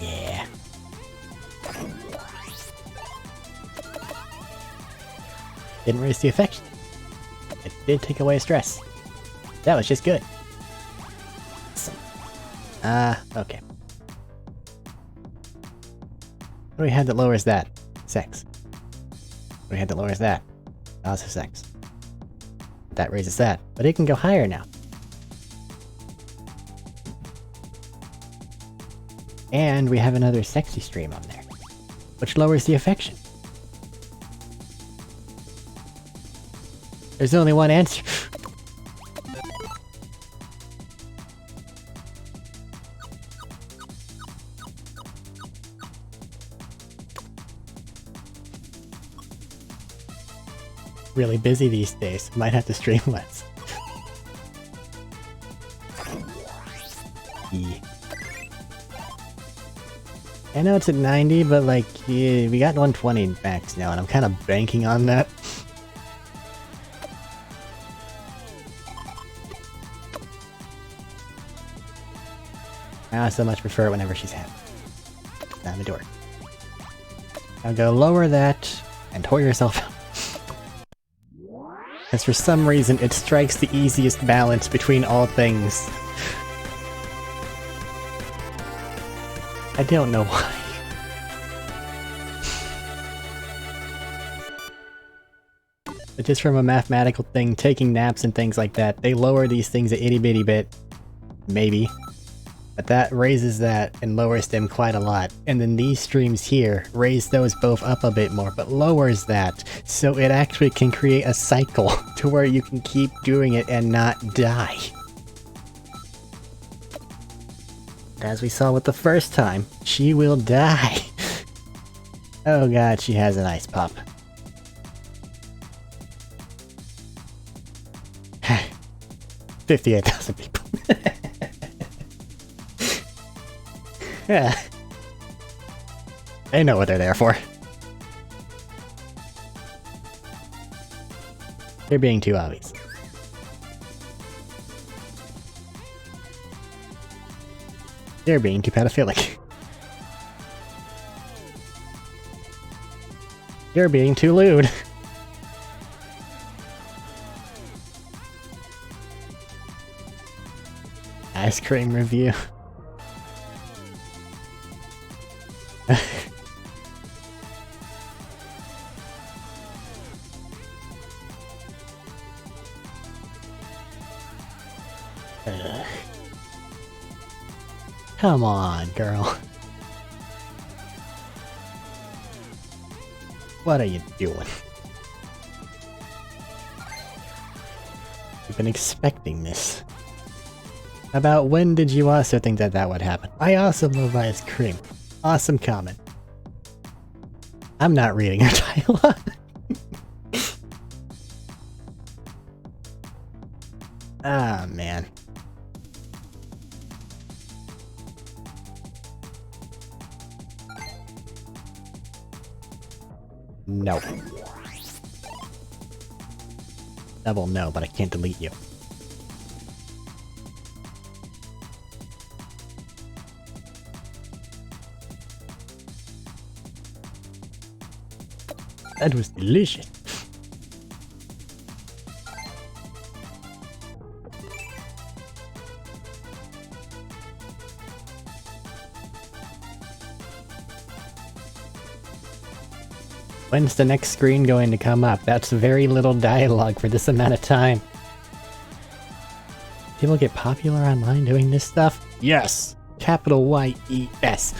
Yeah. Didn't raise the affection. It did take away stress. That was just good. Okay. What do we have that lowers that? Sex. What do we have that lowers that? Also sex. That raises that. But it can go higher now. And we have another sexy stream on there, which lowers the affection. There's only one answer. Really busy these days. Might have to stream less. Yeah. I know it's at 90, but like, yeah, we got 120 max now, and I'm kind of banking on that. I also much prefer it whenever she's happy. I'm adored. Now go lower that, and whore yourself out. Because for some reason, it strikes the easiest balance between all things. I don't know why. But just from a mathematical thing, taking naps and things like that, they lower these things a itty bitty bit. Maybe. But that raises that and lowers them quite a lot. And then these streams here raise those both up a bit more, but lowers that. So it actually can create a cycle to where you can keep doing it and not die. As we saw with the first time, she will die. Oh god, she has an ice pop. 58,000 people. Yeah. They know what they're there for. They're being too obvious. They're being too pedophilic. You're being too lewd. Ice cream review. Come on, girl. What are you doing? I've been expecting this. About when did you also think that that would happen? I also love ice cream. Awesome comment. I'm not reading her dialogue. Ah, man. No. Double no, but I can't delete you. That was delicious. When's the next screen going to come up? That's very little dialogue for this amount of time. People get popular online doing this stuff? Yes! Capital Y-E-S.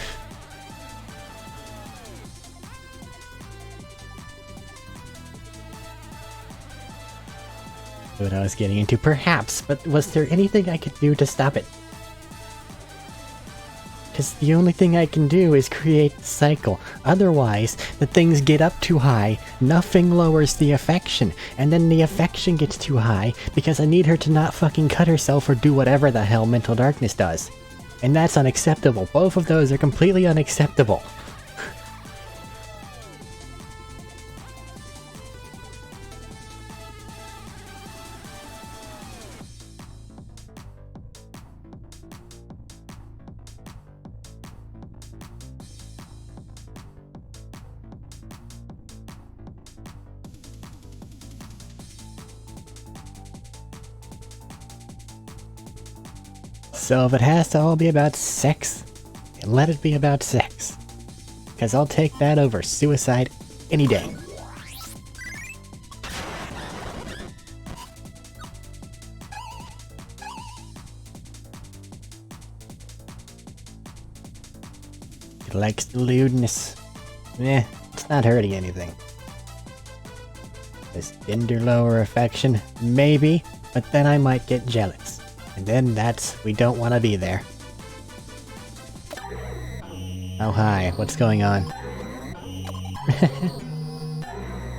What I was getting into, perhaps, but was there anything I could do to stop it? because the only thing I can do is create the cycle. Otherwise, the things get up too high, nothing lowers the affection, and then the affection gets too high because I need her to not fucking cut herself or do whatever the hell mental darkness does. And that's unacceptable. Both of those are completely unacceptable. So if it has to all be about sex, then let it be about sex. Because I'll take that over suicide any day. It likes the lewdness. It's not hurting anything. This gender lower affection? Maybe, but then I might get jealous. And then we don't want to be there. Oh hi, what's going on?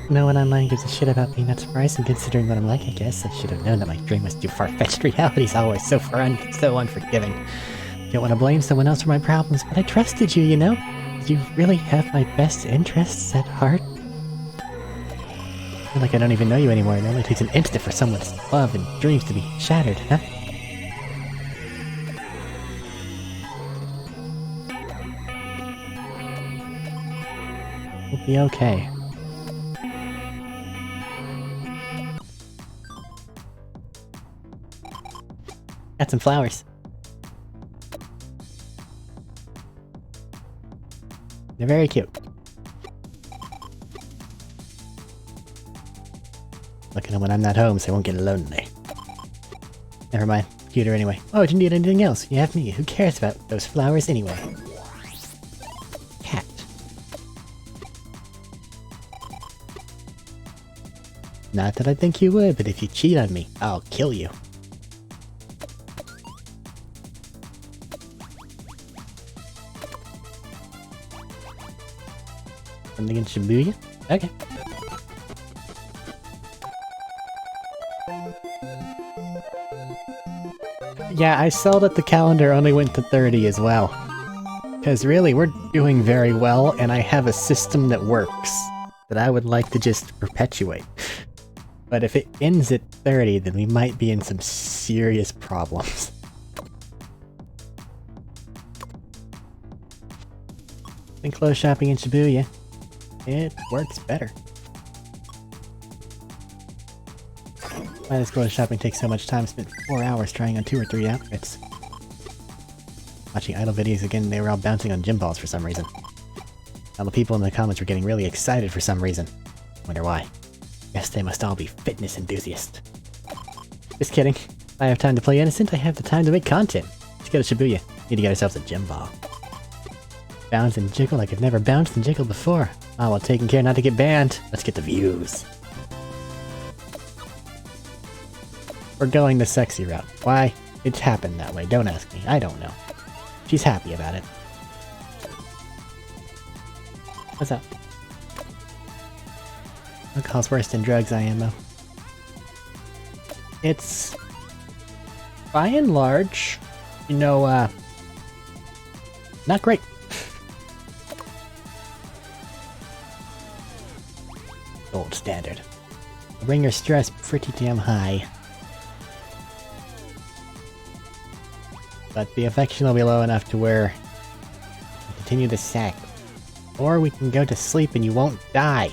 No one online gives a shit about me, not surprising considering what I'm like, I guess. I should have known that my dream was too far-fetched. Reality's always so unforgiving. Don't want to blame someone else for my problems, but I trusted you, you know? Did you really have my best interests at heart? I feel like I don't even know you anymore, and it only takes an instant for someone's love and dreams to be shattered, huh? We'll be okay. Got some flowers. They're very cute. Look at them when I'm not home so I won't get lonely. Never mind. Cuter anyway. Oh, do you need anything else? You have me. Who cares about those flowers anyway? Cat. Not that I think you would, but if you cheat on me, I'll kill you. Something in Shibuya? Okay. Yeah, I saw that the calendar only went to 30 as well. Because really, we're doing very well, and I have a system that works that I would like to just perpetuate. But if it ends at 30, then we might be in some serious problems. Been clothes shopping in Shibuya. It works better. Why does clothes shopping take so much time? Spent 4 hours trying on 2 or 3 outfits. Watching idle videos again, they were all bouncing on gym balls for some reason. All the people in the comments were getting really excited for some reason. Wonder why. Guess they must all be fitness enthusiasts. Just kidding. If I have time to play innocent, I have the time to make content. Let's go to Shibuya. Need to get ourselves a gym ball. Bounce and jiggle like I've never bounced and jiggled before. Oh, while taking care not to get banned. Let's get the views. We're going the sexy route. Why? It's happened that way. Don't ask me. I don't know. She's happy about it. What's up? Alcohol's worse than drugs, IMO. It's... by and large, you know, not great. Gold standard. Bring your stress pretty damn high. But the affection will be low enough to where we continue the sack. Or we can go to sleep and you won't die.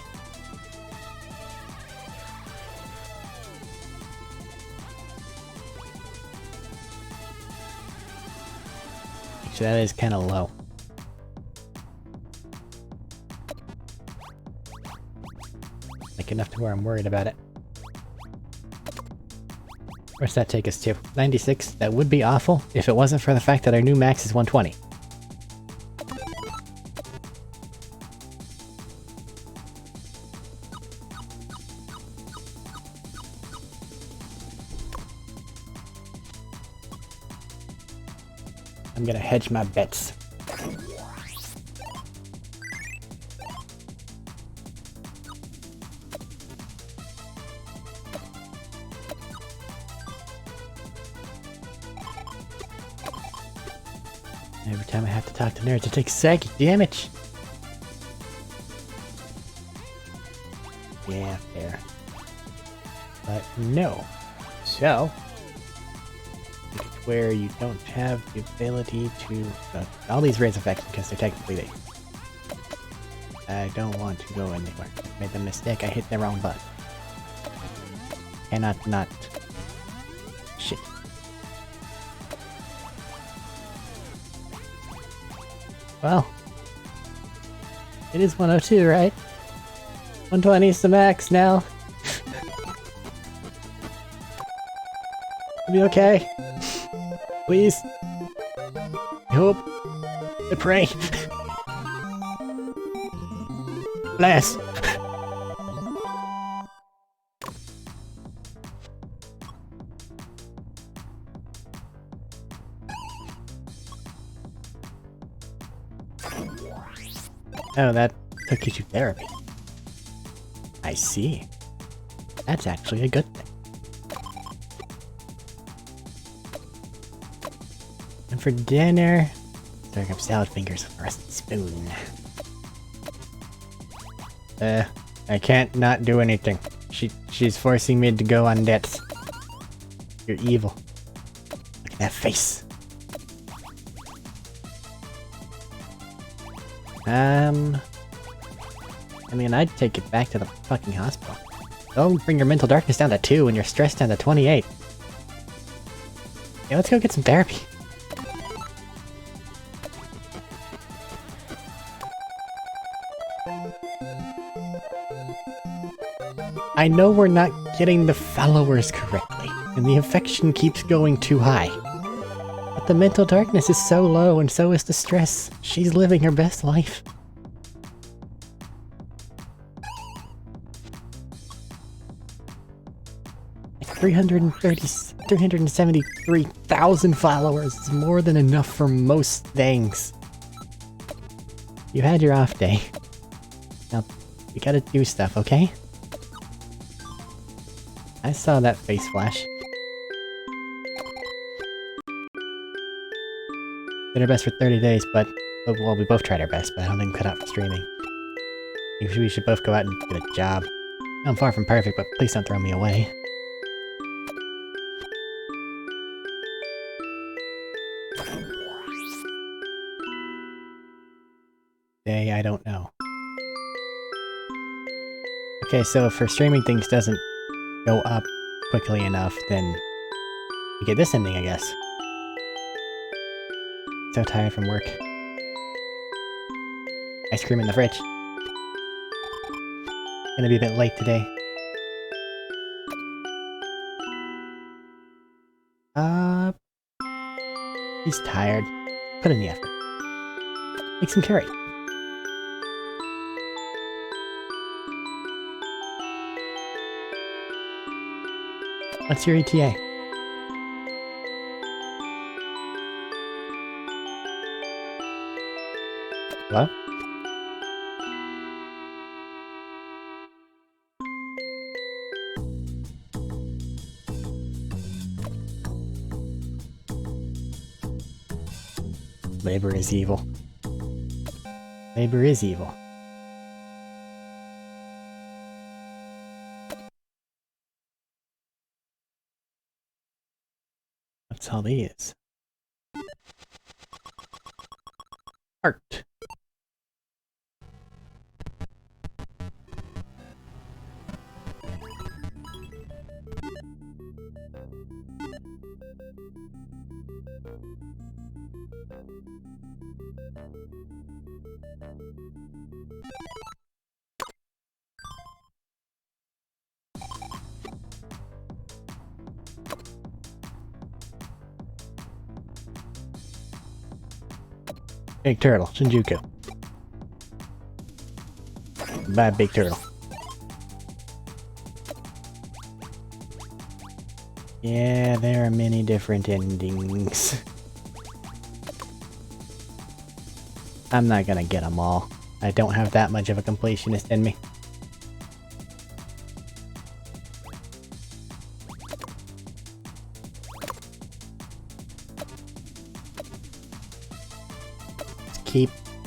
Actually, that is kind of low. Like enough to where I'm worried about it. Where's that take us to? 96? That would be awful if it wasn't for the fact that our new max is 120. I'm gonna hedge my bets. Every time I have to talk to nerds, it takes psychic damage. Yeah, fair. But no. So, where you don't have the ability to... all these raise effects because they're technically they. I don't want to go anywhere. Made the mistake, I hit the wrong button. Cannot not. Shit. Well. It is 102, right? 120 is the max now. It'll be okay. Please. I hope. I pray. Bless. Oh, that took you to therapy. I see. That's actually a good thing. And for dinner, serving up salad fingers with a rusty spoon. I can't not do anything. She's forcing me to go on debts. You're evil. Look at that face. I mean, I'd take it back to the fucking hospital. Don't bring your mental darkness down to 2 and your stress down to 28. Yeah, let's go get some therapy. I know we're not getting the followers correctly, and the affection keeps going too high. But the mental darkness is so low, and so is the stress. She's living her best life. Like 373,000 followers is more than enough for most things. You had your off day. Now, you gotta do stuff, okay? I saw that face flash. Did our best for 30 days, but... well, we both tried our best, but I don't think we cut out for streaming. We should both go out and get a job. I'm far from perfect, but please don't throw me away. Day, I don't know. Okay, so if for streaming things doesn't go up quickly enough, then you get this ending, I guess. So tired from work. Ice cream in the fridge. Gonna be a bit late today. He's tired. Put in the effort. Make some curry. What's your ETA? Hello? Labor is evil. Labor is evil. What's all these? Art. Big turtle, Shinjuku. Bye, big turtle. Yeah, there are many different endings. I'm not gonna get them all. I don't have that much of a completionist in me.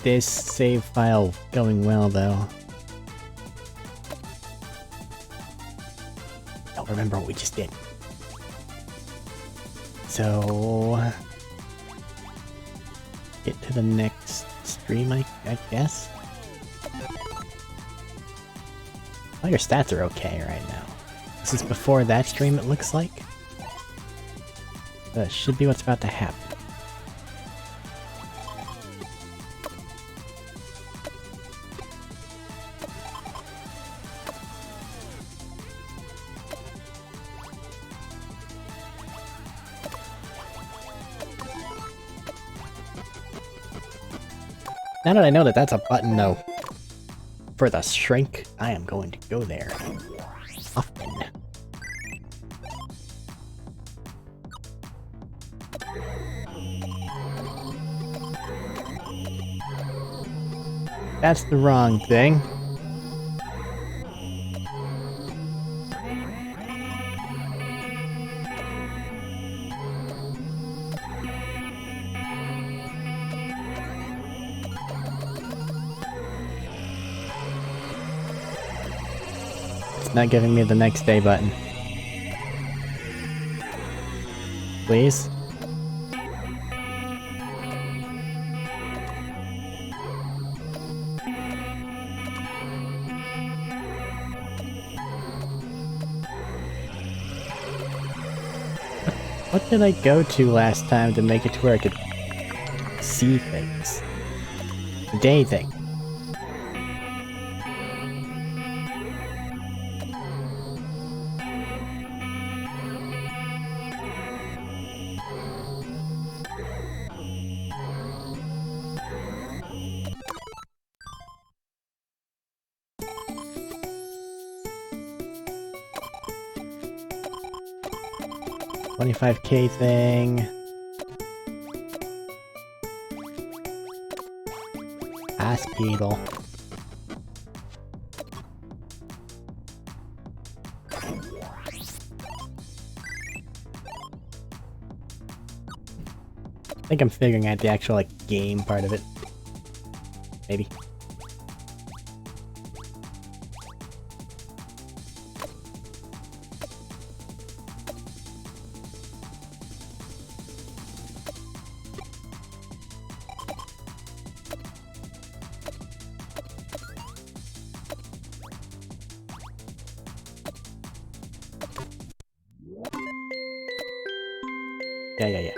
this save file going well, though. Don't remember what we just did. So... get to the next stream, I guess? Well, your stats are okay right now. This is before that stream, it looks like. That should be what's about to happen. Now that I know that that's a button, though, for the shrink, I am going to go there often. That's the wrong thing. It's not giving me the next day button. Please? What did I go to last time to make it to where I could see things? The day thing. $25K thing. Hospital. I think I'm figuring out the actual, like, game part of it. Maybe. Yeah.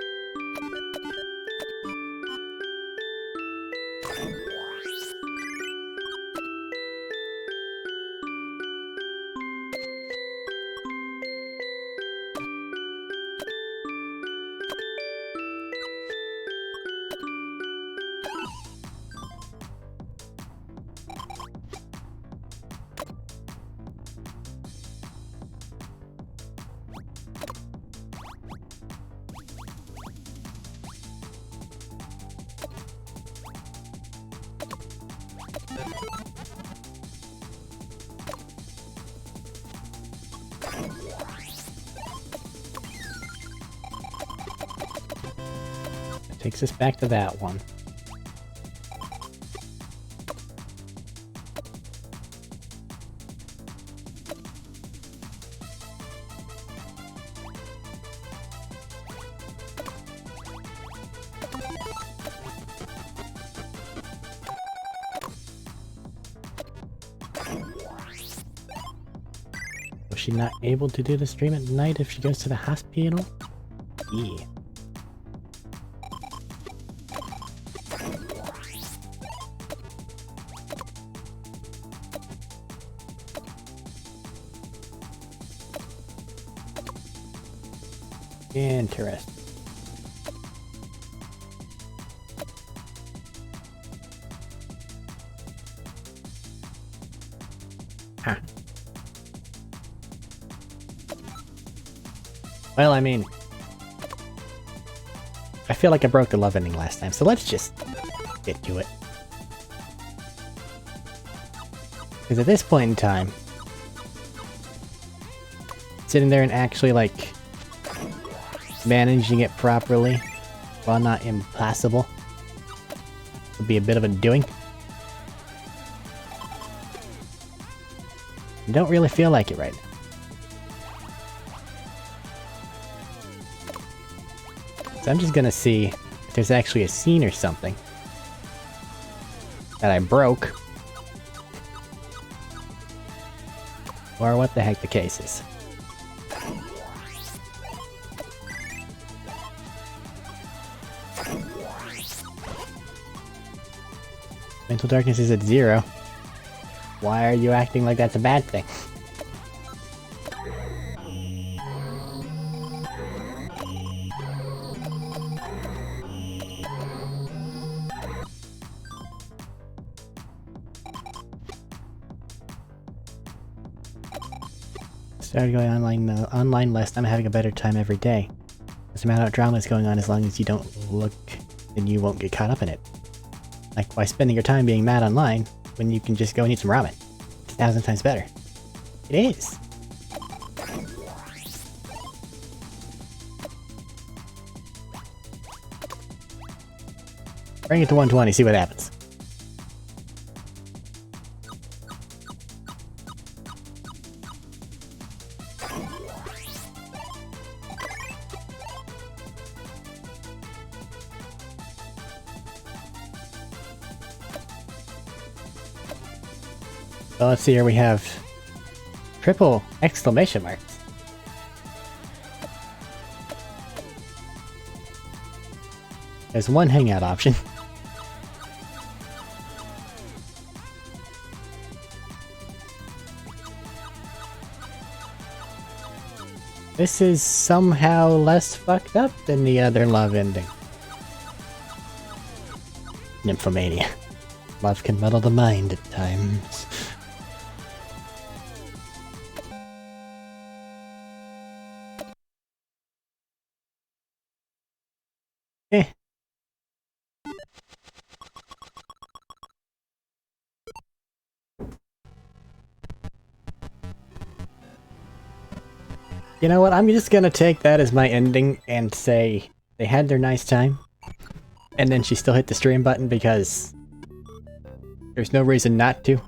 Takes us back to that one. Was she not able to do the stream at night if she goes to the hospital? Yeah. Interesting. Huh. Well, I mean, I feel like I broke the love ending last time, so let's just get to it. Because at this point in time, sitting there and actually, like, managing it properly, while not impossible, would be a bit of a doing. I don't really feel like it right now. So I'm just gonna see if there's actually a scene or something that I broke. Or what the heck the case is. Mental darkness is at 0. Why are you acting like that's a bad thing? Started going online list. I'm having a better time every day. Doesn't matter what drama is going on as long as you don't look, then you won't get caught up in it. Like, why spending your time being mad online when you can just go and eat some ramen? It's 1,000 times better. It is! Bring it to 120, see what happens. So let's see here, we have triple exclamation marks. There's one hangout option. This is somehow less fucked up than the other love ending. Nymphomania. Love can muddle the mind at times. Eh. You know what, I'm just gonna take that as my ending and say they had their nice time. And then she still hit the stream button because there's no reason not to.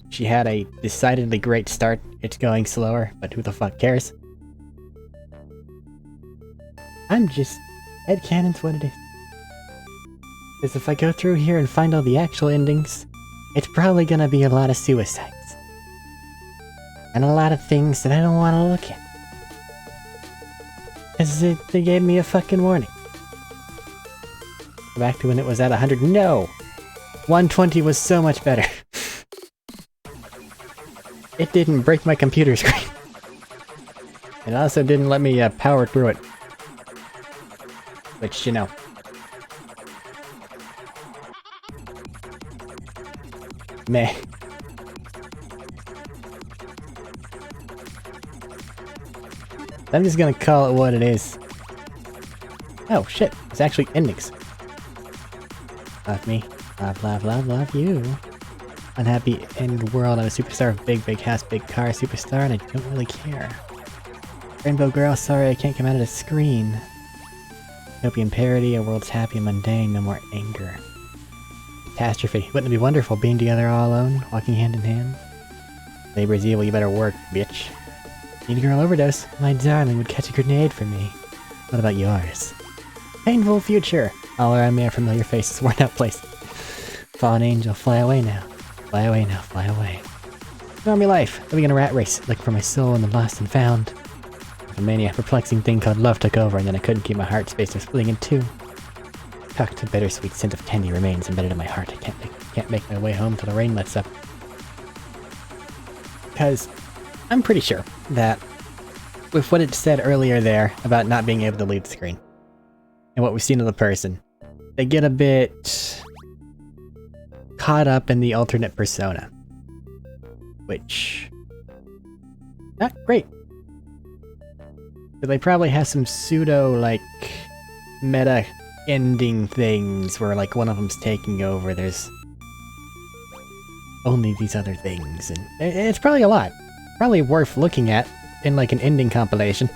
She had a decidedly great start. It's going slower, but who the fuck cares? I'm just... headcanon's what it is. Because if I go through here and find all the actual endings, it's probably gonna be a lot of suicides. And a lot of things that I don't want to look at. Because they gave me a fucking warning. Go back to when it was at 100. No! 120 was so much better. It didn't break my computer screen. It also didn't let me power through it. Which, you know. Meh. I'm just gonna call it what it is. Oh shit, it's actually endings. Love me. Love, love, love, love you. Unhappy end world. I'm a superstar. Big, big house, big car, superstar, and I don't really care. Rainbow girl, sorry I can't come out of the screen. Utopian parody, a world's happy and mundane, no more anger. Catastrophe. Wouldn't it be wonderful being together all alone, walking hand in hand? Labor's evil, you better work, bitch. Need a girl overdose? My darling would catch a grenade for me. What about yours? Painful future. All around me are familiar faces, worn out places. Fallen angel, fly away now. Fly away now, fly away. Army life, living in a rat race, looking for my soul in the lost and found. A mania, perplexing thing called love took over, and then I couldn't keep my heart space from splitting in two. Tucked, a bittersweet scent of candy remains embedded in my heart. I can't make my way home till the rain lets up. Because I'm pretty sure that with what it said earlier there about not being able to leave the screen, and what we've seen of the person, they get a bit caught up in the alternate persona. Which... not great. But they probably have some pseudo, like, meta ending things where, like, one of them's taking over, there's only these other things, and it's probably a lot. Probably worth looking at in, like, an ending compilation.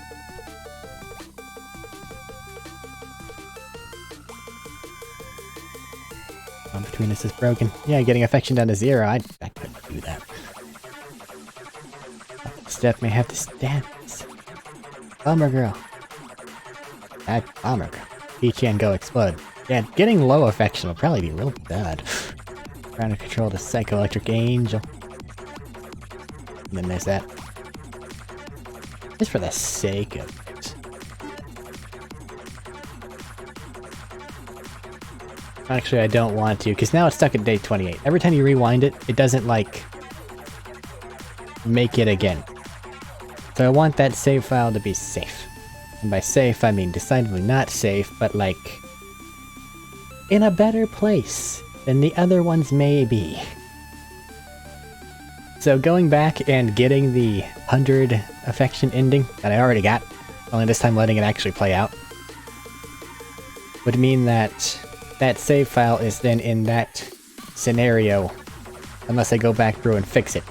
Between this is broken. Yeah, getting affection down to 0. I couldn't do that. Steph may have to stand this. Bomber girl. That bomber girl. P-chan go explode. Yeah, getting low affection will probably be real bad. Trying to control the psychoelectric angel. And then there's that. Just for the sake of it. Actually, I don't want to, because now it's stuck at day 28. Every time you rewind it, it doesn't, like, make it again. So I want that save file to be safe. And by safe, I mean decidedly not safe, but, like, in a better place than the other ones may be. So going back and getting the 100 affection ending that I already got, only this time letting it actually play out, would mean that that save file is then in that scenario, unless I go back through and fix it.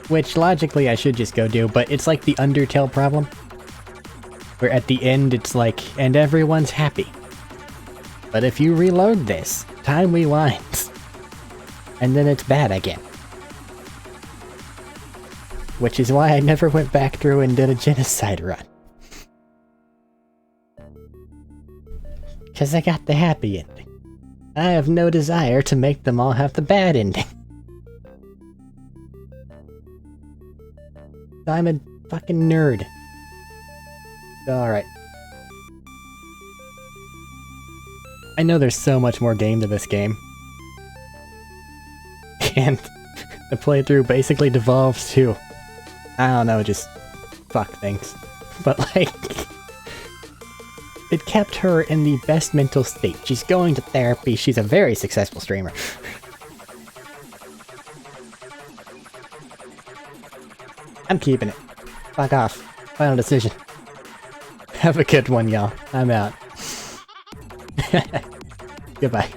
Which logically I should just go do, but it's like the Undertale problem, where at the end it's like, and everyone's happy. But if you reload this, time rewinds. And then it's bad again. Which is why I never went back through and did a genocide run. Because I got the happy ending. I have no desire to make them all have the bad ending. I'm a fucking nerd. Alright. I know there's so much more game to this game. And the playthrough basically devolves to, I don't know, just fuck things. But like, it kept her in the best mental state. She's going to therapy, she's a very successful streamer. I'm keeping it. Fuck off. Final decision. Have a good one, y'all. I'm out. Goodbye.